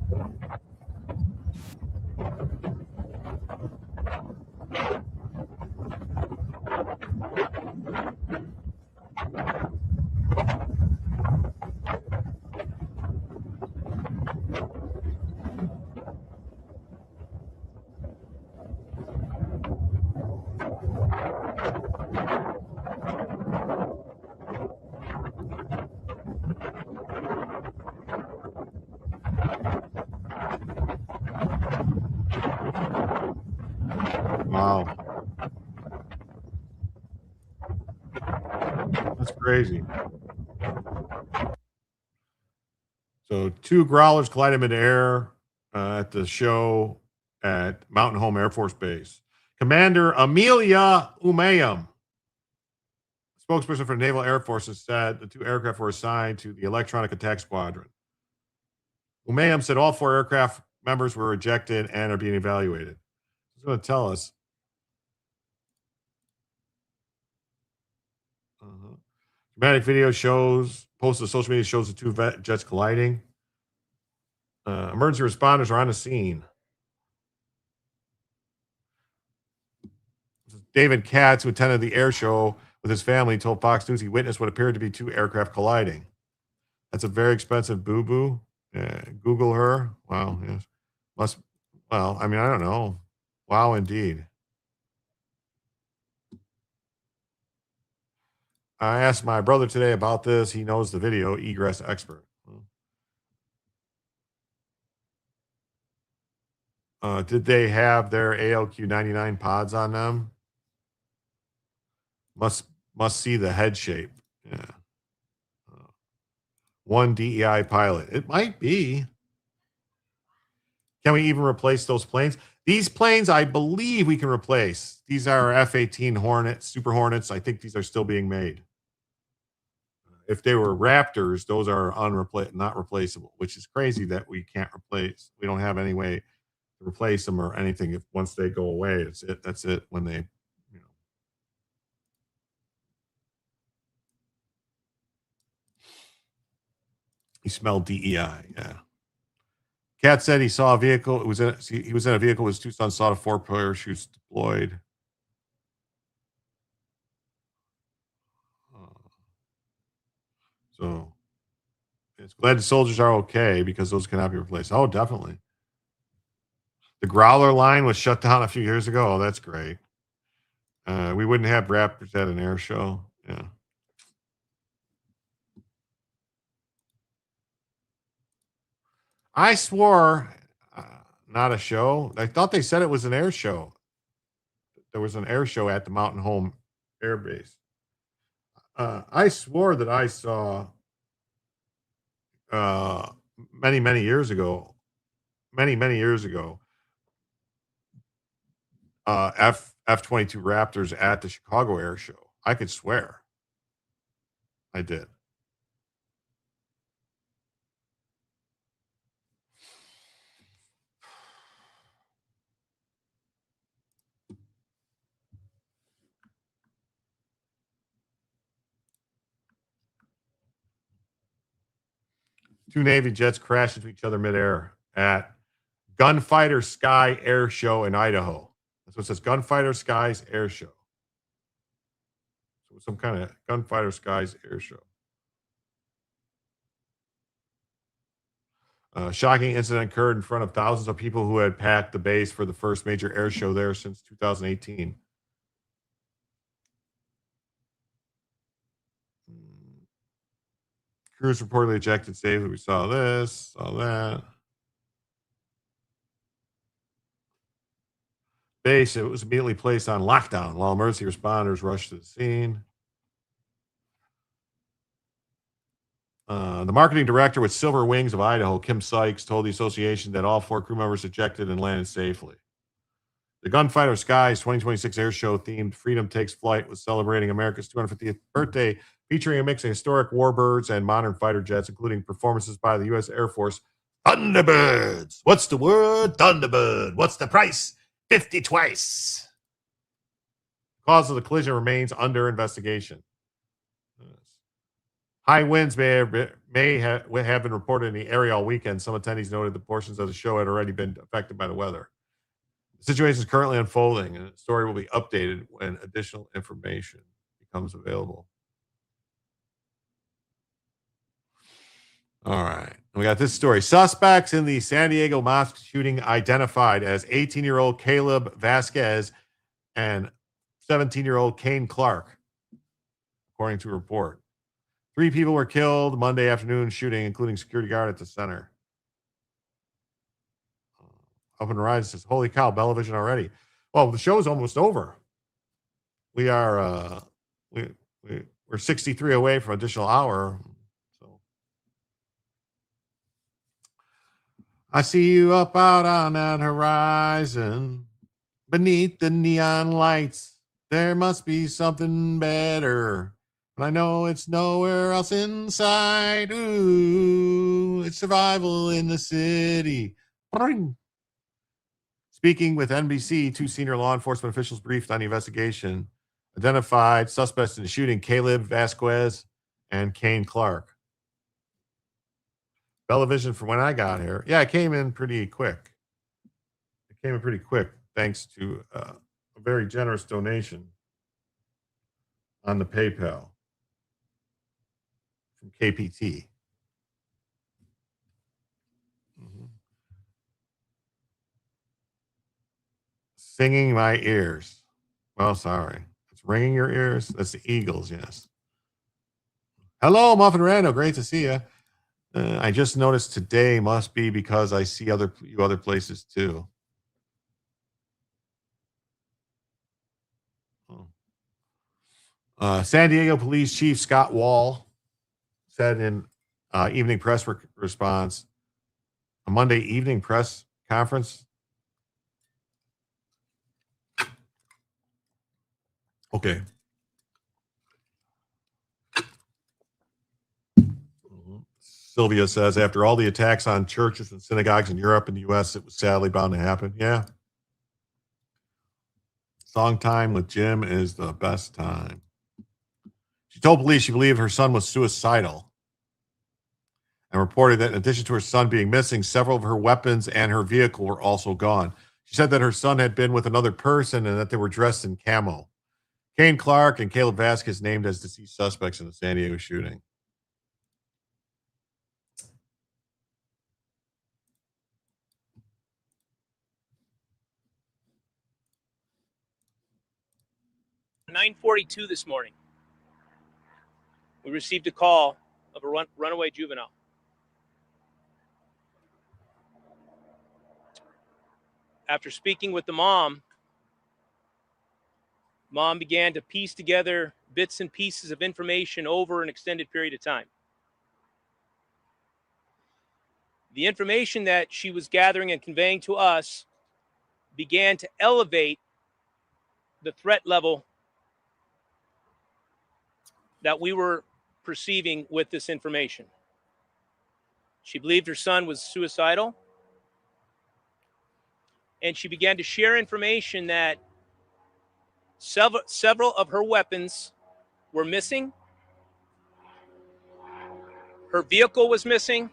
Wow. That's crazy. So 2 growlers collided midair at the show at Mountain Home Air Force Base. Commander Amelia Umayam, spokesperson for the Naval Air Forces, said the 2 aircraft were assigned to the Electronic Attack Squadron. Umayam said all 4 aircraft members were ejected and are being evaluated. He's going to tell us. Dramatic video posted to social media shows the 2 jets colliding. Emergency responders are on the scene. David Katz, who attended the air show with his family, told Fox News he witnessed what appeared to be 2 aircraft colliding. That's a very expensive boo-boo. Google her. Wow. Yes. I don't know. Wow, indeed. I asked my brother today about this. He knows the video, egress expert. Did they have their ALQ-99 pods on them? Must see the head shape. Yeah. 1 DEI pilot. It might be. Can we even replace those planes? These planes, I believe we can replace. These are F-18 Hornets, Super Hornets. I think these are still being made. if they were Raptors, those are not replaceable, which is crazy that we can't replace. We don't have any way to replace them or anything. If once they go away, it's it. That's it. When they, he smelled DEI. Yeah. Cat said he saw a vehicle. He was in a vehicle with his two sons. Saw the 4 parachutes deployed. So it's glad the soldiers are okay because those cannot be replaced. Oh, definitely. The Growler line was shut down a few years ago. Oh, that's great. We wouldn't have Raptors at an air show. Yeah. I swore, not a show. I thought they said it was an air show. There was an air show at the Mountain Home Air Base. I swore that I saw many years ago, many years ago, F-22 Raptors at the Chicago Air Show. I could swear I did. Two Navy jets crashed into each other midair at Gunfighter Sky Air Show in Idaho. That's what it says, Gunfighter Skies Air Show. So some kind of Gunfighter Skies Air Show. Shocking incident occurred in front of thousands of people who had packed the base for the first major air show there since 2018. Crews reportedly ejected safely. We saw this, saw that. Base, it was immediately placed on lockdown while emergency responders rushed to the scene. The marketing director with Silver Wings of Idaho, Kim Sykes, told the association that all 4 crew members ejected and landed safely. The Gunfighter Skies 2026 air show themed Freedom Takes Flight was celebrating America's 250th birthday, featuring a mix of historic warbirds and modern fighter jets, including performances by the U.S. Air Force Thunderbirds. What's the word? Thunderbird. What's the price? 50 twice. The cause of the collision remains under investigation. High winds may have been reported in the area all weekend. Some attendees noted the portions of the show had already been affected by the weather. The situation is currently unfolding, and the story will be updated when additional information becomes available. All right. We got this story. Suspects in the San Diego mosque shooting identified as 18-year-old Caleb Vasquez and 17-year-old Kane Clark, according to a report. 3 people were killed Monday afternoon shooting, including security guard at the center. Up and Rise says, holy cow, Bellavision already. Well, the show's almost over. We are we're 63 away from additional hour. So I see you up out on that horizon. Beneath the neon lights, there must be something better. But I know it's nowhere else inside. Ooh, it's survival in the city. Boing. Speaking with NBC, 2 senior law enforcement officials briefed on the investigation, identified suspects in the shooting, Caleb Vasquez and Kane Clark. Bellavision, from when I got here, it came in pretty quick. Thanks to a very generous donation on the PayPal from KPT. Singing my ears. Well, sorry. It's ringing your ears. That's the Eagles, yes. Hello, Muffin Rando. Great to see you. I just noticed today must be because I see other places too. San Diego Police Chief Scott Wall said in evening press response, a Monday evening press conference. Okay. Sylvia says, after all the attacks on churches and synagogues in Europe and the U.S., it was sadly bound to happen. Yeah. Song time with Jim is the best time. She told police she believed her son was suicidal and reported that in addition to her son being missing, several of her weapons and her vehicle were also gone. She said that her son had been with another person and that they were dressed in camo. Kane Clark and Caleb Vasquez named as deceased suspects in the San Diego shooting. At 9:42 this morning, we received a call of a runaway juvenile. After speaking with the mom began to piece together bits and pieces of information over an extended period of time. The information that she was gathering and conveying to us began to elevate the threat level that we were perceiving with this information. She believed her son was suicidal, and she began to share information that several of her weapons were missing. Her vehicle was missing,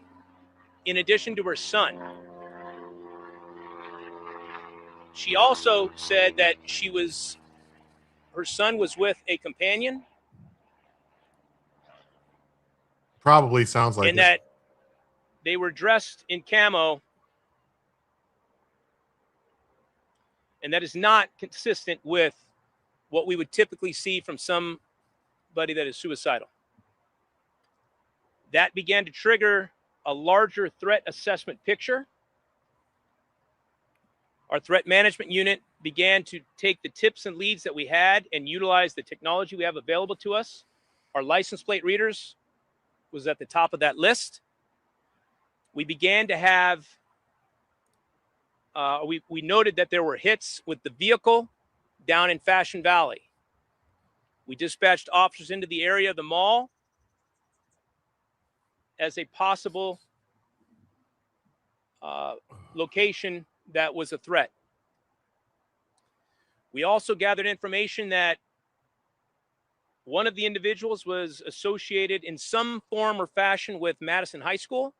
in addition to her son. She also said that her son was with a companion. Probably sounds like and it. that they were dressed in camo, and that is not consistent with what we would typically see from somebody that is suicidal. That began to trigger a larger threat assessment picture. Our threat management unit began to take the tips and leads that we had and utilize the technology we have available to us. Our license plate readers was at the top of that list. We began to have, we noted that there were hits with the vehicle down in Fashion Valley. We dispatched officers into the area of the mall as a possible location that was a threat. We also gathered information that one of the individuals was associated in some form or fashion with Madison High School.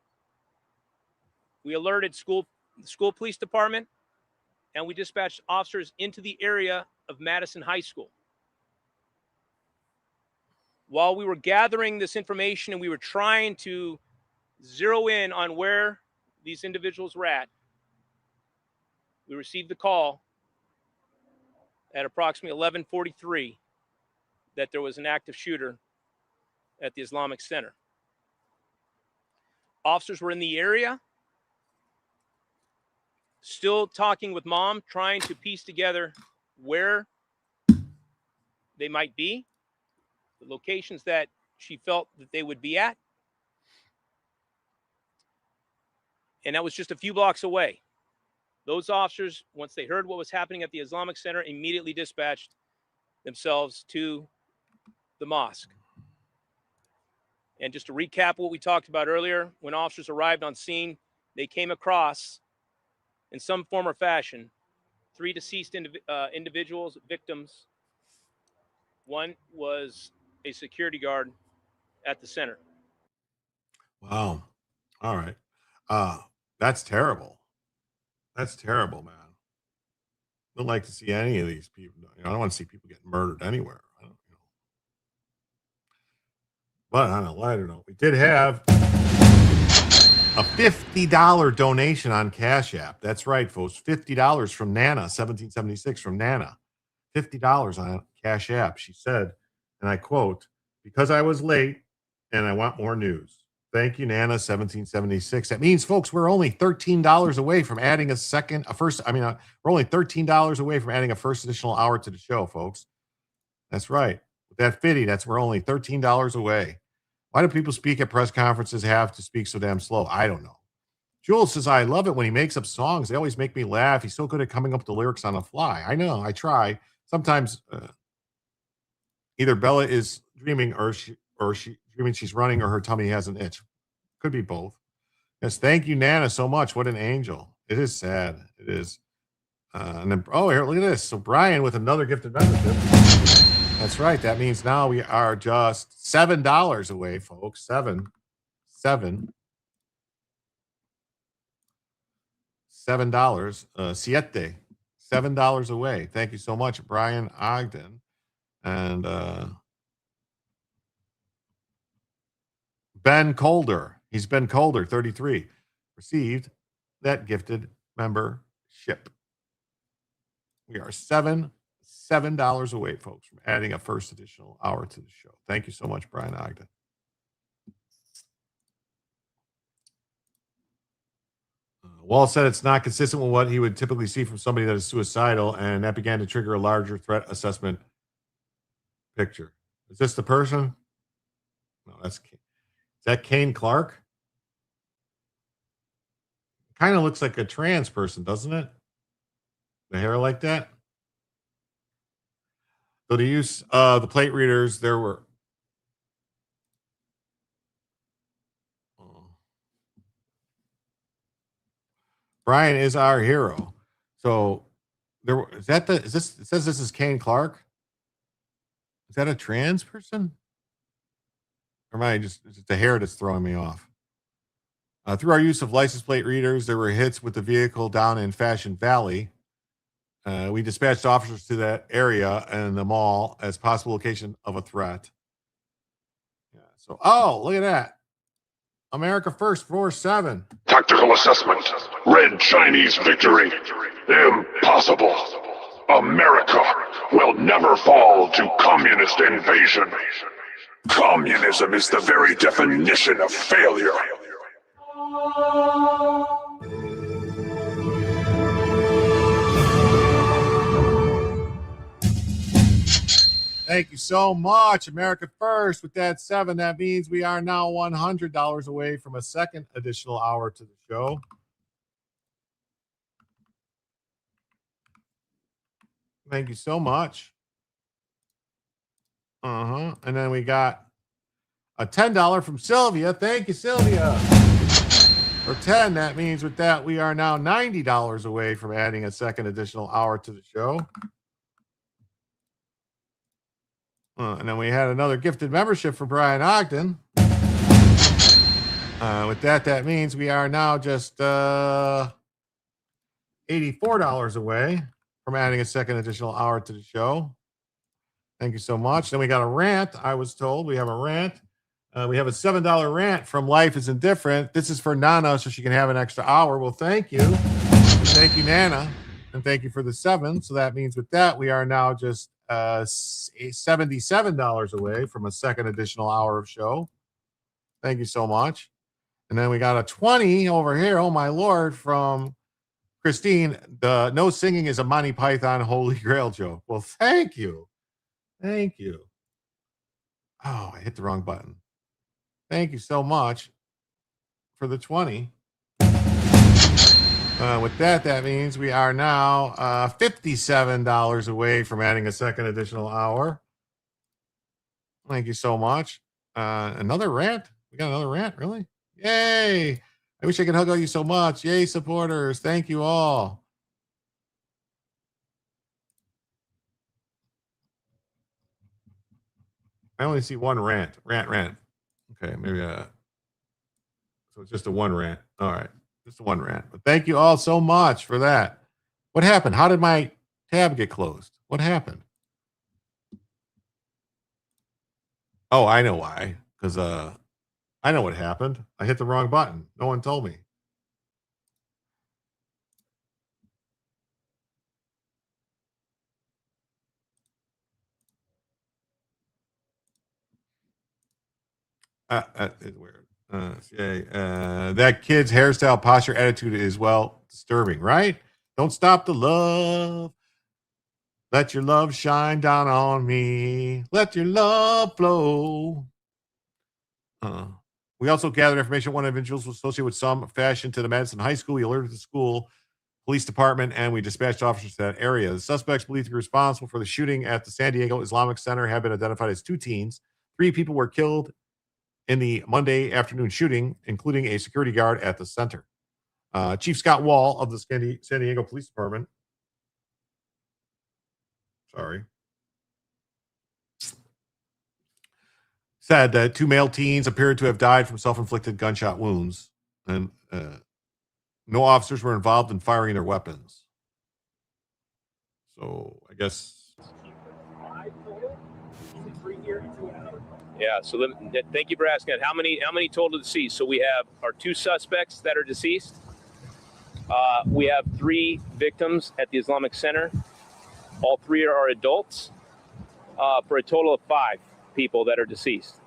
We alerted the school police department, and we dispatched officers into the area of Madison High School. While we were gathering this information and we were trying to zero in on where these individuals were at, we received the call at approximately 11:43 that there was an active shooter at the Islamic Center. Officers were in the area, still talking with mom, trying to piece together where they might be, the locations that she felt that they would be at. And that was just a few blocks away. Those officers, once they heard what was happening at the Islamic Center, immediately dispatched themselves to the mosque. And just to recap what we talked about earlier, when officers arrived on scene, they came across, in some form or fashion, 3 deceased individuals, victims. One was a security guard at the center. Wow. All right. That's terrible. That's terrible, man. I don't like to see any of these people. I don't want to see people get murdered anywhere. But on a lighter note, we did have a $50 donation on Cash App. That's right, folks. $50 from Nana, 1776 from Nana. $50 on Cash App. She said, and I quote, "Because I was late and I want more news. Thank you, Nana, 1776. That means, folks, we're only $13 away from adding we're only $13 away from adding a first additional hour to the show, folks. That's right. With that 50, we're only $13 away. Why do people speak at press conferences have to speak so damn slow? I don't know. Jules says, I love it when he makes up songs. They always make me laugh. He's so good at coming up with the lyrics on the fly. I know. I try. Sometimes either Bella is dreaming or she's dreaming she's running or her tummy has an itch. Could be both. Yes, thank you, Nana, so much. What an angel. It is sad. It is. And then, oh, here, look at this. So Brian with another gifted membership. That's right. That means now we are just $7 away, folks. $7. Siete. $7 away. Thank you so much, Brian Ogden. And Ben Colder. He's Ben Colder, 33. Received that gifted membership. We are $7 away, folks, from adding a first additional hour to the show. Thank you so much, Brian Ogden. Wall said it's not consistent with what he would typically see from somebody that is suicidal, and that began to trigger a larger threat assessment picture. Is this the person? No, is that Kane Clark? Kind of looks like a trans person, doesn't it? The hair like that. So to use the plate readers, there were. Brian is our hero. So there is that the is this it says this is Kane Clark? Is that a trans person? Or am I just it's the hair that's throwing me off? Through our use of license plate readers, there were hits with the vehicle down in Fashion Valley. We dispatched officers to that area and the mall as possible location of a threat. Yeah. So, oh, look at that. America First, 4-7. Tactical assessment. Red Chinese victory. Impossible. America will never fall to communist invasion. Communism is the very definition of failure. Thank you so much, America First. With that 7, that means we are now $100 away from a second additional hour to the show. Thank you so much. And then we got a $10 from Sylvia. Thank you, Sylvia. For 10, that means with that, we are now $90 away from adding a second additional hour to the show. And then we had another gifted membership for Brian Ogden. With that, that means we are now just $84 away from adding a second additional hour to the show. Thank you so much. Then we got a rant. I was told we have a rant. We have a $7 rant from Life is Indifferent. This is for Nana, so she can have an extra hour. Well, thank you. Thank you, Nana. And thank you for the 7. So that means with that, we are now just $77 away from a second additional hour of show. Thank you so much. And then we got a 20 over here. Oh, my Lord, from Christine. The no singing is a Monty Python Holy Grail joke. Well, thank you. Thank you. Oh, I hit the wrong button. Thank you so much for the 20. With that, that means we are now $57 away from adding a second additional hour. Thank you so much. Another rant? We got another rant, really? Yay! I wish I could hug all you so much. Yay, supporters. Thank you all. I only see one rant. Rant. Okay, maybe so it's just a one rant. All right. Just one rant. But thank you all so much for that. What happened? How did my tab get closed? What happened? Oh, I know why. Because I know what happened. I hit the wrong button. No one told me. It's weird. That kid's hairstyle, posture, attitude is, well, disturbing, right? Don't stop the love. Let your love shine down on me. Let your love flow. We also gathered information. One individual was associated with some fashion to the Madison High School. We alerted the school police department, and we dispatched officers to that area. The suspects believed to be responsible for the shooting at the San Diego Islamic Center have been identified as 2 teens. 3 people were killed in the Monday afternoon shooting, including a security guard at the center. Chief Scott Wall of the San Diego Police Department. Said that 2 male teens appeared to have died from self-inflicted gunshot wounds, and no officers were involved in firing their weapons. So I guess. Yeah. So thank you for asking that. How many total deceased? So we have our 2 suspects that are deceased. We have 3 victims at the Islamic Center. All 3 are adults, for a total of 5 people that are deceased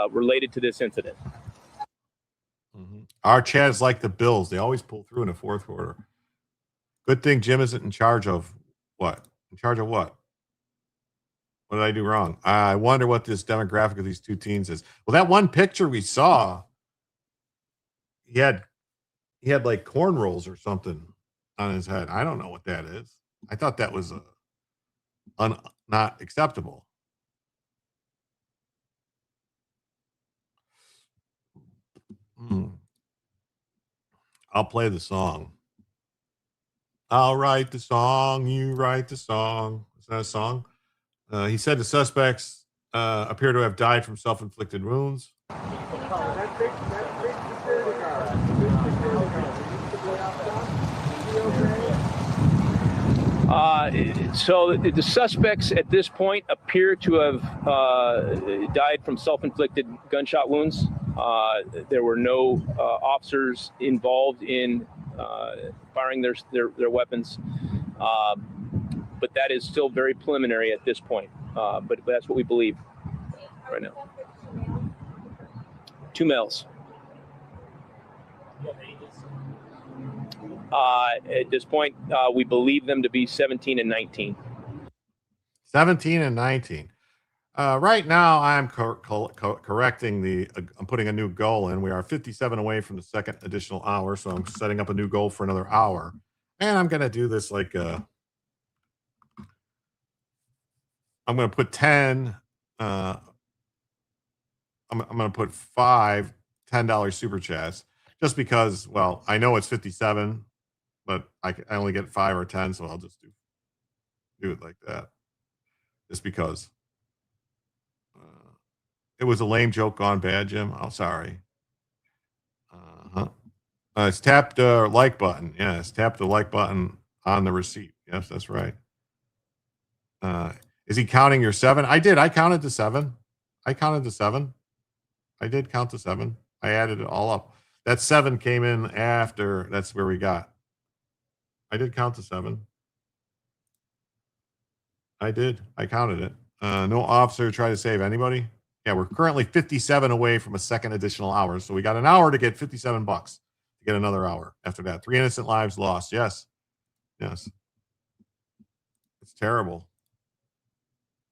related to this incident. Our Chad is like the Bills. They always pull through in the fourth quarter. Good thing Jim isn't in charge of what? In charge of what? What did I do wrong? I wonder what this demographic of these 2 teens is. Well, that one picture we saw, he had like cornrows or something on his head. I don't know what that is. I thought that was not acceptable. I'll play the song. I'll write the song. You write the song. Is that a song? He said the suspects appear to have died from self-inflicted wounds. So the suspects at this point appear to have died from self-inflicted gunshot wounds. There were no officers involved in firing their weapons, but that is still very preliminary at this point. But that's what we believe right now. 2 males. At this point, we believe them to be 17 and 19. 17 and 19. Right now, I'm correcting I'm putting a new goal in. We are 57 away from the second additional hour, so I'm setting up a new goal for another hour. And I'm going to do this like I'm going to put 10. I'm going to put 5 $10 super chats just because, well, I know it's 57, but I only get 5 or 10, so I'll just do it like that. Just because. It was a lame joke gone bad, Jim. Oh, sorry. It's tap the like button. Yes, tap the like button on the receipt. Yes, that's right. Is he counting your 7? I did. I counted to 7. I did count to 7. I added it all up. That 7 came in after. That's where we got. I did count to 7. I did. I counted it. No officer tried to save anybody. Yeah, we're currently 57 away from a second additional hour. So we got an hour to get $57 to get another hour after that. 3 innocent lives lost. Yes. Yes. It's terrible.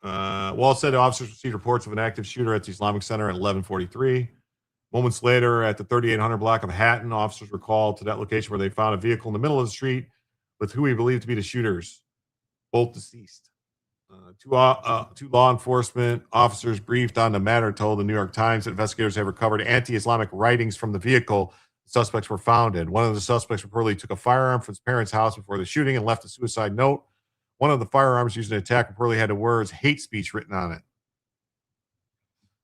Wall said officers received reports of an active shooter at the Islamic Center at 11:43. Moments later, at the 3800 block of Hatton, officers were called to that location where they found a vehicle in the middle of the street with who we believe to be the shooters, both deceased. Two law enforcement officers briefed on the matter told the New York Times that investigators have recovered anti-Islamic writings from the vehicle the suspects were found in. One of the suspects reportedly took a firearm from his parents' house before the shooting and left a suicide note. One of the firearms used in the attack reportedly had the words hate speech written on it.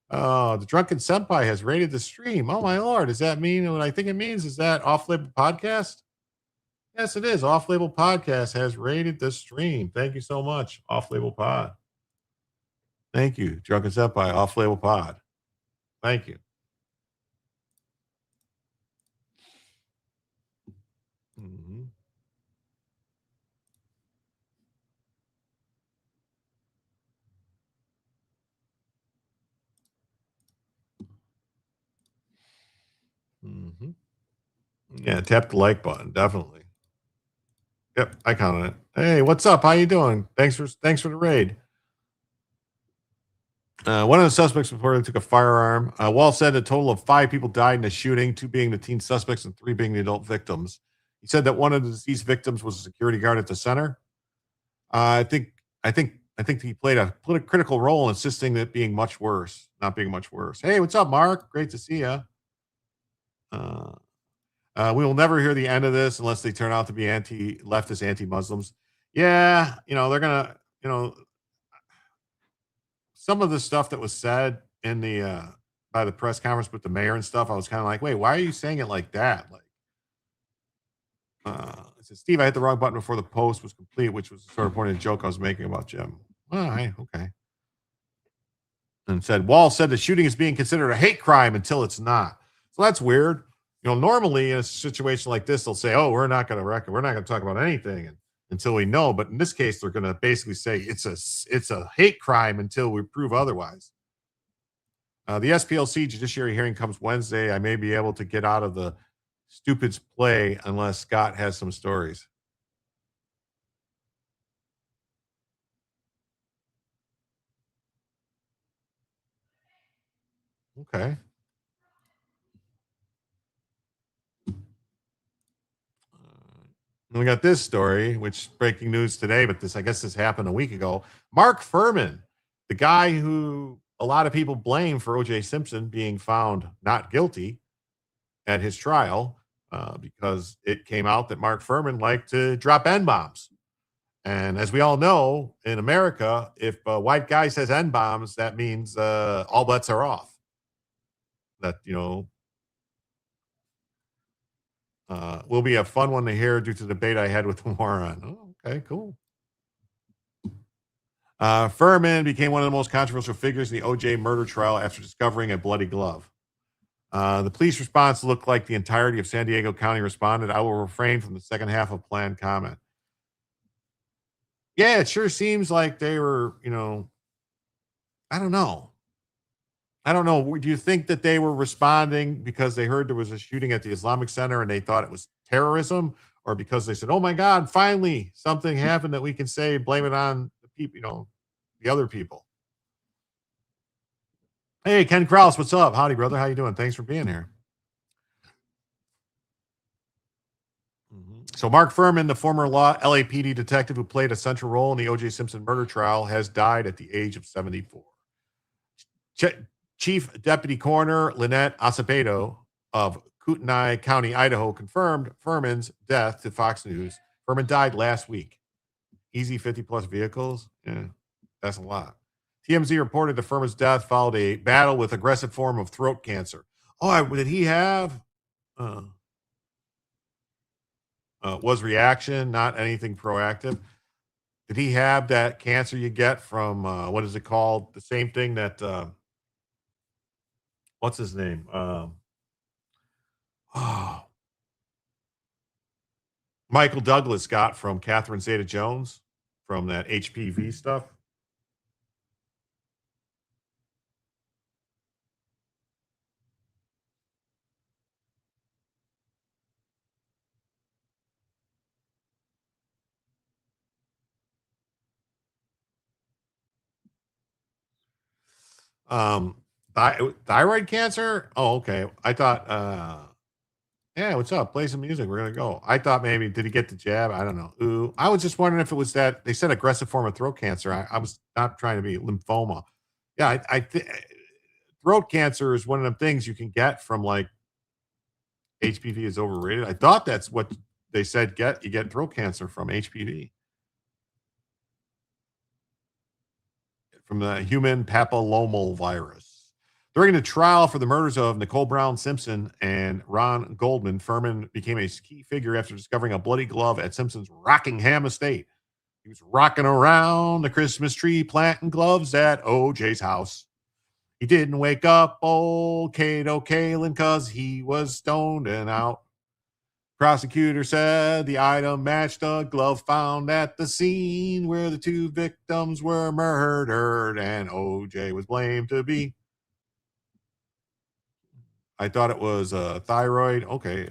Oh, the Drunken Senpai has rated the stream. Oh, my Lord. Does that mean what I think it means? Is that Off-Label Podcast? Yes, it is. Off-Label Podcast has rated the stream. Thank you so much, Off-Label Pod. Thank you, Drunken Senpai, Off-Label Pod. Thank you. Mm-hmm. Mm-hmm. Yeah, tap the like button, definitely. Yep, I counted it. Hey, what's up? How you doing? Thanks for the raid. One of the suspects reportedly took a firearm. Wall said a total of 5 people died in the shooting, 2 being the teen suspects and 3 being the adult victims. He said that one of the deceased victims was a security guard at the center. I think I think he played a critical role in insisting that being much worse, not being much worse. Hey, what's up, Mark? Great to see you. We will never hear the end of this unless they turn out to be leftist, anti-Muslims. Yeah, they're gonna, some of the stuff that was said in the by the press conference with the mayor and stuff, I was kind of like, wait, why are you saying it like that? Like, it said, Steve, I hit the wrong button before the post was complete, which was sort of point of joke I was making about Jim. All right, okay. And said, Wall said the shooting is being considered a hate crime until it's not. So that's weird. Normally in a situation like this, they'll say, oh, we're not going to talk about anything until we know. But in this case, they're going to basically say it's a hate crime until we prove otherwise. The SPLC judiciary hearing comes Wednesday. I may be able to get out of the stupid's play unless Scott has some stories. Okay. And we got this story, which breaking news today, but I guess this happened a week ago. Mark Furman, the guy who a lot of people blame for O.J. Simpson being found not guilty at his trial, because it came out that Mark Furman liked to drop N-bombs. And as we all know, in America, if a white guy says N-bombs, that means all bets are off. That, will be a fun one to hear due to the debate I had with the moron. Oh, okay, cool. Furman became one of the most controversial figures in the OJ murder trial after discovering a bloody glove. The police response looked like the entirety of San Diego County responded. I will refrain from the second half of planned comment. Yeah, it sure seems like they were, I don't know. Do you think that they were responding because they heard there was a shooting at the Islamic Center and they thought it was terrorism, or because they said, oh my God, finally something happened that we can say, blame it on the people, the other people? Hey, Ken Krause, what's up? Howdy, brother. How you doing? Thanks for being here. So Mark Furman, the former LAPD detective who played a central role in the O.J. Simpson murder trial, has died at the age of 74. Chief Deputy Coroner Lynette Acevedo of Kootenai County, Idaho, confirmed Furman's death to Fox News. Furman died last week. Easy 50-plus vehicles? Yeah, that's a lot. TMZ reported that Furman's death followed a battle with aggressive form of throat cancer. Oh, did he have? Was reaction, not anything proactive. Did he have that cancer you get from, what is it called? The same thing that, what's his name? Michael Douglas got from Catherine Zeta-Jones from that HPV stuff. Thyroid cancer? Oh, okay. I thought, yeah, what's up? Play some music. We're going to go. I thought maybe, did he get the jab? I don't know. Ooh, I was just wondering if it was that, they said aggressive form of throat cancer. I was not trying to be lymphoma. Yeah, throat cancer is one of the things you can get from like HPV is overrated. I thought that's what they said you get throat cancer from HPV. From the human papillomal virus. During the trial for the murders of Nicole Brown Simpson and Ron Goldman, Furman became a key figure after discovering a bloody glove at Simpson's Rockingham estate. He was rocking around the Christmas tree planting gloves at OJ's house. He didn't wake up old Cato Kalin because he was stoned and out. Prosecutor said the item matched a glove found at the scene where the two victims were murdered and OJ was blamed to be. I thought it was thyroid. Okay.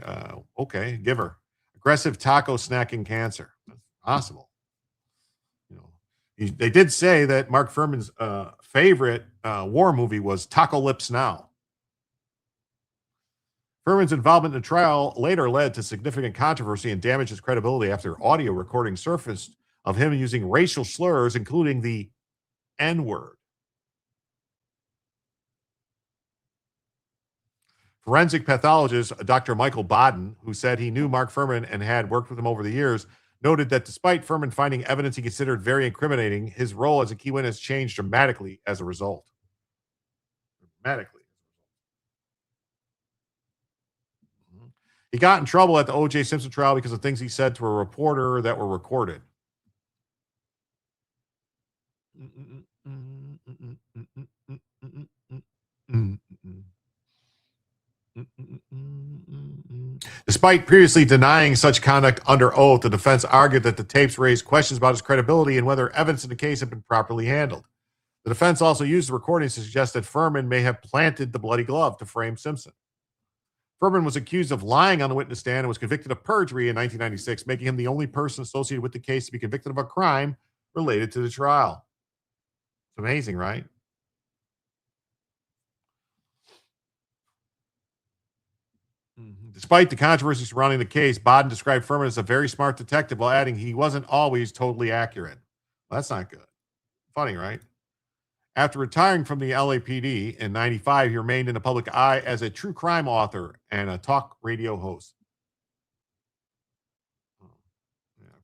Okay. Give her. Aggressive taco snacking cancer. That's possible. They did say that Mark Furman's favorite war movie was Taco Lips Now. Furman's involvement in the trial later led to significant controversy and damaged his credibility after audio recording surfaced of him using racial slurs, including the N-word. Forensic pathologist Dr. Michael Bodden, who said he knew Mark Fuhrman and had worked with him over the years, noted that despite Fuhrman finding evidence he considered very incriminating, his role as a key witness changed dramatically as a result. Dramatically. He got in trouble at the O.J. Simpson trial because of things he said to a reporter that were recorded. Despite previously denying such conduct under oath, the defense argued that the tapes raised questions about his credibility and whether evidence in the case had been properly handled. The defense also used the recordings to suggest that Fuhrman may have planted the bloody glove to frame Simpson. Fuhrman was accused of lying on the witness stand and was convicted of perjury in 1996, making him the only person associated with the case to be convicted of a crime related to the trial. It's amazing, right? Despite the controversy surrounding the case, Bodden described Fuhrman as a very smart detective while adding he wasn't always totally accurate. Well, that's not good. Funny, right? After retiring from the LAPD in 95, he remained in the public eye as a true crime author and a talk radio host.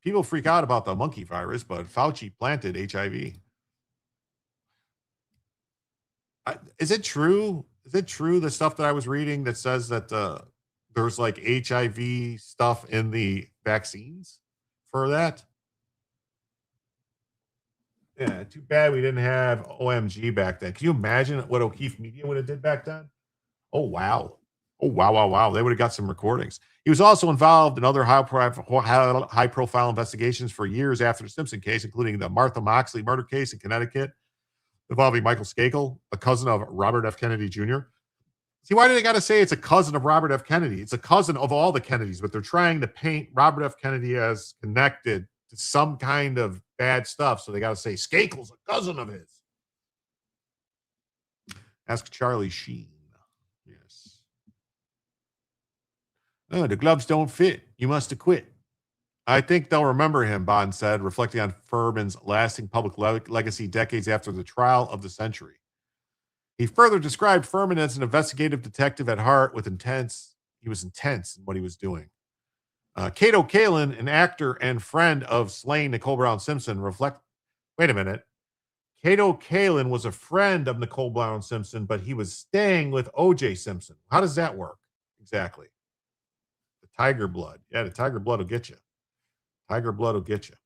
People freak out about the monkey virus, but Fauci planted HIV. Is it true? Is it true, the stuff that I was reading that says that there's like HIV stuff in the vaccines for that? Yeah, too bad we didn't have OMG back then. Can you imagine what O'Keefe Media would have did back then? Oh, wow. Oh, wow. They would have got some recordings. He was also involved in other high-profile investigations for years after the Simpson case, including the Martha Moxley murder case in Connecticut involving Michael Skakel, a cousin of Robert F. Kennedy Jr. See, why do they got to say it's a cousin of Robert F. Kennedy? It's a cousin of all the Kennedys, but they're trying to paint Robert F. Kennedy as connected to some kind of bad stuff. So they got to say Skakel's a cousin of his. Ask Charlie Sheen. Yes. Oh, the gloves don't fit. You must have quit. I think they'll remember him, Bond said, reflecting on Fuhrman's lasting public legacy decades after the trial of the century. He further described Fuhrman as an investigative detective at heart with intense. He was intense in what he was doing. Cato Kalin, an actor and friend of slain Nicole Brown Simpson, wait a minute. Cato Kalin was a friend of Nicole Brown Simpson, but he was staying with O.J. Simpson. How does that work? Exactly. The tiger blood. Yeah, the tiger blood will get you. Tiger blood will get you.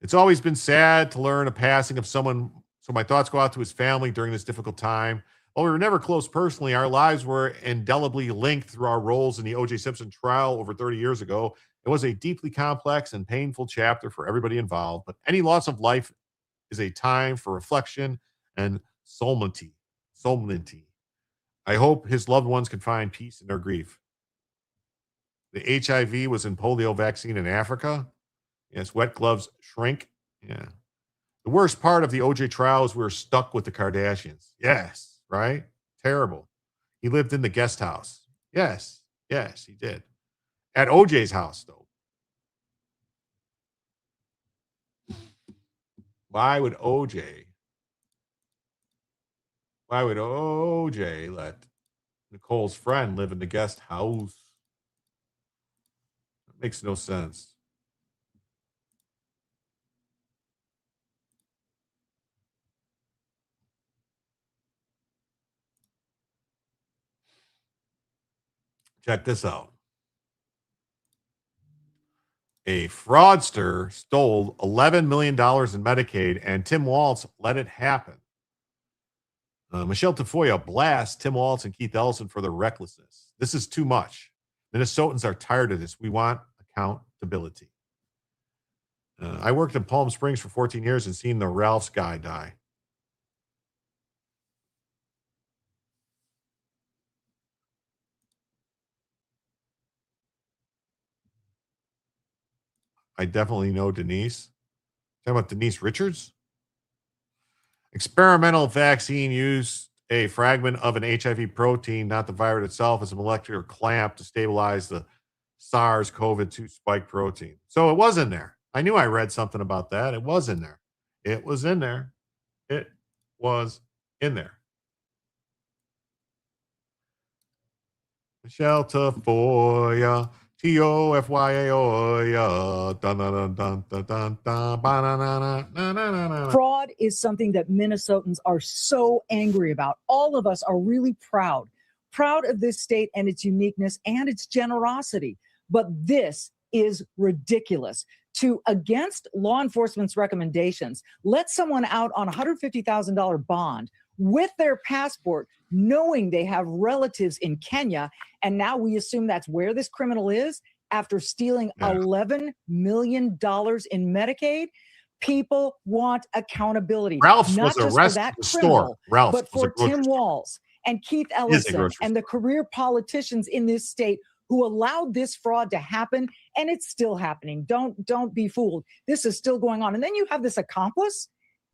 It's always been sad to learn a passing of someone, so my thoughts go out to his family during this difficult time. While we were never close personally, our lives were indelibly linked through our roles in the O.J. Simpson trial over 30 years ago. It was a deeply complex and painful chapter for everybody involved, but any loss of life is a time for reflection and solemnity. I hope his loved ones can find peace in their grief. The HIV was in polio vaccine in Africa. Yes, wet gloves shrink. Yeah. The worst part of the OJ trial is we were stuck with the Kardashians. Yes, right? Terrible. He lived in the guest house. Yes, he did. At OJ's house, though. Why would OJ let Nicole's friend live in the guest house? That makes no sense. Check this out. A fraudster stole $11 million in Medicaid, and Tim Walz let it happen. Michelle Tafoya blasts Tim Walz and Keith Ellison for their recklessness. This is too much. Minnesotans are tired of this. We want accountability. I worked in Palm Springs for 14 years and seen the Ralph's guy die. I definitely know Denise. Talking about Denise Richards? Experimental vaccine used a fragment of an HIV protein, not the virus itself, as a molecular clamp to stabilize the SARS-CoV-2 spike protein. So it was in there. I knew I read something about that. It was in there. It was in there. It was in there. Michelle Tafoya, Tofyaoya, dun dun dun dun dun dun dun, ba-na-na-na, na-na-na-na. Fraud is something that Minnesotans are so angry about. All of us are really proud of this state and its uniqueness and its generosity. But this is ridiculous. Against law enforcement's recommendations, let someone out on a $150,000 bond with their passport, knowing they have relatives in Kenya, and now we assume that's where this criminal is after stealing $11 million in Medicaid. People want accountability. Ralph's not was just arrested for that at the criminal, store. Ralph's but was a for grocery Tim store. Walz and Keith Is a Ellison grocery and the career politicians in this state who allowed this fraud to happen, and it's still happening. Don't be fooled. This is still going on. And then you have this accomplice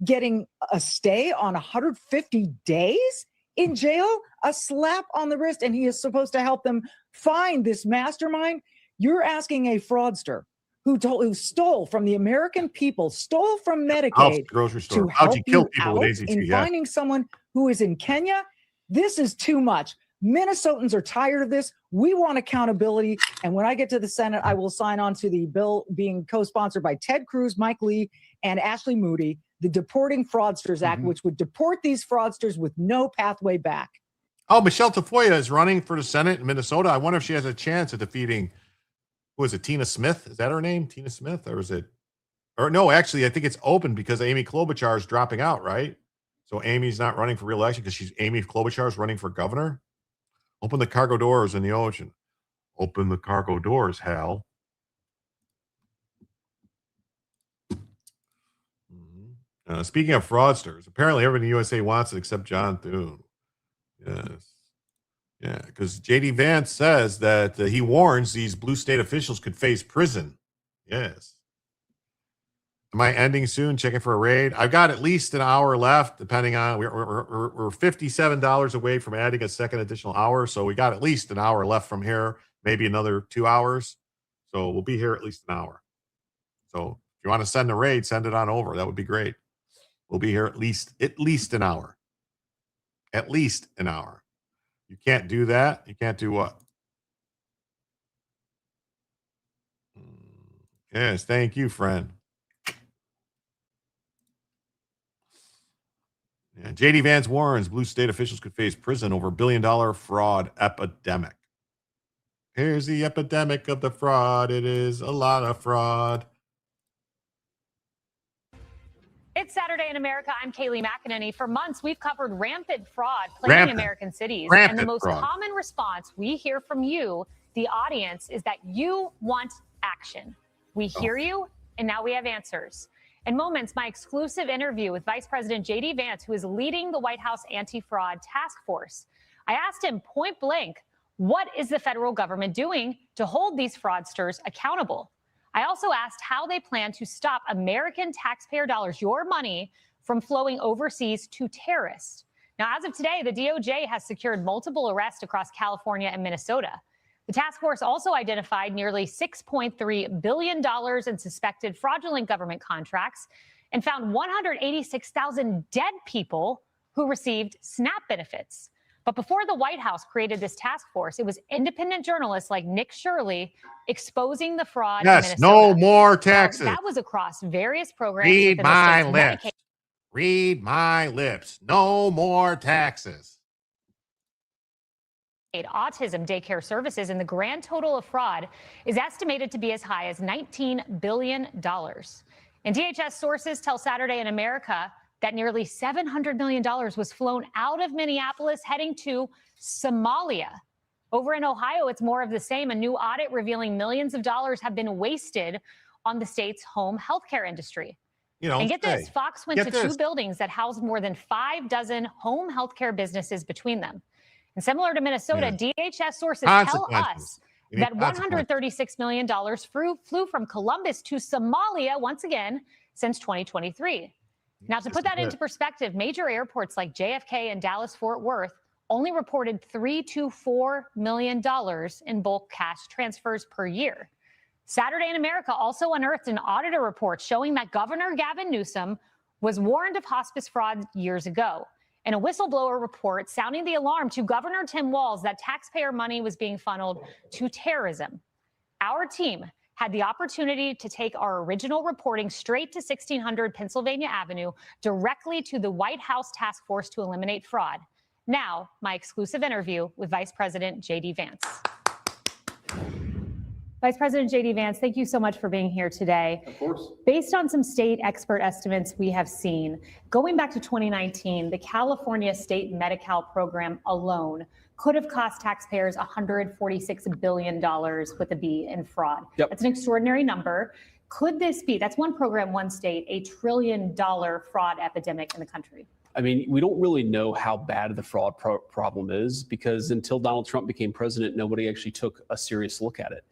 getting a stay on 150 days in jail, a slap on the wrist, and he is supposed to help them find this mastermind. You're asking a fraudster who stole from the American people, stole from Ralph's Medicaid grocery store. to How'd help you kill you people out with AZT? in Yeah. finding someone who is in Kenya. This is too much. Minnesotans are tired of this. We want accountability. And when I get to the Senate, I will sign on to the bill being co-sponsored by Ted Cruz, Mike Lee, and Ashley Moody, the Deporting Fraudsters Act, which would deport these fraudsters with no pathway back. Oh, Michelle Tafoya is running for the Senate in Minnesota. I wonder if she has a chance of defeating, who is it, Tina Smith? Is that her name, Tina Smith? Or is it, or no, actually, I think it's open because Amy Klobuchar is dropping out, right? So Amy's not running for re-election because Amy Klobuchar is running for governor. Open the cargo doors in the ocean. Open the cargo doors, Hal. Speaking of fraudsters, apparently everyone in the USA wants it except John Thune. Yes. Yeah, because J.D. Vance says that he warns these blue state officials could face prison. Yes. Am I ending soon? Checking for a raid. I've got at least an hour left, depending on we're $57 away from adding a second additional hour. So we got at least an hour left from here, maybe another 2 hours. So we'll be here at least an hour. So if you want to send a raid, send it on over. That would be great. We'll be here at least an hour. At least an hour. You can't do that. You can't do what? Yes, thank you, friend. Yeah, J.D. Vance warns blue state officials could face prison over $1 billion fraud epidemic. Here's the epidemic of the fraud. It is a lot of fraud. It's Saturday in America. I'm Kaylee McEnany. For months, we've covered rampant fraud plaguing American cities. And the most common response we hear from you, the audience, is that you want action. We hear you, and now we have answers. In moments, my exclusive interview with Vice President J.D. Vance, who is leading the White House anti-fraud task force. I asked him point blank, what is the federal government doing to hold these fraudsters accountable? I also asked how they plan to stop American taxpayer dollars, your money, from flowing overseas to terrorists. Now, as of today, the DOJ has secured multiple arrests across California and Minnesota. The task force also identified nearly $6.3 billion in suspected fraudulent government contracts and found 186,000 dead people who received SNAP benefits. But before the White House created this task force, it was independent journalists like Nick Shirley exposing the fraud in Minnesota. No more taxes. Now, that was across various programs. Read within the my state's lips. Medicaid. Read my lips. No more taxes. Autism daycare services, and the grand total of fraud is estimated to be as high as $19 billion. And DHS sources tell Saturday in America that nearly $700 million was flown out of Minneapolis heading to Somalia. Over in Ohio, it's more of the same. A new audit revealing millions of dollars have been wasted on the state's home healthcare industry. And get this, Fox went to two buildings that housed more than 6 home healthcare businesses between them. And similar to Minnesota, DHS sources tell us that $136 million flew from Columbus to Somalia once again since 2023. Now, to put that into perspective, major airports like JFK and Dallas-Fort Worth only reported $3 to $4 million in bulk cash transfers per year. Saturday in America also unearthed an auditor report showing that Governor Gavin Newsom was warned of hospice fraud years ago, and a whistleblower report sounding the alarm to Governor Tim Walz that taxpayer money was being funneled to terrorism. Our team had the opportunity to take our original reporting straight to 1600 Pennsylvania Avenue, directly to the White House Task Force to Eliminate Fraud. Now, my exclusive interview with Vice President J.D. Vance. Vice President J.D. Vance, thank you so much for being here today. Of course. Based on some state expert estimates we have seen, going back to 2019, the California State Medi-Cal program alone could have cost taxpayers $146 billion with a B in fraud. Yep. That's an extraordinary number. Could this be, that's one program, one state, $1 trillion fraud epidemic in the country? I mean, we don't really know how bad the fraud problem is, because until Donald Trump became president, nobody actually took a serious look at it.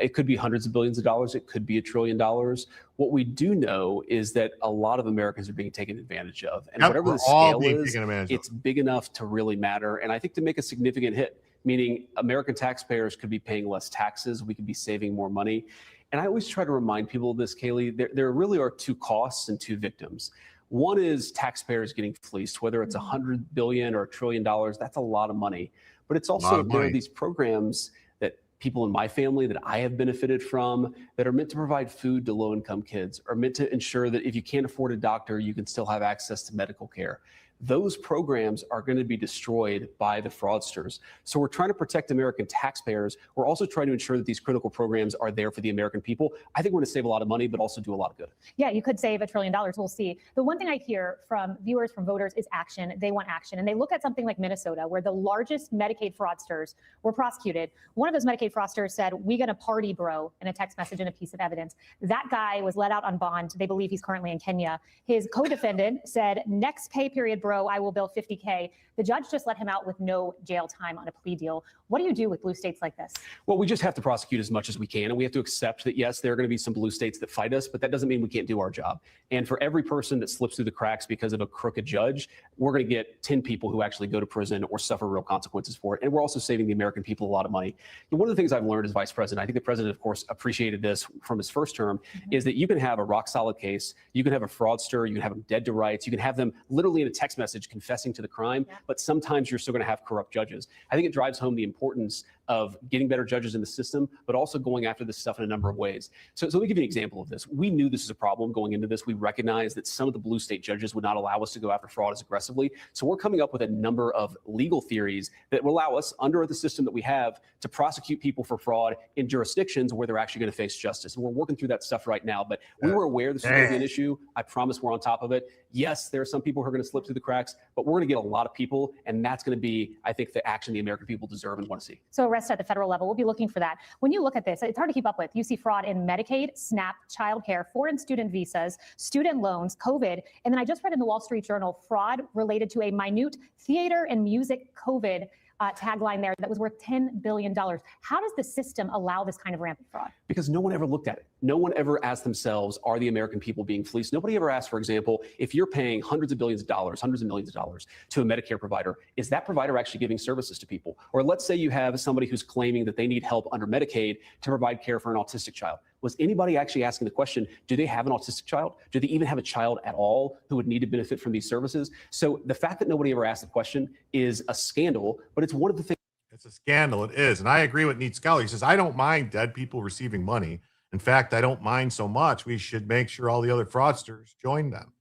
It could be hundreds of billions of dollars. It could be $1 trillion. What we do know is that a lot of Americans are being taken advantage of. And whatever the scale is, it's big enough to really matter. And I think to make a significant hit, meaning American taxpayers could be paying less taxes, we could be saving more money. And I always try to remind people of this, Kaylee, there really are two costs and two victims. One is taxpayers getting fleeced, whether it's $100 billion or $1 trillion, that's a lot of money. But it's also, there are these programs that people in my family that I have benefited from that are meant to provide food to low-income kids, are meant to ensure that if you can't afford a doctor, you can still have access to medical care. Those programs are going to be destroyed by the fraudsters. So we're trying to protect American taxpayers. We're also trying to ensure that these critical programs are there for the American people. I think we're going to save a lot of money, but also do a lot of good. Yeah, you could save $1 trillion. We'll see. The one thing I hear from viewers, from voters, is action. They want action. And they look at something like Minnesota, where the largest Medicaid fraudsters were prosecuted. One of those Medicaid fraudsters said, "We gonna party, bro," in a text message and a piece of evidence. That guy was let out on bond. They believe he's currently in Kenya. His co-defendant said, "Next pay period, bro, I will bill $50K. The judge just let him out with no jail time on a plea deal. What do you do with blue states like this? Well, we just have to prosecute as much as we can. And we have to accept that, yes, there are going to be some blue states that fight us, but that doesn't mean we can't do our job. And for every person that slips through the cracks because of a crooked judge, we're going to get 10 people who actually go to prison or suffer real consequences for it. And we're also saving the American people a lot of money. And one of the things I've learned as vice president, I think the president, of course, appreciated this from his first term, is that you can have a rock solid case. You can have a fraudster. You can have them dead to rights. You can have them literally in a text message confessing to the crime, but sometimes you're still going to have corrupt judges. I think it drives home the importance of getting better judges in the system, but also going after this stuff in a number of ways. So let me give you an example of this. We knew this was a problem going into this. We recognized that some of the blue state judges would not allow us to go after fraud as aggressively. So we're coming up with a number of legal theories that will allow us, under the system that we have, to prosecute people for fraud in jurisdictions where they're actually going to face justice. And we're working through that stuff right now, but we were aware this was going to be an issue. I promise we're on top of it. Yes, there are some people who are going to slip through the cracks, but we're going to get a lot of people, and that's going to be, I think, the action the American people deserve and want to see. So arrest at the federal level, we'll be looking for that. When you look at this, it's hard to keep up with. You see fraud in Medicaid, SNAP, childcare, foreign student visas, student loans, COVID, and then I just read in the Wall Street Journal fraud related to a minute theater and music COVID tagline there that was worth $10 billion. How does the system allow this kind of rampant fraud? Because no one ever looked at it. No one ever asked themselves, are the American people being fleeced? Nobody ever asked, for example, if you're paying hundreds of billions of dollars, hundreds of millions of dollars to a Medicare provider, is that provider actually giving services to people? Or let's say you have somebody who's claiming that they need help under Medicaid to provide care for an autistic child. Was anybody actually asking the question, do they have an autistic child? Do they even have a child at all who would need to benefit from these services? So the fact that nobody ever asked the question is a scandal, but it's one of the things. It's a scandal. It is. And I agree with Neat Scully. He says, I don't mind dead people receiving money. In fact, I don't mind so much. We should make sure all the other fraudsters join them.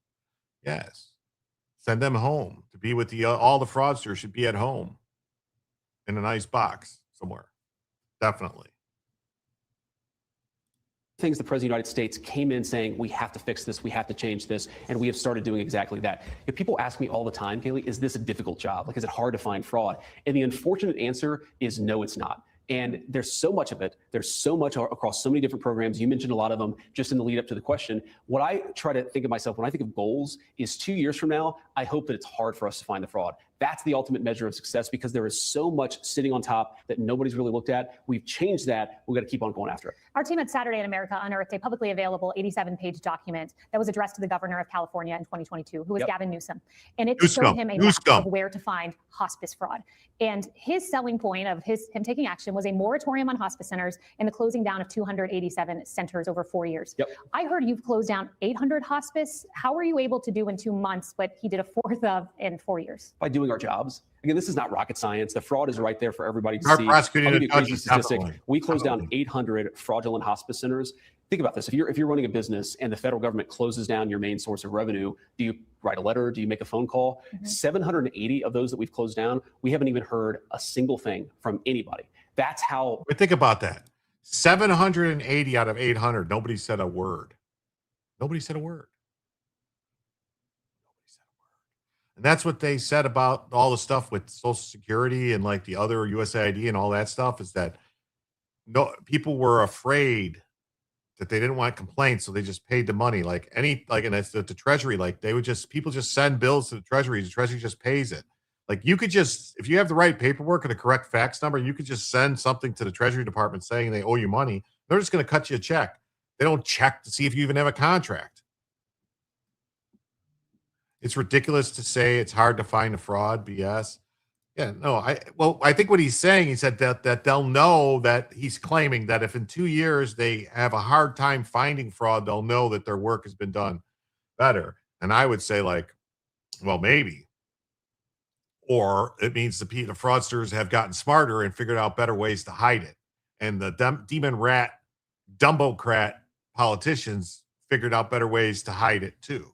Yes. Send them home to be with all the fraudsters should be at home in a nice box somewhere. Definitely. Things the President of the United States came in saying, we have to fix this, we have to change this, and we have started doing exactly that. If people ask me all the time, Kaylee, is this a difficult job? Like, is it hard to find fraud? And the unfortunate answer is no, it's not. And there's so much of it. There's so much across so many different programs. You mentioned a lot of them just in the lead up to the question. What I try to think of myself when I think of goals is 2 years from now, I hope that it's hard for us to find the fraud. That's the ultimate measure of success because there is so much sitting on top that nobody's really looked at. We've changed that. We've got to keep on going after it. Our team at Saturday in America unearthed a publicly available 87-page document that was addressed to the governor of California in 2022, who was Gavin Newsom. And it showed him a map of where to find hospice fraud. And his selling point of him taking action was a moratorium on hospice centers and the closing down of 287 centers over 4 years. I heard you've closed down 800 hospice. How were you able to do in 2 months what he did a fourth of in 4 years? By doing our jobs. Again, this is not rocket science. The fraud is right there for everybody to Our see. prosecuting I'll give you a crazy judges, statistic. definitely. We closed down 800 fraudulent hospice centers. Think about this. If you're running a business and the federal government closes down your main source of revenue, do you write a letter? Do you make a phone call? 780 of those that we've closed down, we haven't even heard a single thing from anybody. That's how. But think about that. 780 out of 800. Nobody said a word. Nobody said a word. And that's what they said about all the stuff with Social Security and like the other USAID and all that stuff is that no people were afraid that they didn't want complaints, so they just paid the money. And that's the Treasury, like people just send bills to the Treasury just pays it. Like you could just, if you have the right paperwork and the correct fax number, you could just send something to the Treasury Department saying they owe you money. They're just going to cut you a check. They don't check to see if you even have a contract. It's ridiculous to say it's hard to find a fraud, BS. Yeah, no, I think what he's saying, he said that they'll know that he's claiming that if in 2 years they have a hard time finding fraud, they'll know that their work has been done better. And I would say like, well, maybe. Or it means the fraudsters have gotten smarter and figured out better ways to hide it. And the demon rat, dumbocrat politicians figured out better ways to hide it too.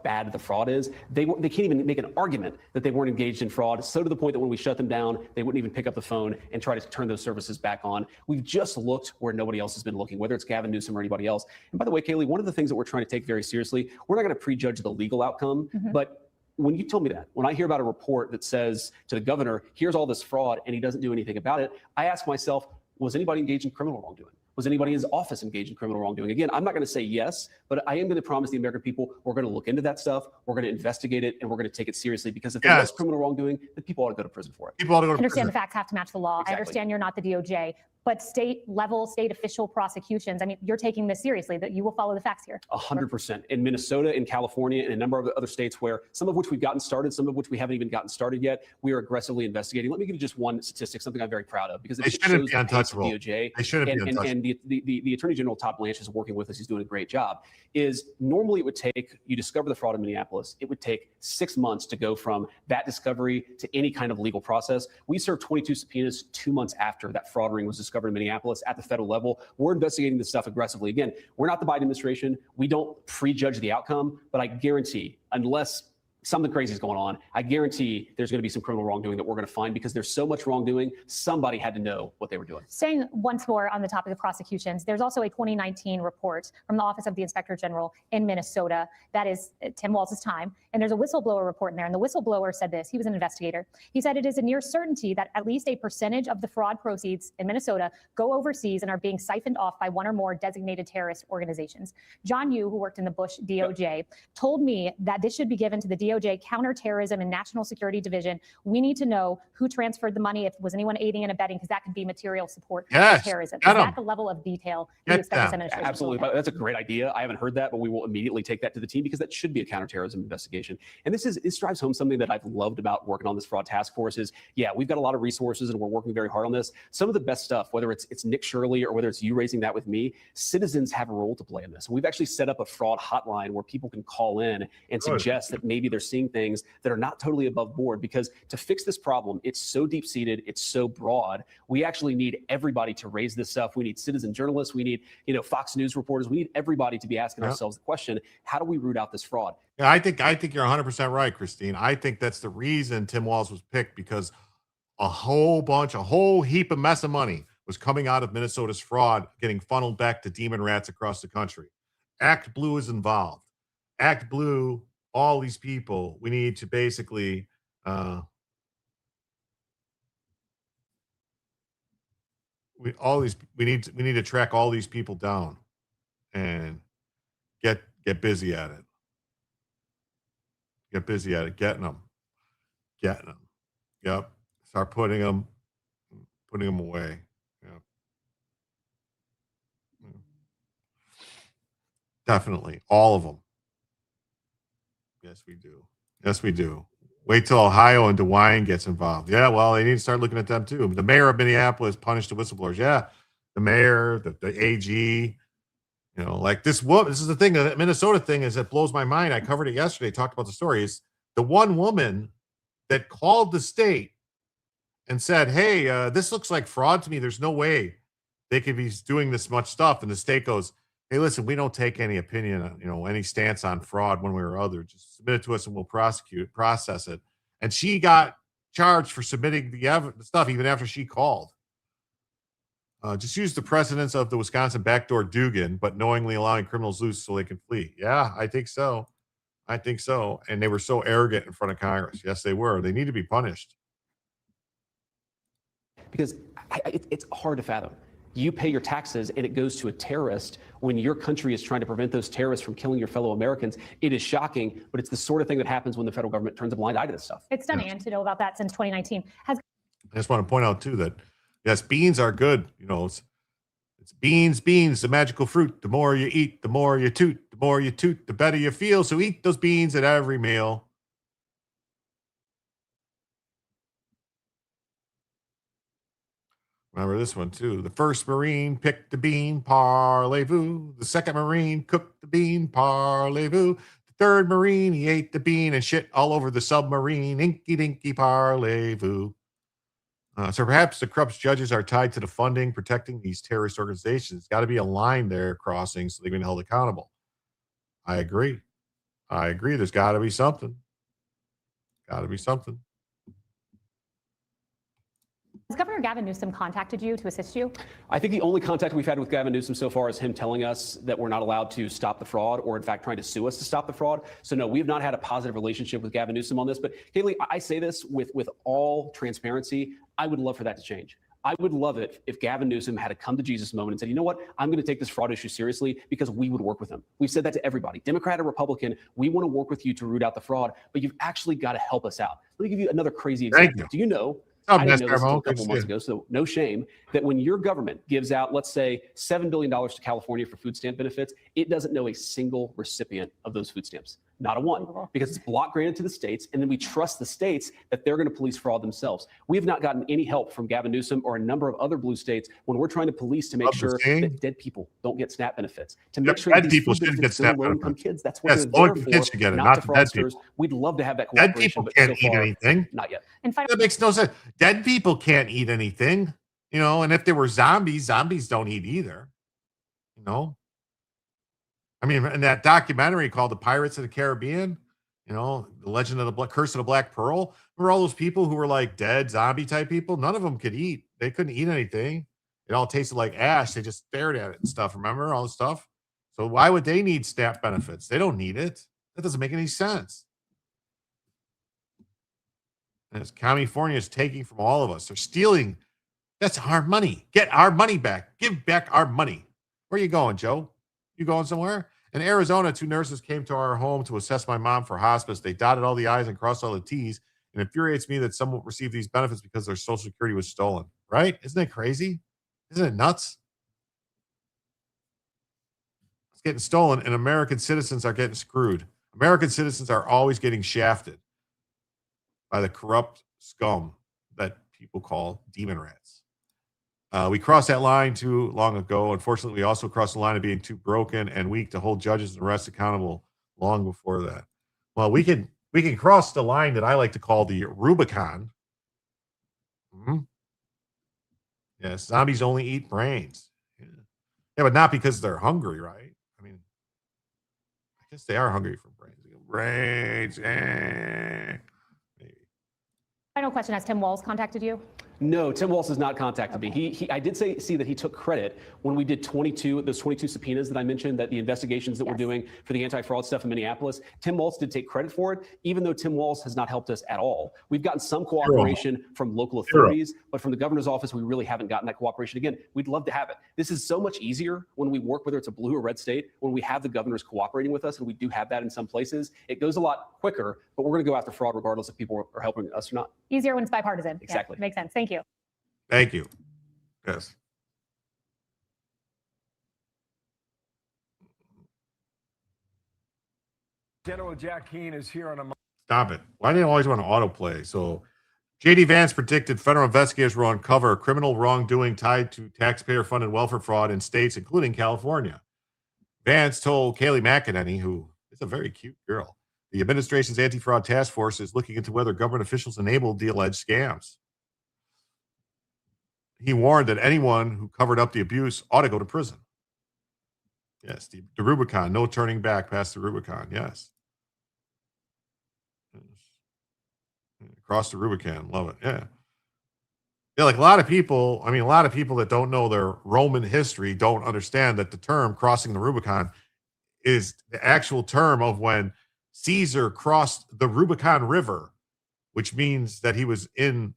Bad the fraud is. They can't even make an argument that they weren't engaged in fraud. So to the point that when we shut them down, they wouldn't even pick up the phone and try to turn those services back on. We've just looked where nobody else has been looking, whether it's Gavin Newsom or anybody else. And by the way, Kaylee, one of the things that we're trying to take very seriously, we're not going to prejudge the legal outcome, but when you told me that, when I hear about a report that says to the governor, here's all this fraud and he doesn't do anything about it, I ask myself, was anybody engaged in criminal wrongdoing? Was anybody in his office engaged in criminal wrongdoing? Again, I'm not going to say yes, but I am going to promise the American people we're going to look into that stuff, we're going to investigate it, and we're going to take it seriously because if there was criminal wrongdoing, then people ought to go to prison for it. People ought to go to I understand prison. the facts have to match the law. Exactly. I understand you're not the DOJ, but state official prosecutions, I mean, you're taking this seriously, that you will follow the facts here. 100%. In Minnesota, in California, and a number of other states where some of which we've gotten started, some of which we haven't even gotten started yet, we are aggressively investigating. Let me give you just one statistic, something I'm very proud of, because it shows shouldn't be the pace of untouchable. DOJ. They shouldn't be untouchable. And the Attorney General Todd Blanche is working with us. He's doing a great job. Is normally it would take, you discover the fraud in Minneapolis, it would take 6 months to go from that discovery to any kind of legal process. We served 22 subpoenas 2 months after that fraud ring was discovered in Minneapolis at the federal level. We're investigating this stuff aggressively. Again, we're not the Biden administration. We don't prejudge the outcome, but I guarantee, unless something crazy is going on, I guarantee there's going to be some criminal wrongdoing that we're going to find because there's so much wrongdoing. Somebody had to know what they were doing. Staying once more on the topic of prosecutions, there's also a 2019 report from the Office of the Inspector General in Minnesota. That is Tim Walz's time. And there's a whistleblower report in there. And the whistleblower said this. He was an investigator. He said it is a near certainty that at least a percentage of the fraud proceeds in Minnesota go overseas and are being siphoned off by one or more designated terrorist organizations. John Yoo, who worked in the Bush DOJ, told me that this should be given to the DOJ Counterterrorism and National Security Division. We need to know who transferred the money, if was anyone aiding and abetting, because that could be material support for terrorism. Is that the level of detail you expect this administration? Absolutely. That's a great idea. I haven't heard that, but we will immediately take that to the team because that should be a counterterrorism investigation. And this drives home something that I've loved about working on this fraud task force is, yeah, we've got a lot of resources and we're working very hard on this. Some of the best stuff, whether it's Nick Shirley or whether it's you raising that with me, citizens have a role to play in this. We've actually set up a fraud hotline where people can call in and suggest that maybe they're seeing things that are not totally above board, because to fix this problem, it's so deep-seated, it's so broad. We actually need everybody to raise this stuff. We need citizen journalists. We need, Fox News reporters. We need everybody to be asking ourselves the question, how do we root out this fraud? Yeah, I think you're 100% right, Christine. I think that's the reason Tim Walz was picked, because a whole heap of mess of money was coming out of Minnesota's fraud, getting funneled back to demon rats across the country. Act Blue is involved. Act Blue, all these people, we need to basically we need to track all these people down and get busy at it. Get busy at it, getting them. getting them. Yep. Start putting them away. Yep. Definitely. All of them. Yes, we do. Yes, we do. Wait till Ohio and DeWine gets involved. Yeah, well, they need to start looking at them too. The mayor of Minneapolis punished the whistleblowers. Yeah, the mayor, the AG. You know, like this woman. This is the thing. The Minnesota thing is it blows my mind. I covered it yesterday. Talked about the story. Is the one woman that called the state and said, "Hey, this looks like fraud to me. There's no way they could be doing this much stuff." And the state goes, "Hey, listen, we don't take any opinion on, any stance on fraud one way or other. Just submit it to us and we'll process it." And she got charged for submitting the stuff even after she called. Just use the precedence of the Wisconsin backdoor Dugan, but knowingly allowing criminals loose so they can flee. Yeah, I think so. I think so. And they were so arrogant in front of Congress. Yes, they were. They need to be punished. Because it's hard to fathom. You pay your taxes and it goes to a terrorist when your country is trying to prevent those terrorists from killing your fellow Americans. It is shocking, but it's the sort of thing that happens when the federal government turns a blind eye to this stuff. It's stunning, and to know about that since 2019 has. I just want to point out too that yes, beans are good. It's beans, the magical fruit. The more you eat, the more you toot. The more you toot, the better you feel. So eat those beans at every meal. Remember this one too. The first Marine picked the bean, parlez-vous. The second Marine cooked the bean, parlez-vous. The third Marine, he ate the bean and shit all over the submarine. Inky dinky, parlez-vous. So perhaps the corrupt judges are tied to the funding protecting these terrorist organizations. Got to be a line there crossing so they're being held accountable. I agree. There's got to be something. Has Governor Gavin Newsom contacted you to assist you? I think the only contact we've had with Gavin Newsom so far is him telling us that we're not allowed to stop the fraud, or in fact trying to sue us to stop the fraud. So no, we have not had a positive relationship with Gavin Newsom on this. But Kaylee, I say this with all transparency. I would love for that to change. I would love it if Gavin Newsom had a come to Jesus moment and said, you know what, I'm going to take this fraud issue seriously because we would work with him. We've said that to everybody, Democrat or Republican. We want to work with you to root out the fraud, but you've actually got to help us out. Let me give you another crazy example. Do you know? I didn't know this until a couple months ago, so no shame, that when your government gives out, let's say, $7 billion to California for food stamp benefits, it doesn't know a single recipient of those food stamps. Not a one, because it's block granted to the states, and then we trust the states that they're going to police fraud themselves. We have not gotten any help from Gavin Newsom or a number of other blue states when we're trying to police to make sure that dead people don't get SNAP benefits, to make sure that these food benefits go to low-income kids. That's what they're there for, kids should get it, not not to dead fraudsters. people. We'd love to have that Dead cooperation, people but can't so eat far, anything. not yet. That makes no sense. Dead people can't eat anything, and if they were zombies don't eat either, I mean, in that documentary called The Pirates of the Caribbean, the legend of the Curse of the Black Pearl, remember all those people who were like dead zombie type people? None of them could eat. They couldn't eat anything. It all tasted like ash. They just stared at it and stuff. Remember all the stuff? So why would they need SNAP benefits? They don't need it. That doesn't make any sense. And California is taking from all of us. They're stealing. That's our money. Get our money back. Give back our money. Where are you going, Joe? You going somewhere? In Arizona, 2 nurses came to our home to assess my mom for hospice. They dotted all the I's and crossed all the T's. It infuriates me that some will receive these benefits because their Social Security was stolen. Right? Isn't it crazy? Isn't it nuts? It's getting stolen, and American citizens are getting screwed. American citizens are always getting shafted by the corrupt scum that people call demon rats. We crossed that line too long ago. Unfortunately, we also crossed the line of being too broken and weak to hold judges and the rest accountable long before that. Well, we can cross the line that I like to call the Rubicon. Yes, zombies only eat brains. Yeah, but not because they're hungry, right? I mean, I guess they are hungry for brains. Brains. Final question: has Tim Walz contacted you? No, Tim Walz has not contacted me. I did see that he took credit when we did those 22 subpoenas that I mentioned, that the investigations that we're doing for the anti-fraud stuff in Minneapolis. Tim Walz did take credit for it, even though Tim Walz has not helped us at all. We've gotten some cooperation from local authorities, but from the governor's office, we really haven't gotten that cooperation. Again, we'd love to have it. This is so much easier when we work, whether it's a blue or red state, when we have the governors cooperating with us, and we do have that in some places. It goes a lot quicker, but we're going to go after fraud regardless if people are helping us or not. Easier when it's bipartisan. Exactly. Yeah, makes sense. Thank you. Thank you. Yes. General Jack Keane is here on a. Stop it. Why do you always want to autoplay? So, J.D. Vance predicted federal investigators will uncover criminal wrongdoing tied to taxpayer-funded welfare fraud in states, including California. Vance told Kayleigh McEnany, who is a very cute girl, the administration's anti-fraud task force is looking into whether government officials enabled the alleged scams. He warned that anyone who covered up the abuse ought to go to prison. Yes, the Rubicon, no turning back past the Rubicon. Yes. Across the Rubicon, love it. Yeah. Yeah, like a lot of people that don't know their Roman history don't understand that the term crossing the Rubicon is the actual term of when Caesar crossed the Rubicon River, which means that he was in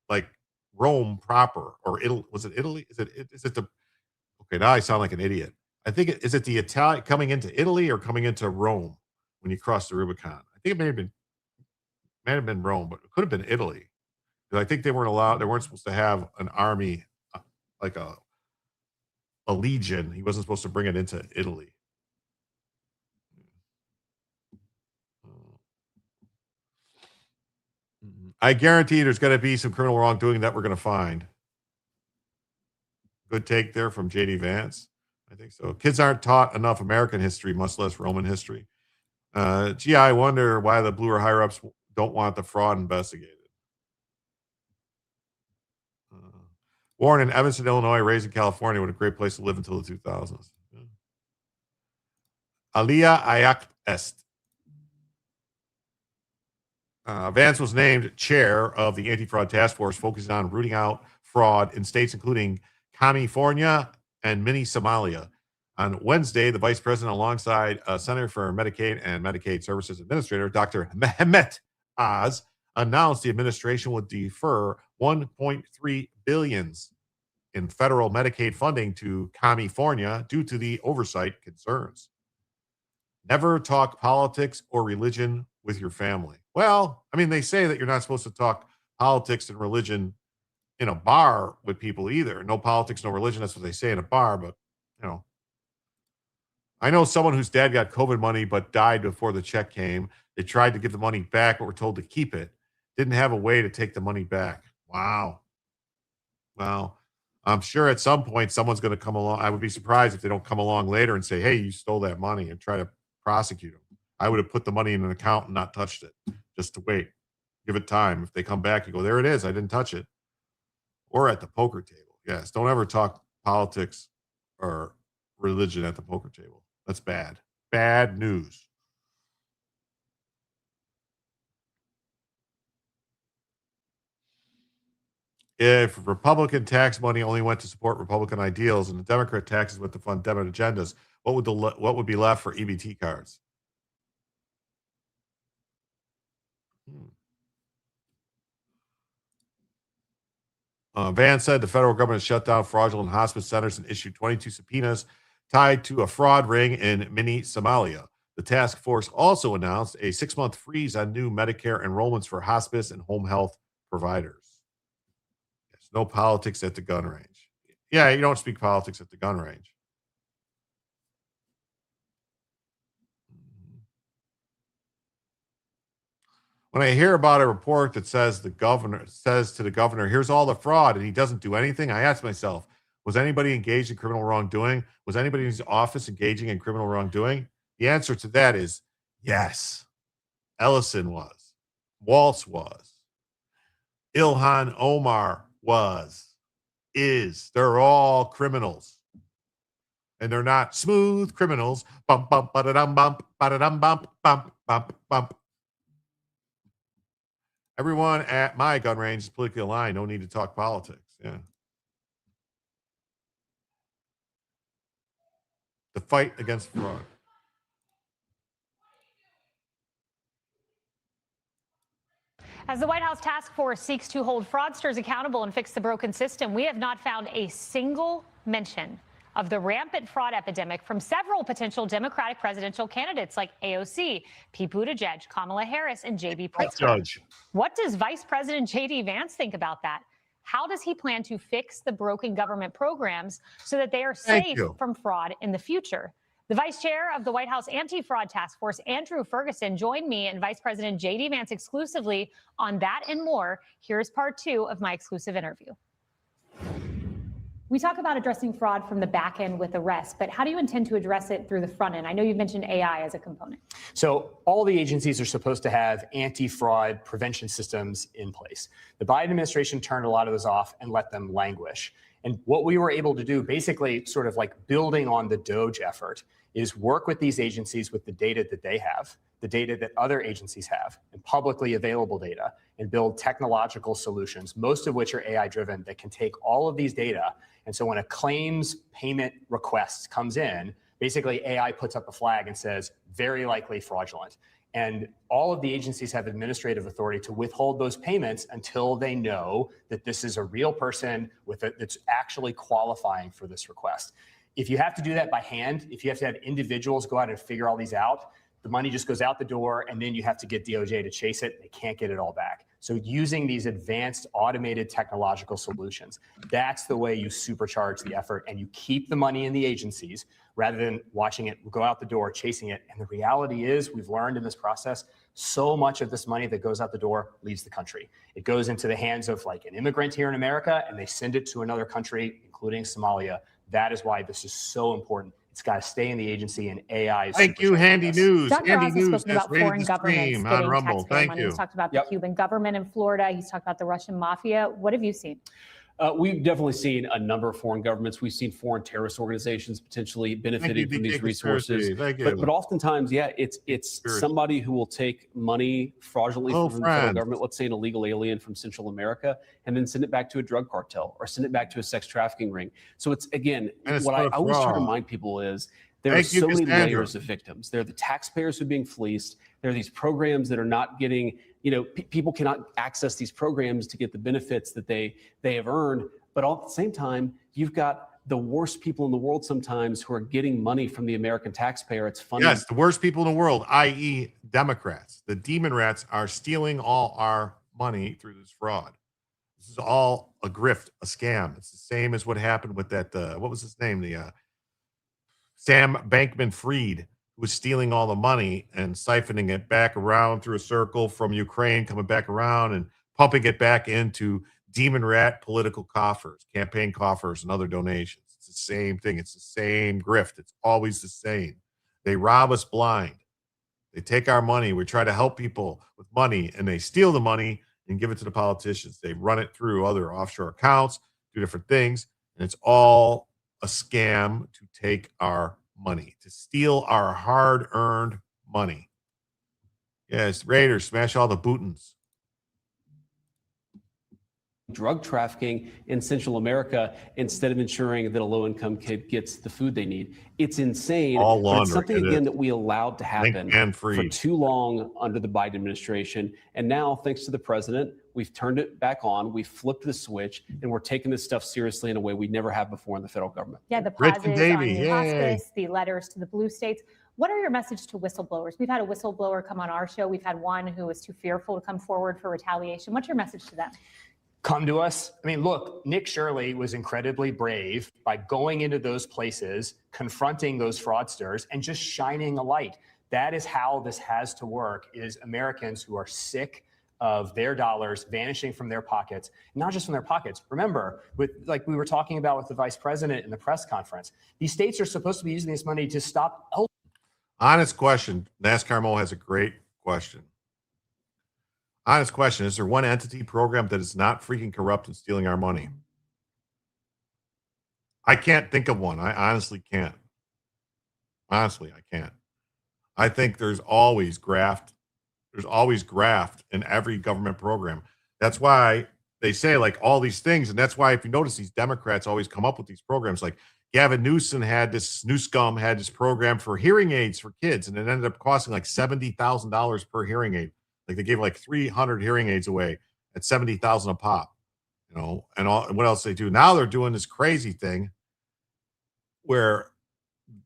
like Rome proper, or Italy. Was it Italy? Is it the, okay, now I sound like an idiot. I think is it the Italian coming into Italy or coming into Rome when you cross the Rubicon? I think it may have been Rome, but it could have been Italy. I think they weren't supposed to have an army like a legion. He wasn't supposed to bring it into Italy. I guarantee there's going to be some criminal wrongdoing that we're going to find. Good take there from J.D. Vance. I think so. Kids aren't taught enough American history, much less Roman history. Gee, I wonder why the blue or higher ups don't want the fraud investigated. Born in Evanston, Illinois, raised in California, what a great place to live until the 2000s. Yeah. Aliyah Ayak Est. Vance was named chair of the anti-fraud task force focusing on rooting out fraud in states including California and mini Somalia. On Wednesday, the vice president, alongside Center for Medicaid and Medicaid Services Administrator, Dr. Mehmet Oz, announced the administration would defer $1.3 billion in federal Medicaid funding to California due to the oversight concerns. Never talk politics or religion with your family. Well, I mean, they say that you're not supposed to talk politics and religion in a bar with people either. No politics, no religion. That's what they say in a bar. But, you know, I know someone whose dad got COVID money but died before the check came. They tried to give the money back, but were told to keep it. Didn't have a way to take the money back. Wow. Well, I'm sure at some point someone's going to come along. I would be surprised if they don't come along later and say, hey, you stole that money, and try to prosecute them. I would have put the money in an account and not touched it, just to wait. Give it time. If they come back, you go, there it is. I didn't touch it. Or at the poker table. Yes, don't ever talk politics or religion at the poker table. That's bad. Bad news. If Republican tax money only went to support Republican ideals and the Democrat taxes went to fund Democrat agendas, what would be left for EBT cards? Vance said the federal government shut down fraudulent hospice centers and issued 22 subpoenas tied to a fraud ring in mini Somalia. The task force also announced a 6-month freeze on new Medicare enrollments for hospice and home health providers. There's no politics at the gun range. Yeah, you don't speak politics at the gun range. When I hear about a report that says the governor says to the governor, here's all the fraud, and he doesn't do anything, I ask myself, was anybody engaged in criminal wrongdoing? Was anybody in his office engaging in criminal wrongdoing? The answer to that is yes. Ellison was. Waltz was. Ilhan Omar was. Is. They're all criminals. And they're not smooth criminals. Bump, bump, ba-da-dum, bump, ba-da-dum, bump, bump, bump, bump. Everyone at my gun range is politically aligned. No need to talk politics. Yeah. The fight against fraud. As the White House task force seeks to hold fraudsters accountable and fix the broken system, we have not found a single mention of the rampant fraud epidemic from several potential Democratic presidential candidates like AOC, Pete Buttigieg, Kamala Harris, and J.B. Pritzker. What does Vice President J.D. Vance think about that? How does he plan to fix the broken government programs so that they are safe from fraud in the future? The Vice Chair of the White House Anti-Fraud Task Force, Andrew Ferguson, joined me and Vice President J.D. Vance exclusively on that and more. Here's part 2 of my exclusive interview. We talk about addressing fraud from the back end with arrests, but how do you intend to address it through the front end? I know you've mentioned AI as a component. So all the agencies are supposed to have anti-fraud prevention systems in place. The Biden administration turned a lot of those off and let them languish. And what we were able to do, basically sort of like building on the DOJ effort, is work with these agencies with the data that they have, the data that other agencies have, and publicly available data, and build technological solutions, most of which are AI-driven, that can take all of these data. And so when a claims payment request comes in, basically AI puts up a flag and says, very likely fraudulent. And all of the agencies have administrative authority to withhold those payments until they know that this is a real person that's actually qualifying for this request. If you have to do that by hand, if you have to have individuals go out and figure all these out, the money just goes out the door, and then you have to get DOJ to chase it. They can't get it all back. So using these advanced automated technological solutions, that's the way you supercharge the effort, and you keep the money in the agencies rather than watching it go out the door, chasing it. And the reality is, we've learned in this process, so much of this money that goes out the door leaves the country. It goes into the hands of like an immigrant here in America, and they send it to another country, including Somalia. That is why this is so important. It's got to stay in the agency, and AI is. Thank you, Handy News. Dr. Handy Oz has News spoken about has rated foreign the governments stream on getting Rumble. taxpayer Thank money. you. He's talked about the Cuban government in Florida. He's talked about the Russian mafia. What have you seen? We've definitely seen a number of foreign governments. We've seen foreign terrorist organizations potentially benefiting from these resources. But oftentimes, yeah, it's somebody who will take money fraudulently from the federal government, let's say an illegal alien from Central America, and then send it back to a drug cartel or send it back to a sex trafficking ring. So it's, again, what I always try to remind people is there are so many layers of victims. There are the taxpayers who are being fleeced. There are these programs that are not getting, people cannot access these programs to get the benefits that they have earned. But all at the same time, you've got the worst people in the world sometimes who are getting money from the American taxpayer. It's funny. Yes, the worst people in the world, i.e. Democrats. The demon rats are stealing all our money through this fraud. This is all a grift, a scam. It's the same as what happened with that, what was his name? The Sam Bankman-Fried, who was stealing all the money and siphoning it back around through a circle from Ukraine, coming back around and pumping it back into demon rat political coffers, campaign coffers, and other donations. It's the same thing. It's the same grift. It's always the same. They rob us blind. They take our money. We try to help people with money, and they steal the money and give it to the politicians. They run it through other offshore accounts, do different things, and it's all a scam to take our money, to steal our hard-earned money. Yes, Raiders, smash all the Bootins. Drug trafficking in Central America instead of ensuring that a low-income kid gets the food they need. It's insane. All but it's laundering, something, again, that we allowed to happen for too long under the Biden administration. And now, thanks to the president, we've turned it back on. We've flipped the switch, and we're taking this stuff seriously in a way we never have before in the federal government. Yeah, the pauses on new hospice, the letters to the blue states. What are your message to whistleblowers? We've had a whistleblower come on our show. We've had one who was too fearful to come forward for retaliation. What's your message to them? Come to us. I mean, look, Nick Shirley was incredibly brave by going into those places, confronting those fraudsters, and just shining a light. That is how this has to work, is Americans who are sick of their dollars vanishing from their pockets, not just from their pockets. Remember, like we were talking about with the vice president in the press conference, these states are supposed to be using this money to stop. Honest question. NASCAR Mo has a great question. Honest question. Is there one entity program that is not freaking corrupt and stealing our money? I can't think of one. I honestly can't. Honestly, I can't. I think there's always graft. There's always graft in every government program. That's why they say like all these things. And that's why if you notice these Democrats always come up with these programs like Gavin Newsom had this program for hearing aids for kids. And it ended up costing like $70,000 per hearing aid. Like they gave like 300 hearing aids away at $70,000 a pop, you know, and what else they do. Now they're doing this crazy thing where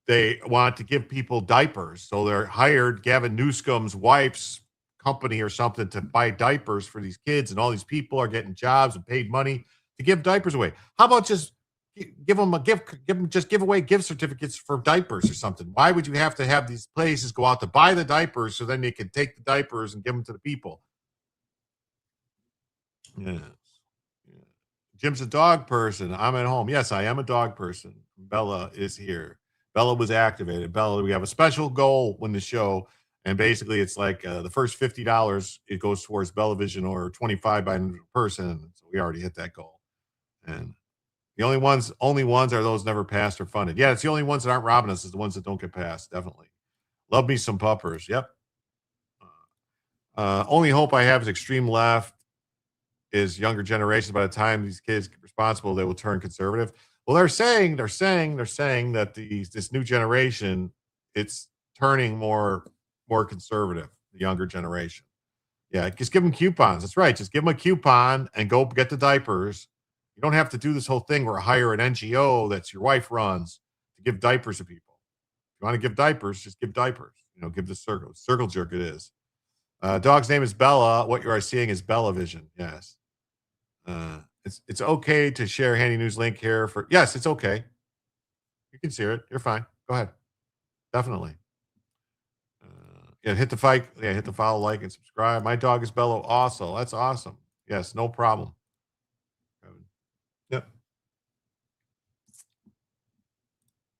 they want to give people diapers. So they're hired Gavin Newsom's wife's company or something to buy diapers for these kids, and all these people are getting jobs and paid money to give diapers away. How about just give away gift certificates for diapers or something? Why would you have to have these places go out to buy the diapers so then they can take the diapers and give them to the people? Yes. Yeah. Jim's a dog person. I'm at home. Yes, I am a dog person. Bella is here. Bella was activated. Bella, we have a special goal when the show, and basically it's like the first $50 it goes towards Bella Vision, or 25 by person. So we already hit that goal. And the only ones are those never passed or funded. Yeah, it's the only ones that aren't robbing us is the ones that don't get passed. Definitely. Love me some puppers. Yep. Only hope I have is extreme left is younger generations. By the time these kids get responsible, they will turn conservative. Well, they're saying that this new generation, it's turning more conservative, the younger generation. Yeah, just give them coupons. That's right. Just give them a coupon and go get the diapers. You don't have to do this whole thing where hire an NGO that's your wife runs to give diapers to people. If you want to give diapers, just give diapers. You know, give the circle jerk it is. Dog's name is Bella. What you are seeing is Bella Vision. Yes. It's okay to share handy news link here for. Yes, it's okay. You can share it. You're fine. Go ahead. Definitely. Hit the follow, like, and subscribe. My dog is Bella. Also, that's awesome. Yes, no problem. Yep.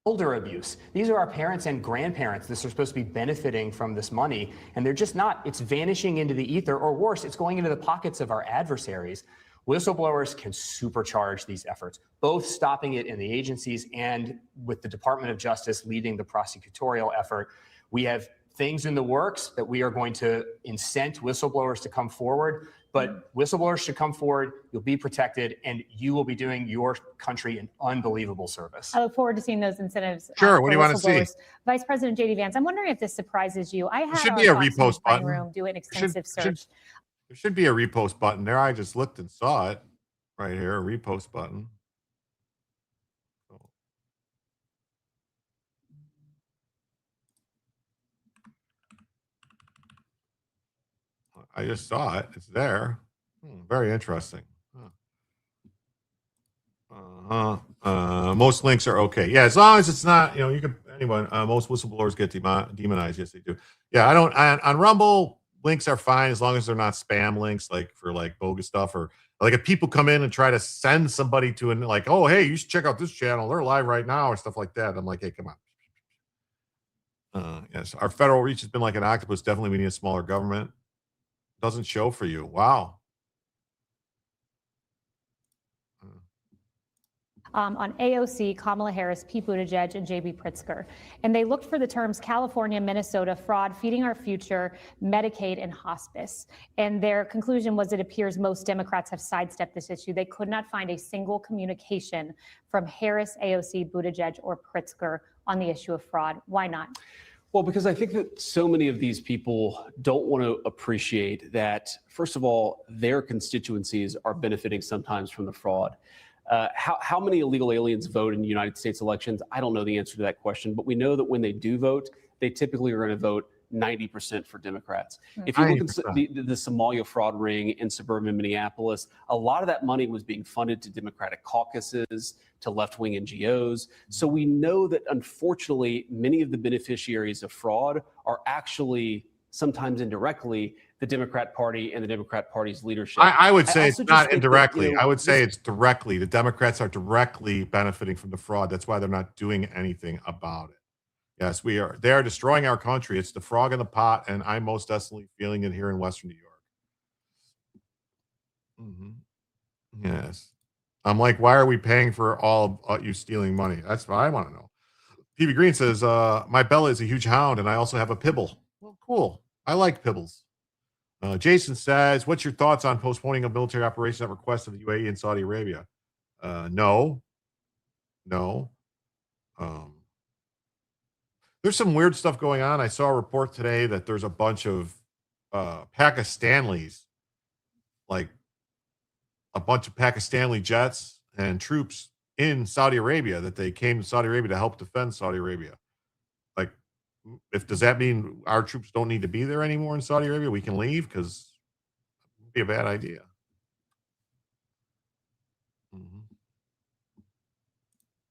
Older abuse. These are our parents and grandparents that are supposed to be benefiting from this money, and they're just not. It's vanishing into the ether, or worse, it's going into the pockets of our adversaries. Whistleblowers can supercharge these efforts, both stopping it in the agencies and with the Department of Justice leading the prosecutorial effort. We have things in the works that we are going to incent whistleblowers to come forward, but whistleblowers should come forward, you'll be protected, and you will be doing your country an unbelievable service. I look forward to seeing those incentives. Sure, what do you want to see? Vice President J.D. Vance, I'm wondering if this surprises you. I had should be a repost button. Room do an extensive search. There should be a repost button there. I just looked and saw it right here, a repost button. I just saw it. It's there. Very interesting. Most links are okay. Yeah, as long as it's not, you can, anyone, most whistleblowers get demonized. Yes, they do. Yeah, I don't, on Rumble, links are fine as long as they're not spam links, like for like bogus stuff, or like if people come in and try to send somebody to an like, oh, hey, you should check out this channel. They're live right now or stuff like that. I'm like, hey, come on. Yes, our federal reach has been like an octopus. Definitely, we need a smaller government. Doesn't show for you. Wow. On AOC, Kamala Harris, Pete Buttigieg, and J.B. Pritzker. And they looked for the terms California, Minnesota, fraud, feeding our future, Medicaid, and hospice. And their conclusion was it appears most Democrats have sidestepped this issue. They could not find a single communication from Harris, AOC, Buttigieg, or Pritzker on the issue of fraud. Why not? Well, because I think that so many of these people don't want to appreciate that, first of all, their constituencies are benefiting sometimes from the fraud. How many illegal aliens vote in United States elections? I don't know the answer to that question, but we know that when they do vote, they typically are going to vote 90% for Democrats. If you look at the Somalia fraud ring in suburban Minneapolis, a lot of that money was being funded to Democratic caucuses, to left-wing NGOs. So we know that, unfortunately, many of the beneficiaries of fraud are actually, sometimes indirectly, the Democrat Party and the Democrat Party's leadership. I would say it's not indirectly. I would say it's directly. The Democrats are directly benefiting from the fraud. That's why they're not doing anything about it. Yes, we are. They are destroying our country. It's the frog in the pot, and I'm most definitely feeling it here in Western New York. Yes. I'm like, why are we paying for all of you stealing money? That's what I want to know. PV Green says, my Bella is a huge hound, and I also have a Pibble. Well, cool. I like Pibbles. Jason says, what's your thoughts on postponing a military operation at request of the UAE and Saudi Arabia? No. There's some weird stuff going on. I saw a report today that there's a bunch of Pakistanis, like a bunch of Pakistani jets and troops in Saudi Arabia, that they came to Saudi Arabia to help defend Saudi Arabia. Like, does that mean our troops don't need to be there anymore in Saudi Arabia? We can leave? Because it would be a bad idea.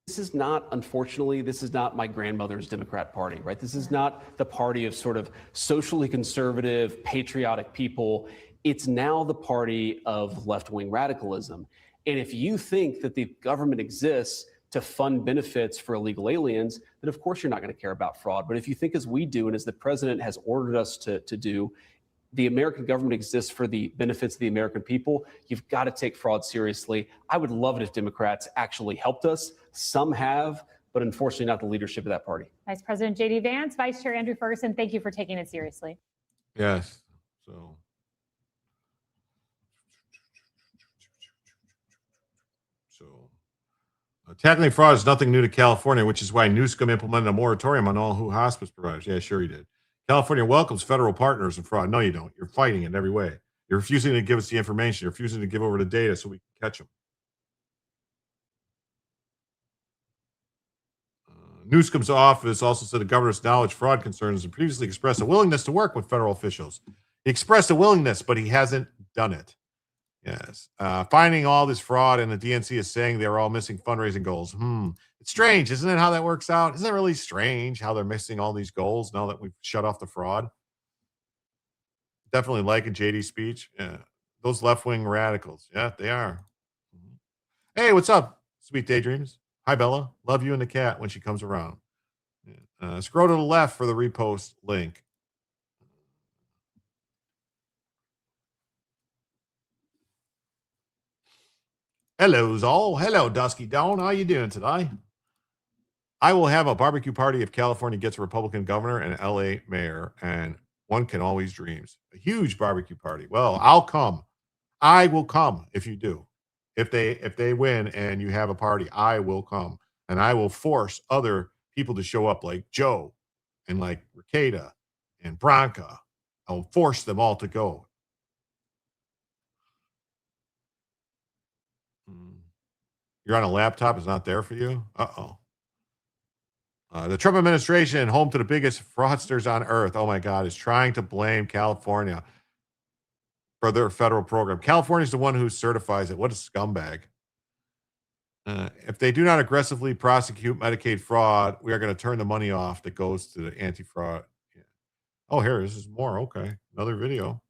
This is not, unfortunately, this is not my grandmother's Democrat Party, right? This is not the party of sort of socially conservative, patriotic people. It's now the party of left-wing radicalism. And if you think that the government exists to fund benefits for illegal aliens, then of course you're not going to care about fraud. But if you think as we do, and as the president has ordered us to do, the American government exists for the benefits of the American people, you've got to take fraud seriously. I would love it if Democrats actually helped us. Some have, but unfortunately not the leadership of that party. Vice President J.D. Vance, Vice Chair Andrew Ferguson, thank you for taking it seriously. Yes. Tackling fraud is nothing new to California, which is why Newsom implemented a moratorium on all WHO hospice providers. Yeah, sure he did. California welcomes federal partners in fraud. No, you don't. You're fighting it every way. You're refusing to give us the information. You're refusing to give over the data so we can catch them. Newsom's office also said the governor's acknowledged fraud concerns and previously expressed a willingness to work with federal officials. He expressed a willingness, but he hasn't done it. Yes. Finding all this fraud, and the DNC is saying they're all missing fundraising goals. It's strange, isn't it, how that works out? Isn't it really strange how they're missing all these goals now that we've shut off the fraud? Definitely like a JD speech. Yeah. Those left-wing radicals. Yeah, they are. Hey, what's up, sweet daydreams? Hi, Bella. Love you and the cat when she comes around. Scroll to the left for the repost link. Hello, Zol. Hello, Dusky Dawn. How you doing today? I will have a barbecue party if California gets a Republican governor and LA mayor, and one can always dreams. A huge barbecue party. Well, I'll come. I will come if you do. If they win and you have a party, I will come. And I will force other people to show up, like Joe and like Ricada and Bronca. I'll force them all to go. You're on a laptop. It's not there for you? Uh-oh. The Trump administration, home to the biggest fraudsters on earth, oh my God, is trying to blame California for their federal program. California is the one who certifies it. What a scumbag. If they do not aggressively prosecute Medicaid fraud, we are going to turn the money off that goes to the anti-fraud. Yeah. Oh, here, this is more. Okay. Another video.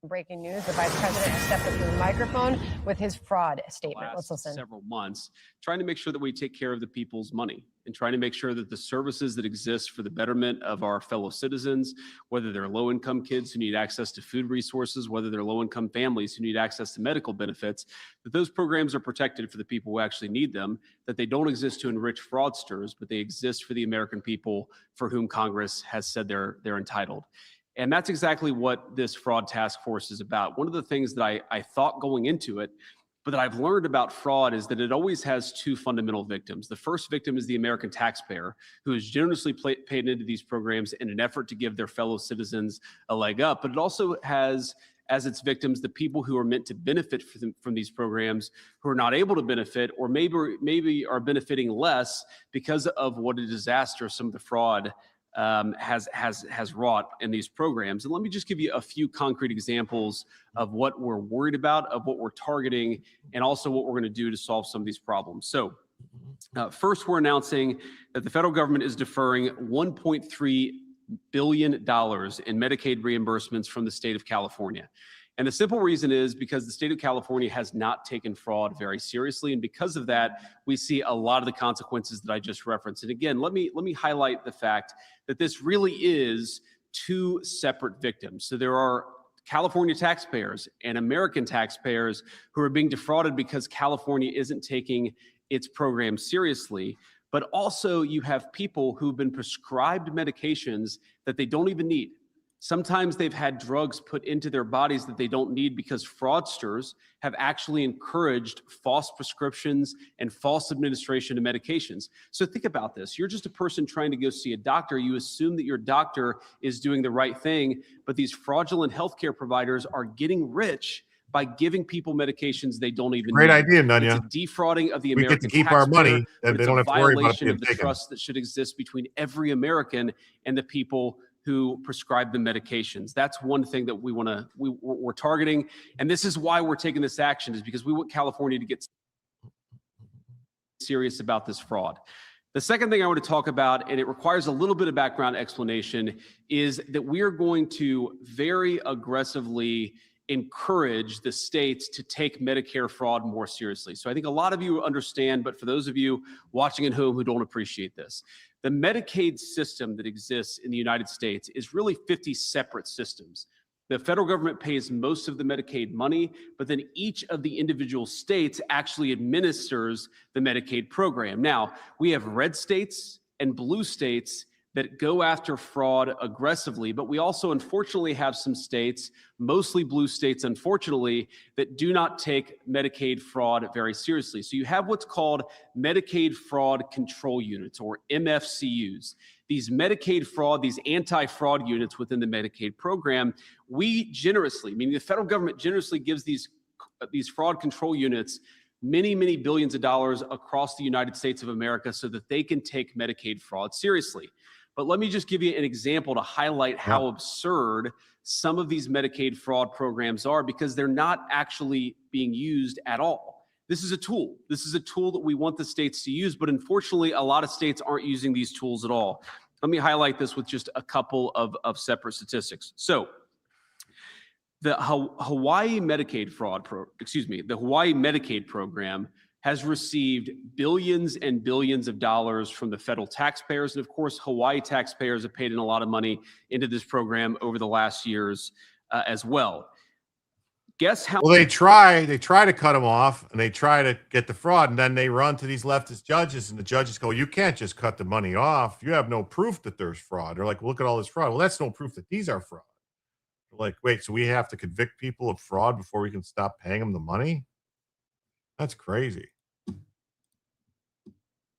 Breaking news, the vice president has stepped up to the microphone with his fraud statement. Let's listen. Several months, trying to make sure that we take care of the people's money and trying to make sure that the services that exist for the betterment of our fellow citizens, whether they're low-income kids who need access to food resources, whether they're low-income families who need access to medical benefits, that those programs are protected for the people who actually need them, that they don't exist to enrich fraudsters, but they exist for the American people for whom Congress has said they're entitled. And that's exactly what this fraud task force is about. One of the things that I thought going into it, but that I've learned about fraud, is that it always has two fundamental victims. The first victim is the American taxpayer, who is generously paid into these programs in an effort to give their fellow citizens a leg up. But it also has as its victims the people who are meant to benefit from these programs, who are not able to benefit, or maybe are benefiting less because of what a disaster some of the fraud has wrought in these programs. And let me just give you a few concrete examples of what we're worried about, of what we're targeting, and also what we're going to do to solve some of these problems. So first, we're announcing that the federal government is deferring $1.3 billion in Medicaid reimbursements from the state of California. And the simple reason is because the state of California has not taken fraud very seriously. And because of that, we see a lot of the consequences that I just referenced. And again, let me highlight the fact that this really is two separate victims. So there are California taxpayers and American taxpayers who are being defrauded because California isn't taking its program seriously. But also you have people who've been prescribed medications that they don't even need. Sometimes they've had drugs put into their bodies that they don't need because fraudsters have actually encouraged false prescriptions and false administration of medications. So think about this. You're just a person trying to go see a doctor. You assume that your doctor is doing the right thing, but these fraudulent healthcare providers are getting rich by giving people medications they don't even Great need. idea, Nunya. It's a defrauding of the We American get to keep our taxpayer, money, but and they it's don't a have to worry about it violation being of the taken. trust that should exist between every American and the people who prescribe the medications. That's one thing that we're targeting. And this is why we're taking this action, is because we want California to get serious about this fraud. The second thing I want to talk about, and it requires a little bit of background explanation, is that we are going to very aggressively encourage the states to take Medicare fraud more seriously. So I think a lot of you understand, but for those of you watching at home who don't appreciate this, the Medicaid system that exists in the United States is really 50 separate systems. The federal government pays most of the Medicaid money, but then each of the individual states actually administers the Medicaid program. Now, we have red states and blue states that go after fraud aggressively, but we also unfortunately have some states, mostly blue states, unfortunately, that do not take Medicaid fraud very seriously. So you have what's called Medicaid Fraud Control Units, or MFCUs. These Medicaid fraud, these anti-fraud units within the Medicaid program, we generously, meaning the federal government generously gives these fraud control units many, many billions of dollars across the United States of America so that they can take Medicaid fraud seriously. But let me just give you an example to highlight how absurd some of these Medicaid fraud programs are, because they're not actually being used at all. This is a tool. This is a tool that we want the states to use, but unfortunately, a lot of states aren't using these tools at all. Let me highlight this with just a couple of separate statistics. So the Hawaii Medicaid the Hawaii Medicaid program has received billions and billions of dollars from the federal taxpayers. And of course, Hawaii taxpayers have paid in a lot of money into this program over the last years as well. Guess how? Well, they try to cut them off, and they try to get the fraud, and then they run to these leftist judges, and the judges go, you can't just cut the money off. You have no proof that there's fraud. They're like, look at all this fraud. Well, that's no proof that these are fraud. They're like, wait, so we have to convict people of fraud before we can stop paying them the money? That's crazy.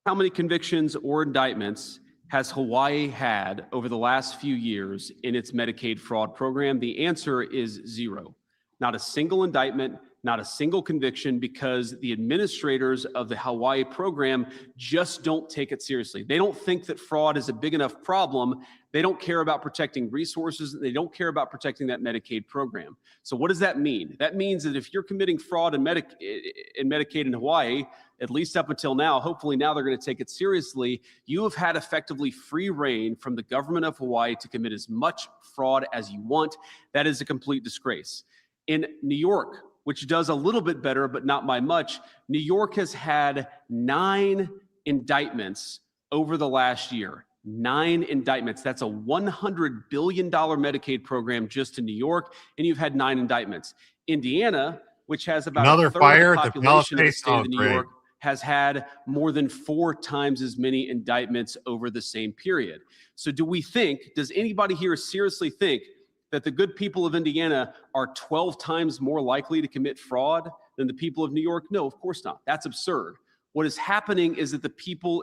How many convictions or indictments has Hawaii had over the last few years in its Medicaid fraud program? The answer is 0. Not a single indictment, not a single conviction, because the administrators of the Hawaii program just don't take it seriously. They don't think that fraud is a big enough problem. They don't care about protecting resources. They don't care about protecting that Medicaid program. So what does that mean? That means that if you're committing fraud in Medicaid in Hawaii, at least up until now, hopefully now they're going to take it seriously, you have had effectively free reign from the government of Hawaii to commit as much fraud as you want. That is a complete disgrace. In New York, which does a little bit better, but not by much, New York has had 9 indictments over the last year. 9 indictments. That's a $100 billion Medicaid program just in New York, and you've had 9 indictments. Indiana, which has about another a third fire of the at the population of the Palisades. state of New Great. York, has had more than 4 times as many indictments over the same period. So does anybody here seriously think that the good people of Indiana are 12 times more likely to commit fraud than the people of New York? No, of course not. That's absurd. What is happening is that the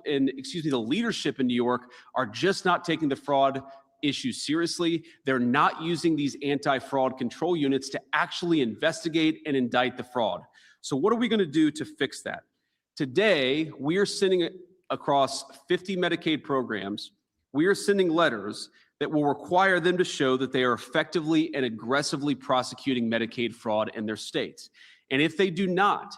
leadership in New York are just not taking the fraud issue seriously. They're not using these anti-fraud control units to actually investigate and indict the fraud. So what are we going to do to fix that? Today, we are sending across 50 Medicaid programs. We are sending letters that will require them to show that they are effectively and aggressively prosecuting Medicaid fraud in their states. And if they do not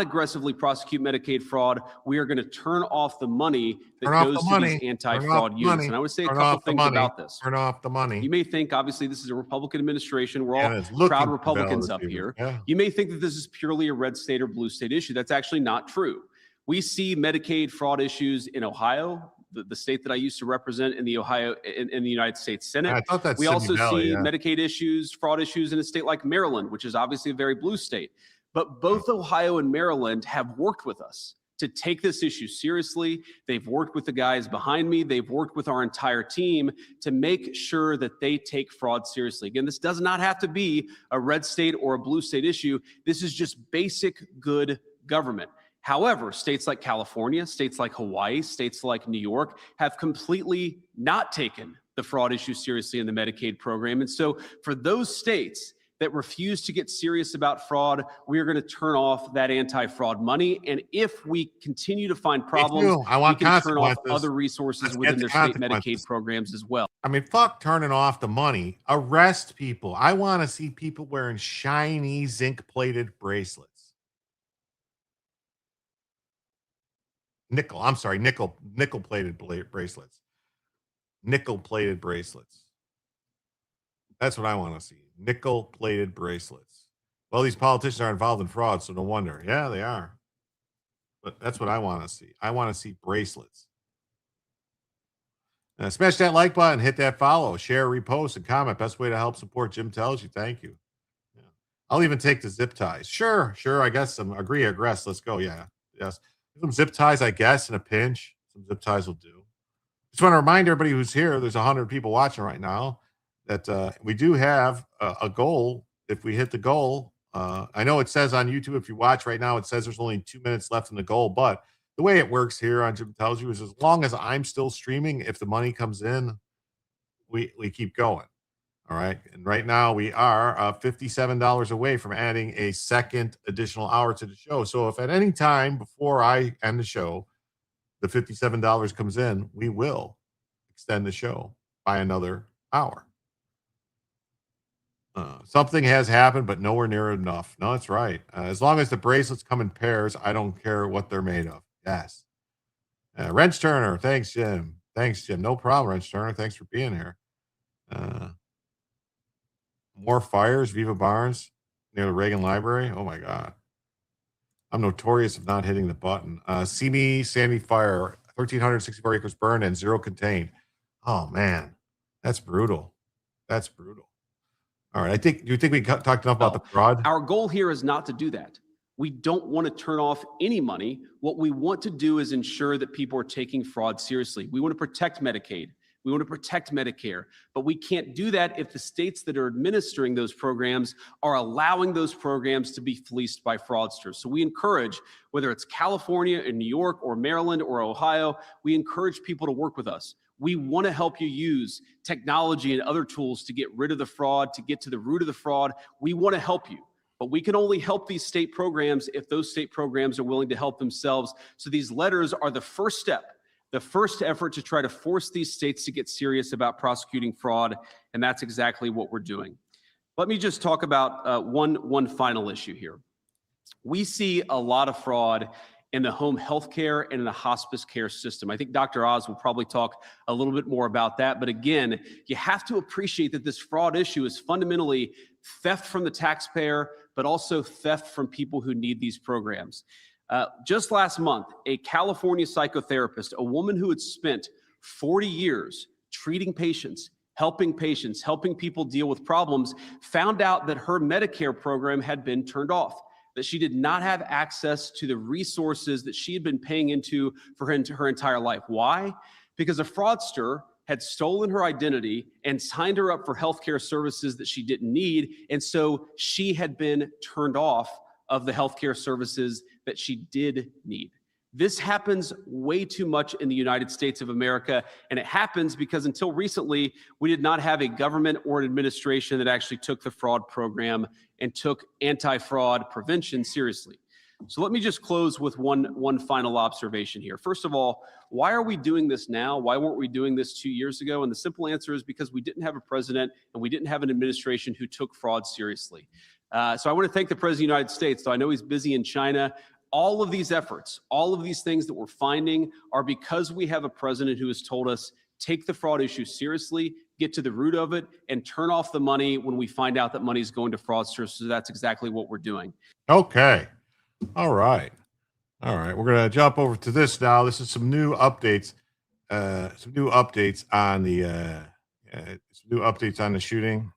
aggressively prosecute Medicaid fraud, we are going to turn off the money that goes to these anti-fraud units. And I would say a couple things about this. Turn off the money. You may think, obviously, this is a Republican administration. We're And all it's looking proud for Republicans up valid here. people. Yeah. You may think that this is purely a red state or blue state issue. That's actually not true. We see Medicaid fraud issues in Ohio, the state that I used to represent in the United States Senate. I thought that's we Sydney also Valley, see yeah. Medicaid issues, fraud issues in a state like Maryland, which is obviously a very blue state. But both Ohio and Maryland have worked with us to take this issue seriously. They've worked with the guys behind me. They've worked with our entire team to make sure that they take fraud seriously. Again, this does not have to be a red state or a blue state issue. This is just basic good government. However, states like California, states like Hawaii, states like New York have completely not taken the fraud issue seriously in the Medicaid program. And so for those states that refuse to get serious about fraud, we are going to turn off that anti-fraud money. And if we continue to find problems, I want we can turn off consequences. other resources Let's within get their the state consequences. Medicaid programs as well. I mean, fuck turning off the money. Arrest people. I want to see people wearing shiny zinc-plated bracelets. Nickel-plated bracelets. Nickel-plated bracelets. That's what I want to see. Nickel-plated bracelets. Well, these politicians are involved in fraud, so no wonder. Yeah, they are. But that's what I want to see. I want to see bracelets. Smash that like button, hit that follow, share, repost, and comment. Best way to help support Jim Tells You. Thank you. Yeah. I'll even take the zip ties. Sure. I guess some agree, aggress. Let's go. Yeah. Yes. Some zip ties, I guess, in a pinch. Some zip ties will do. Just want to remind everybody who's here, there's 100 people watching right now, that we do have a goal. If we hit the goal, I know it says on YouTube, if you watch right now, it says there's only 2 minutes left in the goal, but the way it works here on Jim Tells You is as long as I'm still streaming, if the money comes in, we keep going. All right. And right now we are $57 away from adding a second additional hour to the show. So if at any time before I end the show, the $57 comes in, we will extend the show by another hour. Something has happened, but nowhere near enough. No, that's right. As long as the bracelets come in pairs, I don't care what they're made of. Yes. Wrench Turner. Thanks, Jim. No problem, Wrench Turner. Thanks for being here. More fires, Viva Barnes, near the Reagan Library. Oh, my God. I'm notorious of not hitting the button. Simi Sandy Fire, 1,364 acres burned and 0 contained. Oh, man. That's brutal. All right. Do you think we talked enough about the fraud? Our goal here is not to do that. We don't want to turn off any money. What we want to do is ensure that people are taking fraud seriously. We want to protect Medicaid. We want to protect Medicare, but we can't do that if the states that are administering those programs are allowing those programs to be fleeced by fraudsters. So we encourage, whether it's California or New York or Maryland or Ohio, we encourage people to work with us. We want to help you use technology and other tools to get rid of the fraud, to get to the root of the fraud. We want to help you. But we can only help these state programs if those state programs are willing to help themselves. So these letters are the first step, the first effort to try to force these states to get serious about prosecuting fraud, and that's exactly what we're doing. Let me just talk about one final issue here. We see a lot of fraud in the home health care and in the hospice care system. I think Dr. Oz will probably talk a little bit more about that. But again, you have to appreciate that this fraud issue is fundamentally theft from the taxpayer, but also theft from people who need these programs. Just last month, a California psychotherapist, a woman who had spent 40 years treating patients, helping people deal with problems, found out that her Medicare program had been turned off, that she did not have access to the resources that she had been paying into for her entire life. Why? Because a fraudster had stolen her identity and signed her up for healthcare services that she didn't need. And so she had been turned off of the healthcare services that she did need. This happens way too much in the United States of America, and it happens because until recently, we did not have a government or an administration that actually took the fraud program and took anti-fraud prevention seriously. So let me just close with one final observation here. First of all, why are we doing this now? Why weren't we doing this 2 years ago? And the simple answer is because we didn't have a president and we didn't have an administration who took fraud seriously. So I want to thank the President of the United States, though I know he's busy in China. All of these efforts, all of these things that we're finding are because we have a president who has told us, take the fraud issue seriously, get to the root of it, and turn off the money when we find out that money is going to fraudsters. So that's exactly what we're doing. Okay. All right. We're going to jump over to this now. This is some new updates. Some new updates on the shooting.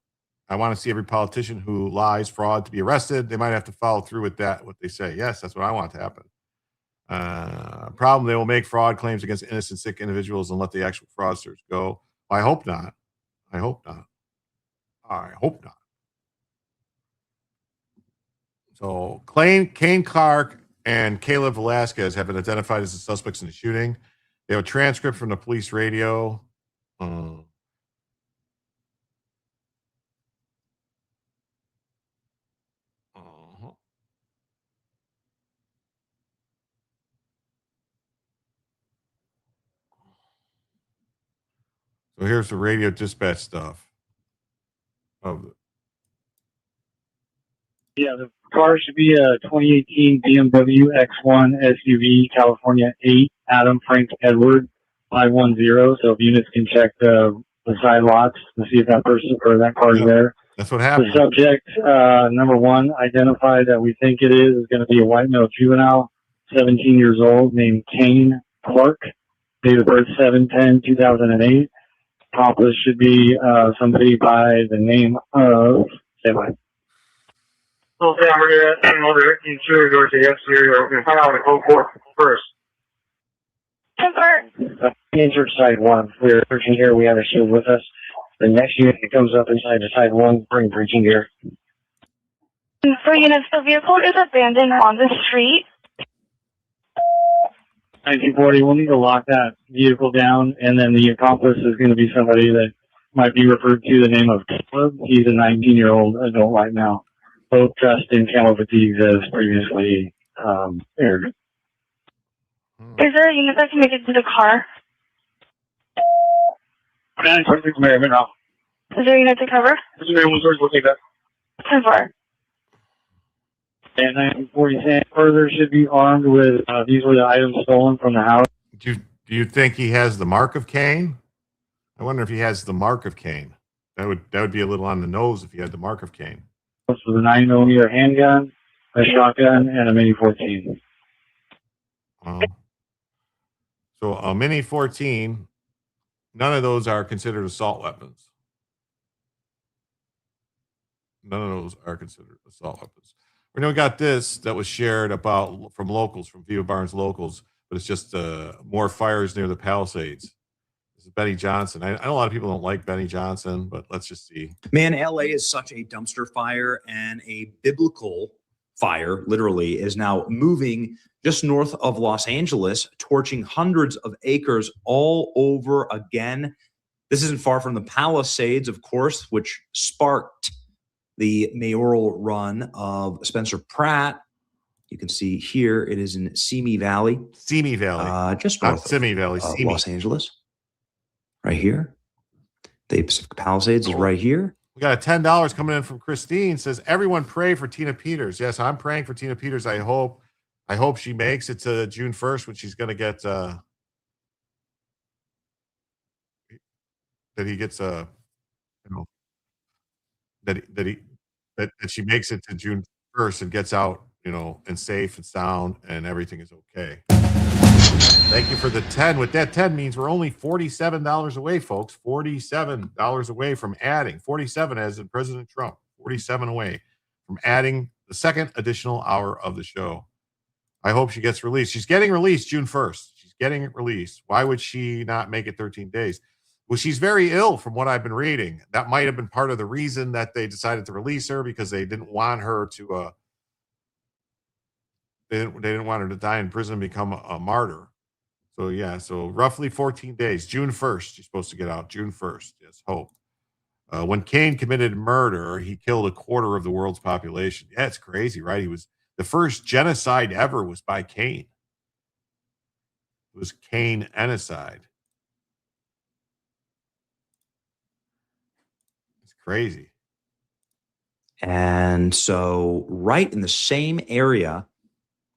I want to see every politician who lies, fraud to be arrested. They might have to follow through with that, what they say. Yes, that's what I want to happen. Problem, they will make fraud claims against innocent, sick individuals and let the actual fraudsters go. I hope not. I hope not. I hope not. So Kane Clark and Caleb Velasquez have been identified as the suspects in the shooting. They have a transcript from the police radio. So here's the radio dispatch stuff. Yeah, the car should be a 2018 BMW X1 SUV, California 8, Adam Frank Edward 510. So if units can check the side lots to see if that person or that car is there. That's what happened. The subject, number one, identified that we think it is going to be a white male juvenile, 17 years old, named Kane Clark, date of birth 7/10/2008. Accomplice should be somebody by the name of, say what? Well, Sam, we're here at another interior door to the exterior. We're going to find out the code for first. Insert side one. We're searching here. We have a shield with us. The next unit that comes up inside the side one, bring breaching gear. For units, the vehicle is abandoned on the street. 1940, we'll need to lock that vehicle down, and then the accomplice is going to be somebody that might be referred to the name of Caleb. He's a 19-year-old adult right now, both dressed in camo fatigues as previously aired. Is there a unit that can make it to the car? 926 Merriman now. Is there a unit to cover? We'll take that. 10-4. And 1940 further should be armed with these were the items stolen from the house. Do you think he has the mark of Cain? I wonder if he has the mark of Cain. That would be a little on the nose if he had the mark of Cain. With a 9mm handgun, a shotgun, and a Mini 14. So a Mini 14, none of those are considered assault weapons. None of those are considered assault weapons. We know we got this that was shared from locals, from Viva Barnes locals, but it's just more fires near the Palisades. This is Benny Johnson. I know a lot of people don't like Benny Johnson, but let's just see. Man, LA is such a dumpster fire, and a biblical fire, literally, is now moving just north of Los Angeles, torching hundreds of acres all over again. This isn't far from the Palisades, of course, which sparked the mayoral run of Spencer Pratt. You can see here it is in Simi Valley. Simi Valley. Just north Simi Valley, of Los Angeles. Right here. The Pacific Palisades is right here. We got a $10 coming in from Christine. Says, everyone pray for Tina Peters. Yes, I'm praying for Tina Peters. I hope she makes it to June 1st when she's going to get that he gets that she makes it to June 1st and gets out, and safe and sound and everything is okay. Thank you for the 10. What that 10 means, we're only $47 away, folks. $47 away from adding 47 as in President Trump, 47 away from adding the second additional hour of the show. I hope she gets released. She's getting released June 1st. She's getting released. Why would she not make it 13 days? Well, she's very ill from what I've been reading. That might have been part of the reason that they decided to release her, because they didn't want her to they didn't want her to die in prison and become a martyr. So yeah, so roughly 14 days. June 1st, she's supposed to get out. June 1st. Yes, hope. When Cain committed murder, he killed a quarter of the world's population. Yeah, it's crazy, right? He was the first genocide ever was by Cain. It was Cain-icide. It's crazy. And so right in the same area,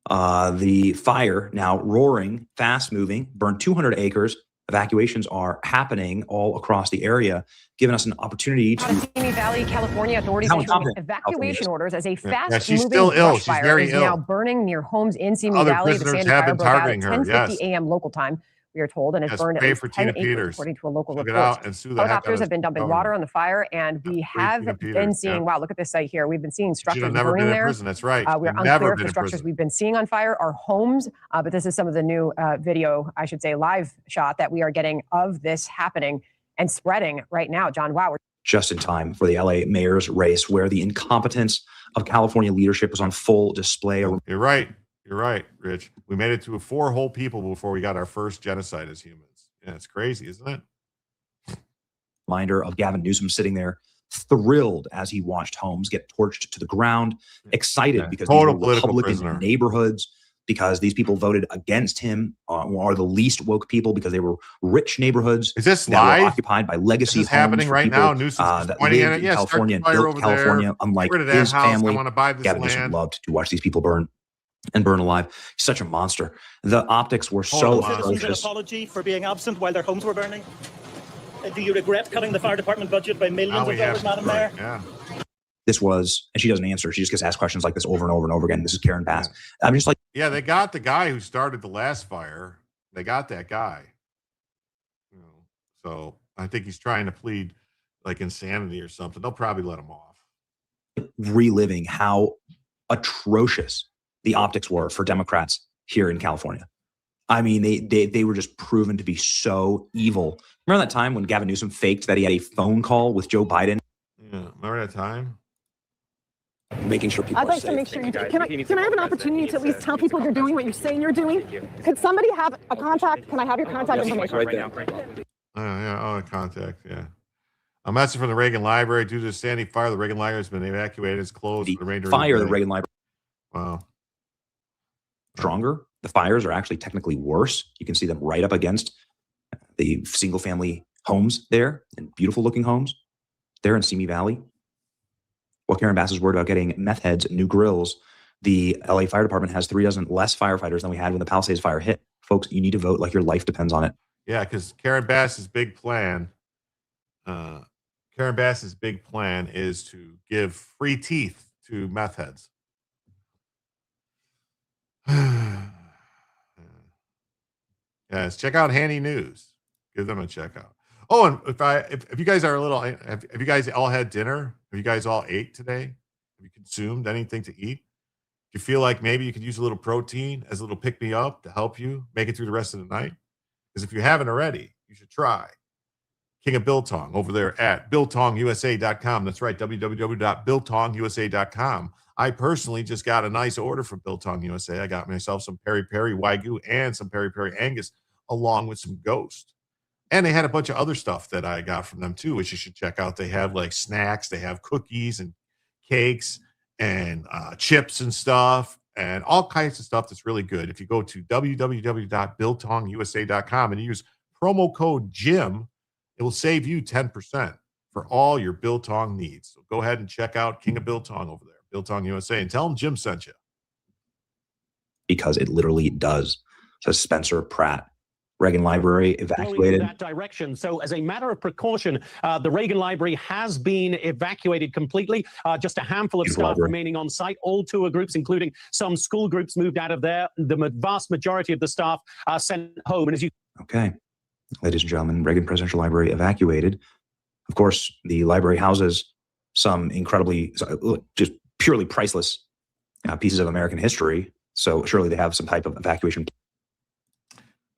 the fire now roaring, fast moving, burned 200 acres. Evacuations are happening all across the area, giving us an opportunity to. Simi Valley, California authorities issuing evacuation orders as a fast-moving she's still ill. brush She's fire very is ill. now burning near homes in Simi Other Valley. The prisoners Sandy have fire been broke out at targeting her, 10:50 yes. a.m. local time, we are told, and has Yes, burned at pray least for 10 Tina acres, Peters. according to a local Check it report. out and sue the heck out Helicopters of have been dumping government. water on the fire, and we have Tina been Peters, seeing, yeah. wow, look at this site here. We've been seeing Should structures have never burning been in there. prison. That's right. We're Never unclear if been the in structures prison. we've been seeing on fire are homes, but this is some of the new video, I should say, live shot that we are getting of this happening and spreading right now. John, wow. Just in time for the LA mayor's race, where the incompetence of California leadership was on full display. You're right. You're right, Rich. We made it to 4 whole people before we got our first genocide as humans. Yeah, it's crazy, isn't it? Reminder of Gavin Newsom sitting there, thrilled as he watched homes get torched to the ground, excited because these Total were political Republican prisoner. neighborhoods, because these people voted against him, are the least woke people because they were rich neighborhoods. Is this that were live? occupied by legacy This is homes happening for right people, now. Newsom's just that pointing at lived it. in Yeah, start the California and fire built over California. there. Unlike Get rid of that his house. I family, want to buy this Gavin Newsom land. loved to watch these people burn and burn alive. He's such a monster. The optics were so Citizens an atrocious. apology for being absent while their homes were burning. Do you regret cutting the fire department budget by millions Now of dollars, Madam Mayor? Yeah. This was, and she doesn't answer. She just gets asked questions like this over and over and over again. This is Karen Bass. I'm just like, Yeah, they got the guy who started the last fire. They got that guy. You know, so I think he's trying to plead like insanity or something. They'll probably let him off. reliving how atrocious the optics were for Democrats here in California. I mean, they were just proven to be so evil. Remember that time when Gavin Newsom faked that he had a phone call with Joe Biden? Yeah, remember that time? Making sure people I'd are like safe. to make sure you do. Can I have an opportunity to at least tell people you're doing what you're saying you're doing? Could somebody have a contact? Can I have your contact information? Yeah, contact, yeah. A message from the Reagan Library. Due to the standing fire, the Reagan Library has been evacuated. It's closed for the remainder Fire of the the day. Reagan Library. Wow. Stronger. The fires are actually technically worse. You can see them right up against the single family homes there, and beautiful looking homes there in Simi Valley. Well, Karen Bass is worried about getting meth heads new grills. The LA Fire Department has 3 dozen less firefighters than we had when the Palisades fire hit. Folks, you need to vote like your life depends on it. Yeah, because Karen Bass's big plan, is to give free teeth to meth heads. Yes, check out Handy News. Give them a check out. Oh, and if you guys are a little, have you guys all had dinner? Have you guys all ate today? Have you consumed anything to eat? Do you feel like maybe you could use a little protein as a little pick me up to help you make it through the rest of the night? Because if you haven't already, you should try King of Biltong over there at BiltongUSA.com. That's right, www.BiltongUSA.com. I personally just got a nice order from Biltong USA. I got myself some peri peri Wagyu and some peri peri Angus, along with some Ghost. And they had a bunch of other stuff that I got from them too, which you should check out. They have like snacks, they have cookies and cakes and chips and stuff, and all kinds of stuff that's really good. If you go to www.BiltongUSA.com and use promo code JIM, it will save you 10% for all your Biltong needs. So go ahead and check out King of Biltong over there, Biltong USA, and tell them Jim sent you. Because it literally does. Says Spencer Pratt. Reagan Library evacuated. In that direction. So as a matter of precaution, the Reagan Library has been evacuated completely. Just a handful of staff remaining on site. All tour groups, including some school groups, moved out of there. The vast majority of the staff are sent home. And as you Okay. Ladies and gentlemen, Reagan Presidential Library evacuated. Of course, the library houses some incredibly, just purely priceless pieces of American history. So surely they have some type of evacuation.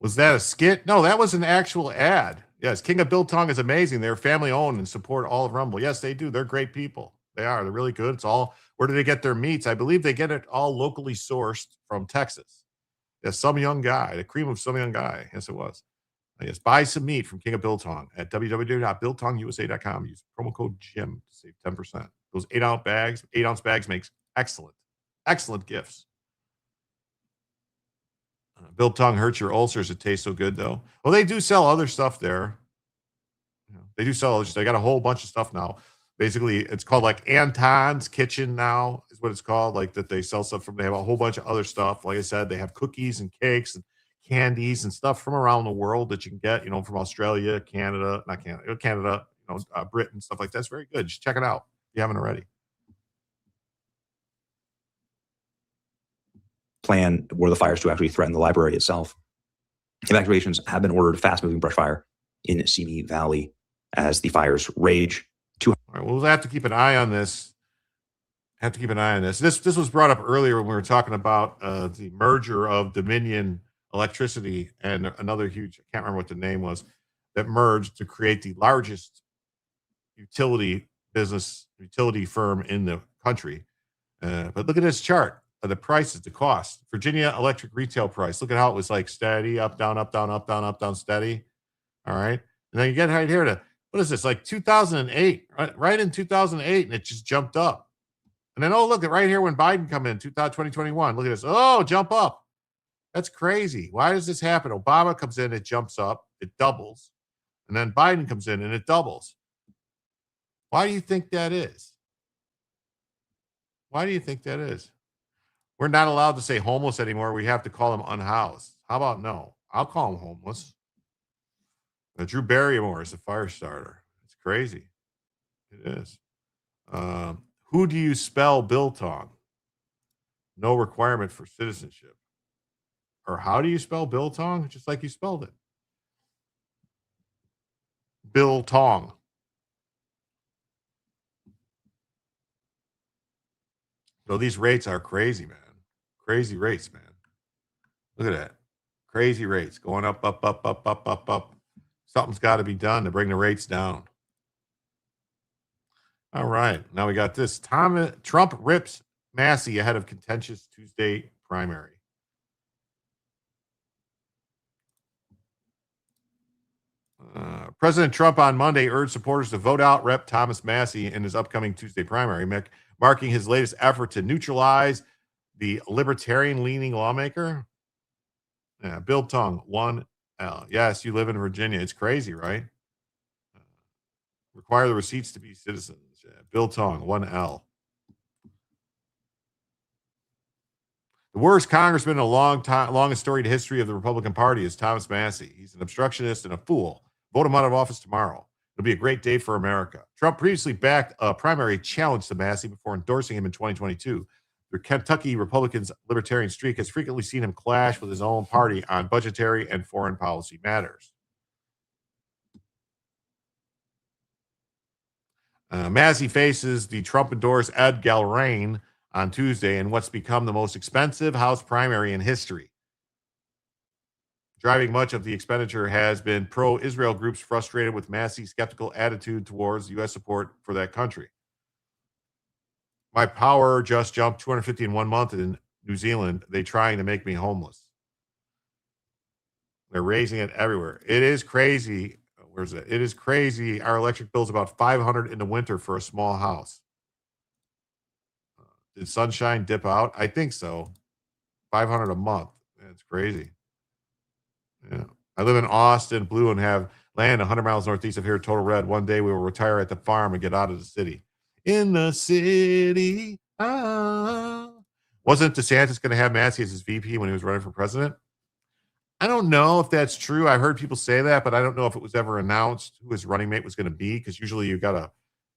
Was that a skit? No, that was an actual ad. Yes, King of Biltong is amazing. They're family owned and support all of Rumble. Yes, they do. They're great people. They are. They're really good. It's all, where do they get their meats? I believe they get it all locally sourced from Texas. Yes, some young guy, the cream of some young guy. Yes, it was. Yes, buy some meat from King of Biltong at www.BiltongUSA.com. Use promo code JIM to save 10%. Those 8-ounce bags makes excellent gifts. Biltong hurts your ulcers. It tastes so good, though. Well, they do sell other stuff there. They do sell. They got a whole bunch of stuff now. Basically, it's called like Anton's Kitchen now is what it's called. Like that they sell stuff from. They have a whole bunch of other stuff. Like I said, they have cookies and cakes and candies and stuff from around the world that you can get. From Australia, Canada, Britain, stuff like that. It's very good. Just check it out if you haven't already. Plan were the fires to actually threaten the library itself. Evacuations have been ordered. Fast-moving brush fire in Simi Valley as the fires rage. All right, we'll have to keep an eye on this. This was brought up earlier when we were talking about the merger of Dominion Electricity and another huge, I can't remember what the name was, that merged to create the largest utility firm in the country. But look at this chart of the prices, the cost. Virginia electric retail price. Look at how it was like steady, up, down, up, down, up, down, up, down, steady. All right. And then you get right here to, what is this, like 2008, right in 2008, and it just jumped up. And then, oh, look at right here when Biden come in, 2021. Look at this. Oh, jump up. That's crazy. Why does this happen? Obama comes in, it jumps up, it doubles. And then Biden comes in and it doubles. Why do you think that is? Why do you think that is? We're not allowed to say homeless anymore. We have to call them unhoused. How about no? I'll call them homeless. Drew Barrymore is a fire starter. It's crazy. It is. Who do you spell biltong? No requirement for citizenship. Or how do you spell biltong? Just like you spelled it. Biltong. So these rates are crazy, man. Crazy rates, man. Look at that. Crazy rates going up, up, up, up, up, up, up. Something's got to be done to bring the rates down. All right. Now we got this. Trump rips Massey ahead of contentious Tuesday primary. President Trump on Monday urged supporters to vote out Rep. Thomas Massey in his upcoming Tuesday primary, marking his latest effort to neutralize the libertarian-leaning lawmaker. Yeah, Biltong, 1L. Yes, you live in Virginia. It's crazy, right? Require the receipts to be citizens. Yeah, Biltong, 1L. The worst congressman in a longest storied history of the Republican Party is Thomas Massey. He's an obstructionist and a fool. Vote him out of office tomorrow. It'll be a great day for America. Trump previously backed a primary challenge to Massey before endorsing him in 2022. The Kentucky Republicans' libertarian streak has frequently seen him clash with his own party on budgetary and foreign policy matters. Massey faces the Trump-endorsed Ed Galrain on Tuesday in what's become the most expensive House primary in history. Driving much of the expenditure has been pro-Israel groups frustrated with Massey's skeptical attitude towards U.S. support for that country. My power just jumped 250 in 1 month in New Zealand. They trying to make me homeless. They're raising it everywhere. It is crazy. Where's it? It is crazy. Our electric bill is about $500 in the winter for a small house. Did sunshine dip out? I think so. $500 a month. It's crazy. Yeah. I live in Austin, blue, and have land 100 miles northeast of here, total red. One day we will retire at the farm and get out of the city. In the city. Wasn't DeSantis going to have Massey as his VP when he was running for president? I don't know if that's true. I heard people say that, but I don't know if it was ever announced who his running mate was going to be, because usually you got to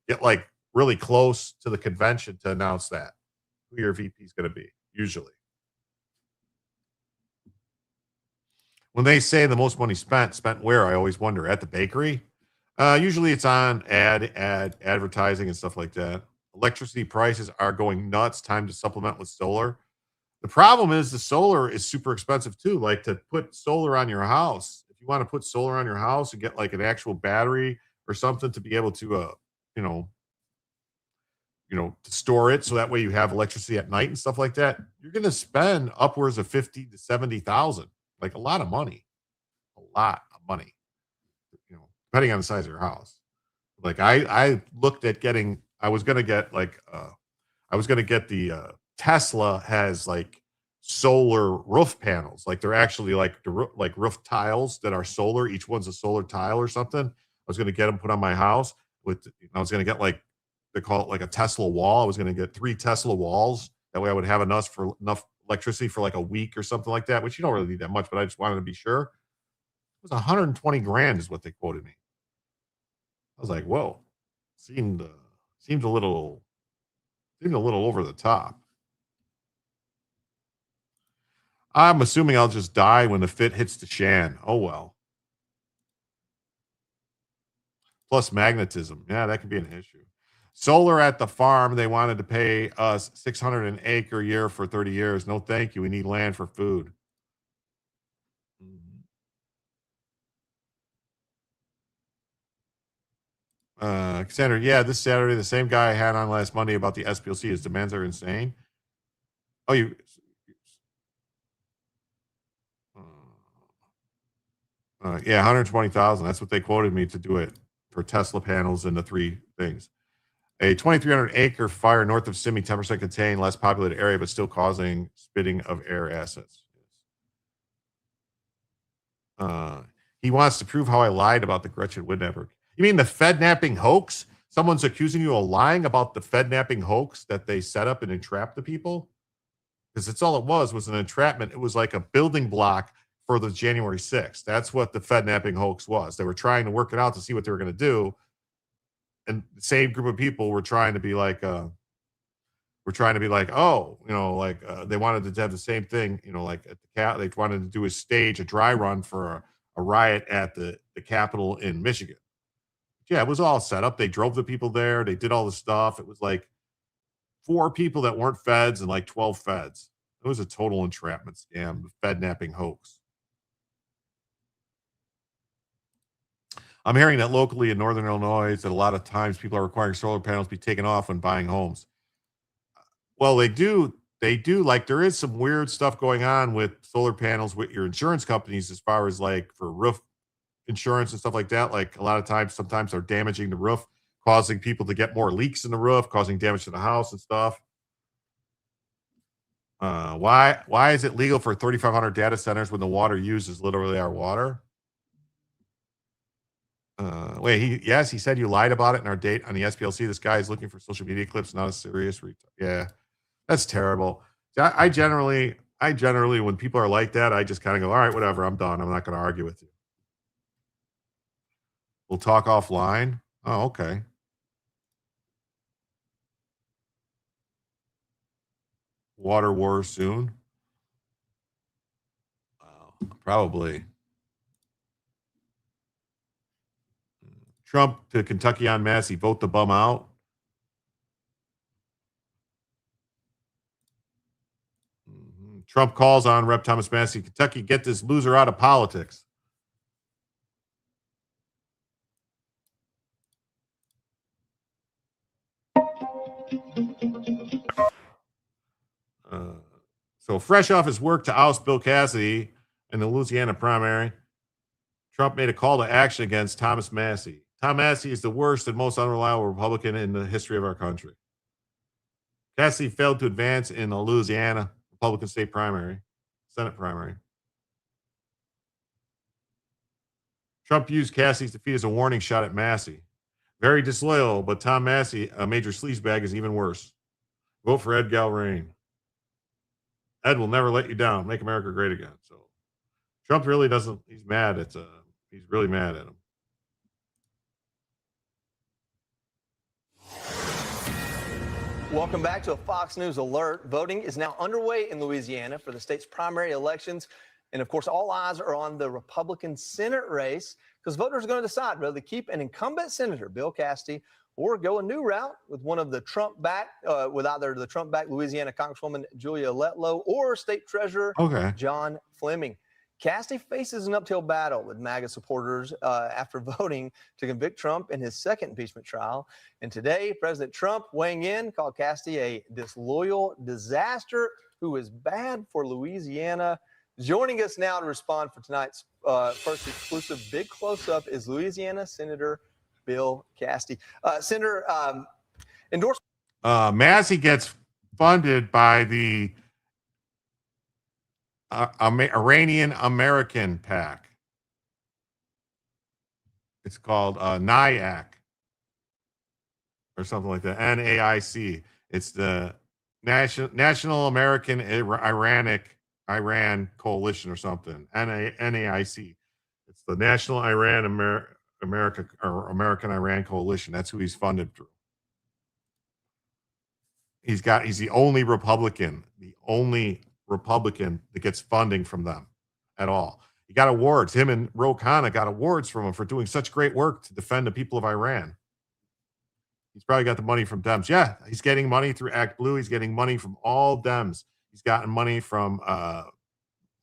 get like really close to the convention to announce that, who your VP is going to be, usually. When they say the most money spent where, I always wonder. At the bakery? Usually it's on advertising and stuff like that. Electricity prices are going nuts. Time to supplement with solar. The problem is the solar is super expensive too. Like to put solar on your house, if you want to put solar on your house and get like an actual battery or something to be able to, to store it so that way you have electricity at night and stuff like that, you're going to spend upwards of 50 to 70,000. Like a lot of money, depending on the size of your house. Like I looked at getting, I was going to get the Tesla has like solar roof panels. Like they're actually like roof tiles that are solar. Each one's a solar tile or something. I was going to get them put on my house I was going to get like, they call it like a Tesla wall. I was going to get 3 Tesla walls. That way I would have enough electricity for like a week or something like that, which you don't really need that much, but I just wanted to be sure. It was 120 grand is what they quoted me. I was like, whoa, seemed a little over the top. I'm assuming I'll just die when the fit hits the shan. Oh, well. Plus magnetism. Yeah, that could be an issue. Solar at the farm. They wanted to pay us $600 an acre a year for 30 years. No, thank you. We need land for food. Cassandra, yeah, this Saturday, the same guy I had on last Monday about the SPLC. His demands are insane. Oh, yeah, 120,000. That's what they quoted me to do it for Tesla panels and the three things. A 2,300 acre fire north of Simi, 10% contained, less populated area, but still causing spitting of air assets. He wants to prove how I lied about the Gretchen Wood Network. You mean the Fed-napping hoax? Someone's accusing you of lying about the Fed-napping hoax that they set up and entrapped the people? Because it's all it was an entrapment. It was like a building block for the January 6th. That's what the Fed-napping hoax was. They were trying to work it out to see what they were going to do. And the same group of people were trying to be like, oh, they wanted to have the same thing, like at they wanted to do a stage, a dry run for a riot at the Capitol in Michigan. Yeah, it was all set up. They drove the people there. They did all the stuff. It was like 4 people that weren't feds and like 12 feds. It was a total entrapment scam, the Fed-napping hoax. I'm hearing that locally in Northern Illinois that a lot of times people are requiring solar panels be taken off when buying homes. Well, they do. Like, there is some weird stuff going on with solar panels with your insurance companies as far as like for roof insurance and stuff like that. Like a lot of times, sometimes they're damaging the roof, causing people to get more leaks in the roof, causing damage to the house and stuff. Why is it legal for 3,500 data centers when the water used is literally our water? He said you lied about it in our date on the SPLC. This guy is looking for social media clips, not a serious yeah, that's terrible. I generally, when people are like that, I just kind of go, all right, whatever, I'm done. I'm not going to argue with you. We'll talk offline. Oh, okay. Water war soon. Probably. Trump to Kentucky en masse. He vote the bum out. Trump calls on Rep. Thomas Massie. Kentucky, get this loser out of politics. So fresh off his work to oust Bill Cassidy in the Louisiana primary, Trump made a call to action against Thomas Massie. Tom Massie is the worst and most unreliable Republican in the history of our country. Cassidy failed to advance in the Louisiana Republican state primary, Senate primary. Trump used Cassidy's defeat as a warning shot at Massie. Very disloyal, but Tom Massie, a major sleazebag, is even worse. Vote for Ed Galrain. Ed will never let you down. Make America great again. So Trump really doesn't, he's mad. He's really mad at him. Welcome back to a Fox News alert. Voting is now underway in Louisiana for the state's primary elections. And of course, all eyes are on the Republican Senate race because voters are going to decide whether to keep an incumbent Senator, Bill Cassidy, or go a new route with one of the with either the Trump-backed Louisiana Congresswoman Julia Letlow or State Treasurer John Fleming. Cassidy faces an uphill battle with MAGA supporters after voting to convict Trump in his second impeachment trial. And today, President Trump, weighing in, called Cassidy a disloyal disaster who is bad for Louisiana. Joining us now to respond for tonight's first exclusive big close-up is Louisiana Senator Bill Cassidy. Senator, endorsement. Massie gets funded by the Iranian American PAC. It's called NIAC or something like that. NAIC. It's the National American Iran Coalition or something. NAIC. It's the National American Iran Coalition. That's who he's funded through. He's the only Republican Republican that gets funding from them at all. He got awards. Him and Ro Khanna got awards from him for doing such great work to defend the people of Iran. He's probably got the money from Dems. Yeah, he's getting money through Act Blue. He's getting money from all Dems. He's gotten money from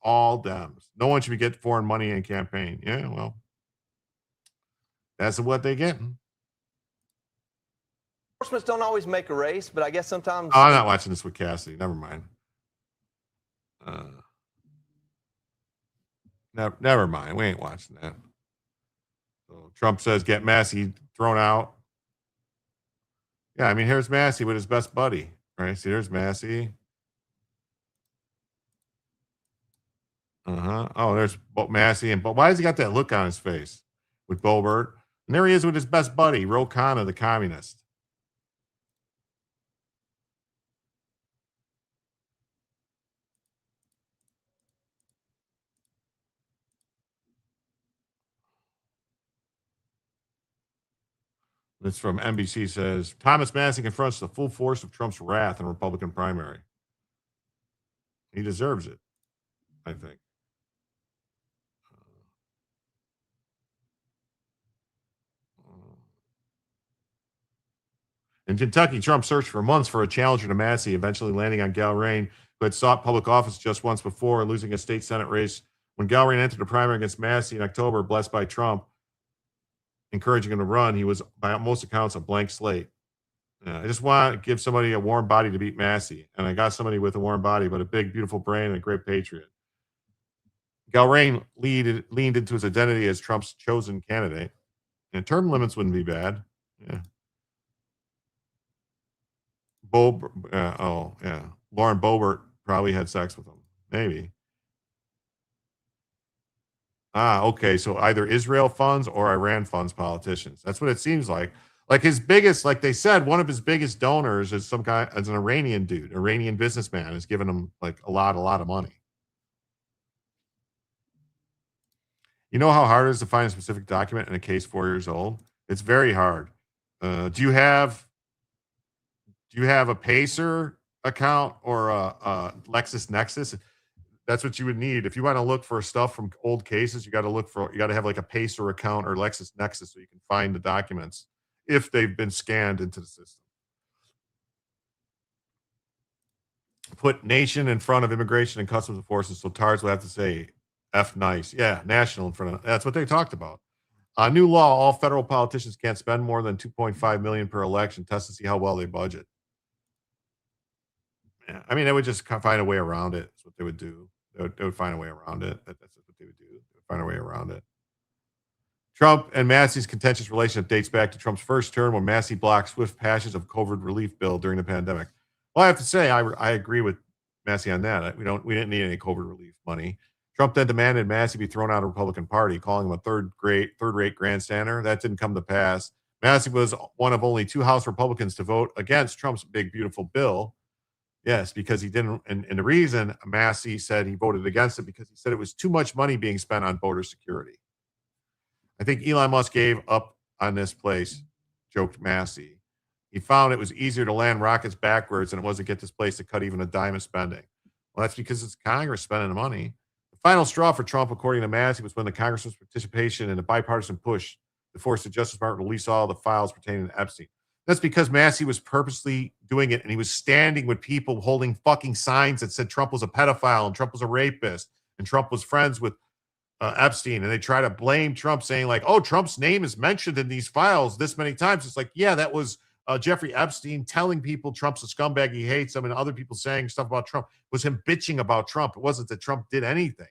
all Dems. No one should be getting foreign money in campaign. Yeah, well, that's what they get. Endorsements don't always make a race, but I guess sometimes. Oh, I'm not watching this with Cassidy. Never mind. Never mind. We ain't watching that. So Trump says get Massey thrown out. Yeah, I mean, here's Massey with his best buddy. Right? See, there's Massey. Oh, there's Massey. But why has he got that look on his face with Boebert? And there he is with his best buddy, Ro Khanna, the communist. This from NBC says, Thomas Massey confronts the full force of Trump's wrath in a Republican primary. He deserves it, I think. In Kentucky, Trump searched for months for a challenger to Massey, eventually landing on Galrain, who had sought public office just once before, losing a state Senate race. When Galrain entered the primary against Massey in October, blessed by Trump, encouraging him to run, he was, by most accounts, a blank slate. I just want to give somebody a warm body to beat Massey. And I got somebody with a warm body, but a big, beautiful brain and a great patriot. Galrain leaned into his identity as Trump's chosen candidate. And term limits wouldn't be bad. Yeah. Lauren Boebert probably had sex with him. Maybe. Okay. So either Israel funds or Iran funds politicians. That's what it seems like. Like his biggest, like they said, one of his biggest donors is some guy, as an Iranian dude, Iranian businessman, is giving him like a lot of money. You know how hard it is to find a specific document in a case 4 years old? It's very hard. Do you have a Pacer account or a LexisNexis? That's what you would need. If you want to look for stuff from old cases, you got to have like a Pacer account or LexisNexis so you can find the documents if they've been scanned into the system. Put nation in front of immigration and customs enforcement, so TARS will have to say F nice. Yeah, national in front of, that's what they talked about. New law, all federal politicians can't spend more than $2.5 million per election. Test to see how well they budget. Yeah, I mean, they would just find a way around it. That's what they would do. They would find a way around it. That's what they would do. They would find a way around it. Trump and Massey's contentious relationship dates back to Trump's first term when Massey blocked swift passage of COVID relief bill during the pandemic. Well, I have to say, I agree with Massey on that. We didn't need any COVID relief money. Trump then demanded Massey be thrown out of the Republican Party, calling him a third-rate grandstander. That didn't come to pass. Massey was one of only 2 House Republicans to vote against Trump's big, beautiful bill. Yes, because he didn't. And the reason Massey said he voted against it because he said it was too much money being spent on voter security. I think Elon Musk gave up on this place, joked Massey. He found it was easier to land rockets backwards than it was to get this place to cut even a dime of spending. Well, that's because it's Congress spending the money. The final straw for Trump, according to Massey, was when the Congress's participation in a bipartisan push to force the Justice Department to release all the files pertaining to Epstein. That's because Massey was purposely doing it, and he was standing with people holding fucking signs that said Trump was a pedophile and Trump was a rapist and Trump was friends with Epstein. And they try to blame Trump, saying like, oh, Trump's name is mentioned in these files this many times. It's like, yeah, that was Jeffrey Epstein telling people Trump's a scumbag, he hates him, and other people saying stuff about Trump. It was him bitching about Trump. It wasn't that Trump did anything.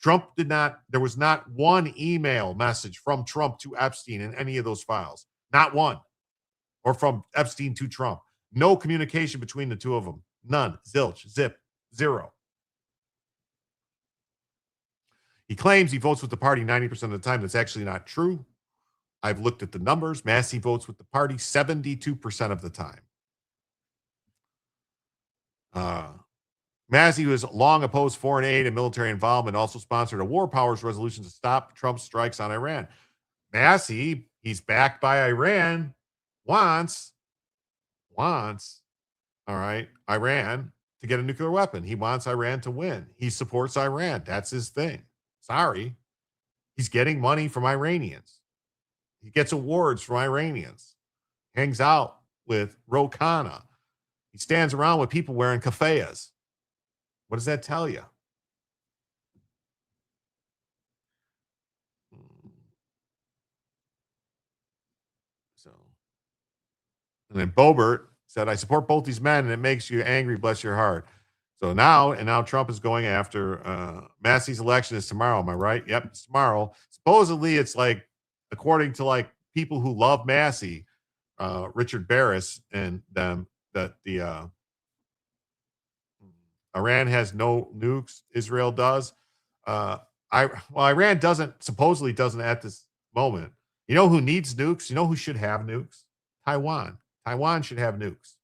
Trump did not, there was not one email message from Trump to Epstein in any of those files. Not one. Or from Epstein to Trump. No communication between the two of them. None. Zilch. Zip. Zero. He claims he votes with the party 90% of the time. That's actually not true. I've looked at the numbers. Massey votes with the party 72% of the time. Massey was long opposed foreign aid and military involvement, also sponsored a war powers resolution to stop Trump's strikes on Iran. Massey, he's backed by Iran, wants, all right, Iran to get a nuclear weapon. He wants Iran to win. He supports Iran. That's his thing. Sorry. He's getting money from Iranians. He gets awards from Iranians. Hangs out with Ro Khanna. He stands around with people wearing keffiyehs. What does that tell you? So, and then Boebert said, I support both these men, and it makes you angry, bless your heart. So now Trump is going after Massey's election is tomorrow. Am I right? Yep, it's tomorrow. Supposedly, it's like, according to like people who love Massey, Richard Barris and them, that the Iran has no nukes. Israel does. Iran supposedly doesn't at this moment. You know who needs nukes? You know who should have nukes? Taiwan. Taiwan should have nukes.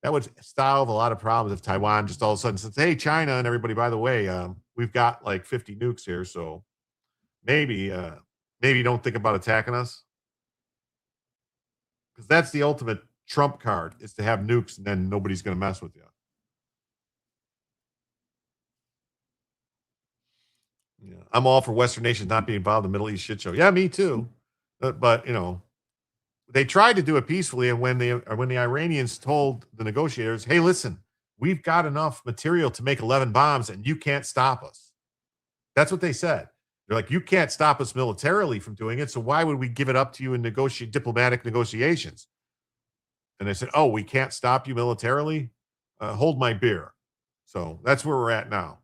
That would solve a lot of problems if Taiwan just all of a sudden says, hey, China and everybody, by the way, we've got like 50 nukes here, so maybe don't think about attacking us. Because that's the ultimate trump card, is to have nukes and then nobody's going to mess with you. Yeah, I'm all for Western nations not being involved in the Middle East shit show. Yeah, me too. But you know, they tried to do it peacefully, and when the Iranians told the negotiators, "Hey, listen, we've got enough material to make 11 bombs, and you can't stop us," that's what they said. They're like, "You can't stop us militarily from doing it, so why would we give it up to you in diplomatic negotiations?" And they said, "Oh, we can't stop you militarily? Hold my beer." So that's where we're at now.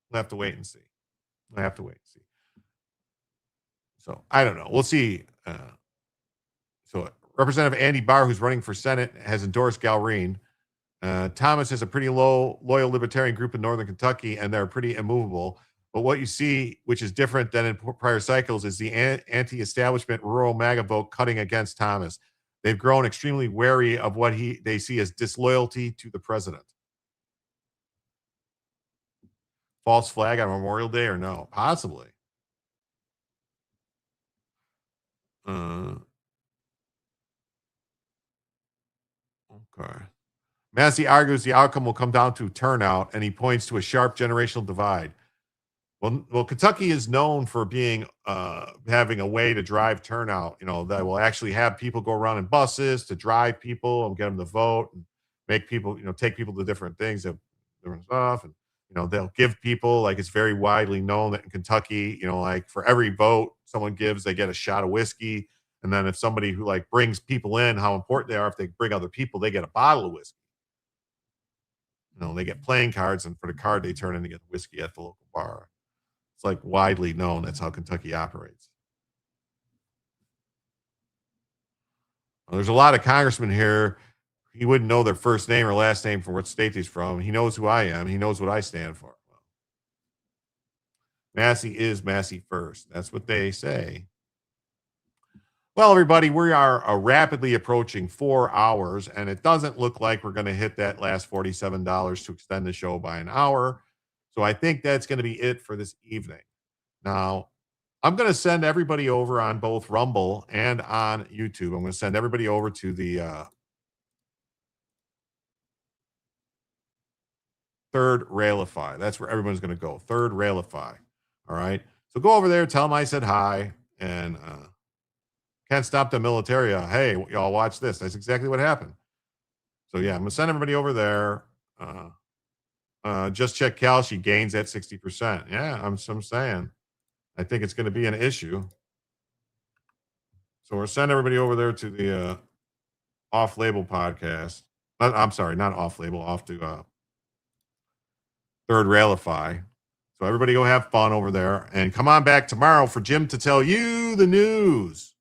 We'll have to wait and see. So I don't know. We'll see. So Representative Andy Barr, who's running for Senate, has endorsed Galreen. Thomas has a pretty loyal libertarian group in Northern Kentucky, and they're pretty immovable. But what you see, which is different than in prior cycles, is the anti-establishment rural MAGA vote cutting against Thomas. They've grown extremely wary of what they see as disloyalty to the president. False flag on Memorial Day or no? Possibly. Okay. Massey argues the outcome will come down to turnout, and he points to a sharp generational divide. Well, Kentucky is known for being having a way to drive turnout. You know, that will actually have people go around in buses to drive people and get them to vote and make people, take people to different things, different stuff, and they'll give people, like, it's very widely known that in Kentucky, like for every vote someone gives, they get a shot of whiskey. And then if somebody who like brings people in, how important they are, if they bring other people, they get a bottle of whiskey. They get playing cards, and for the card they turn in to get whiskey at the local bar. It's like widely known. That's how Kentucky operates. Well, there's a lot of congressmen here. He wouldn't know their first name or last name from what state he's from. He knows who I am. He knows what I stand for. Massey is Massey first. That's what they say. Well, everybody, we are rapidly approaching 4 hours, and it doesn't look like we're going to hit that last $47 to extend the show by an hour. So I think that's going to be it for this evening. Now, I'm going to send everybody over on both Rumble and on YouTube. I'm going to send everybody over to the Third Railify. That's where everyone's going to go. Third Railify. All right. So go over there, tell them I said hi, and can't stop the military. Hey, y'all watch this. That's exactly what happened. So yeah, I'm going to send everybody over there. Just check Cal. She gains at 60%. Yeah, I'm saying. I think it's going to be an issue. So we'll send everybody over there to the off-label podcast. I'm sorry, not off-label, off to Third Railify. So everybody go have fun over there. And come on back tomorrow for Jim to tell you the news.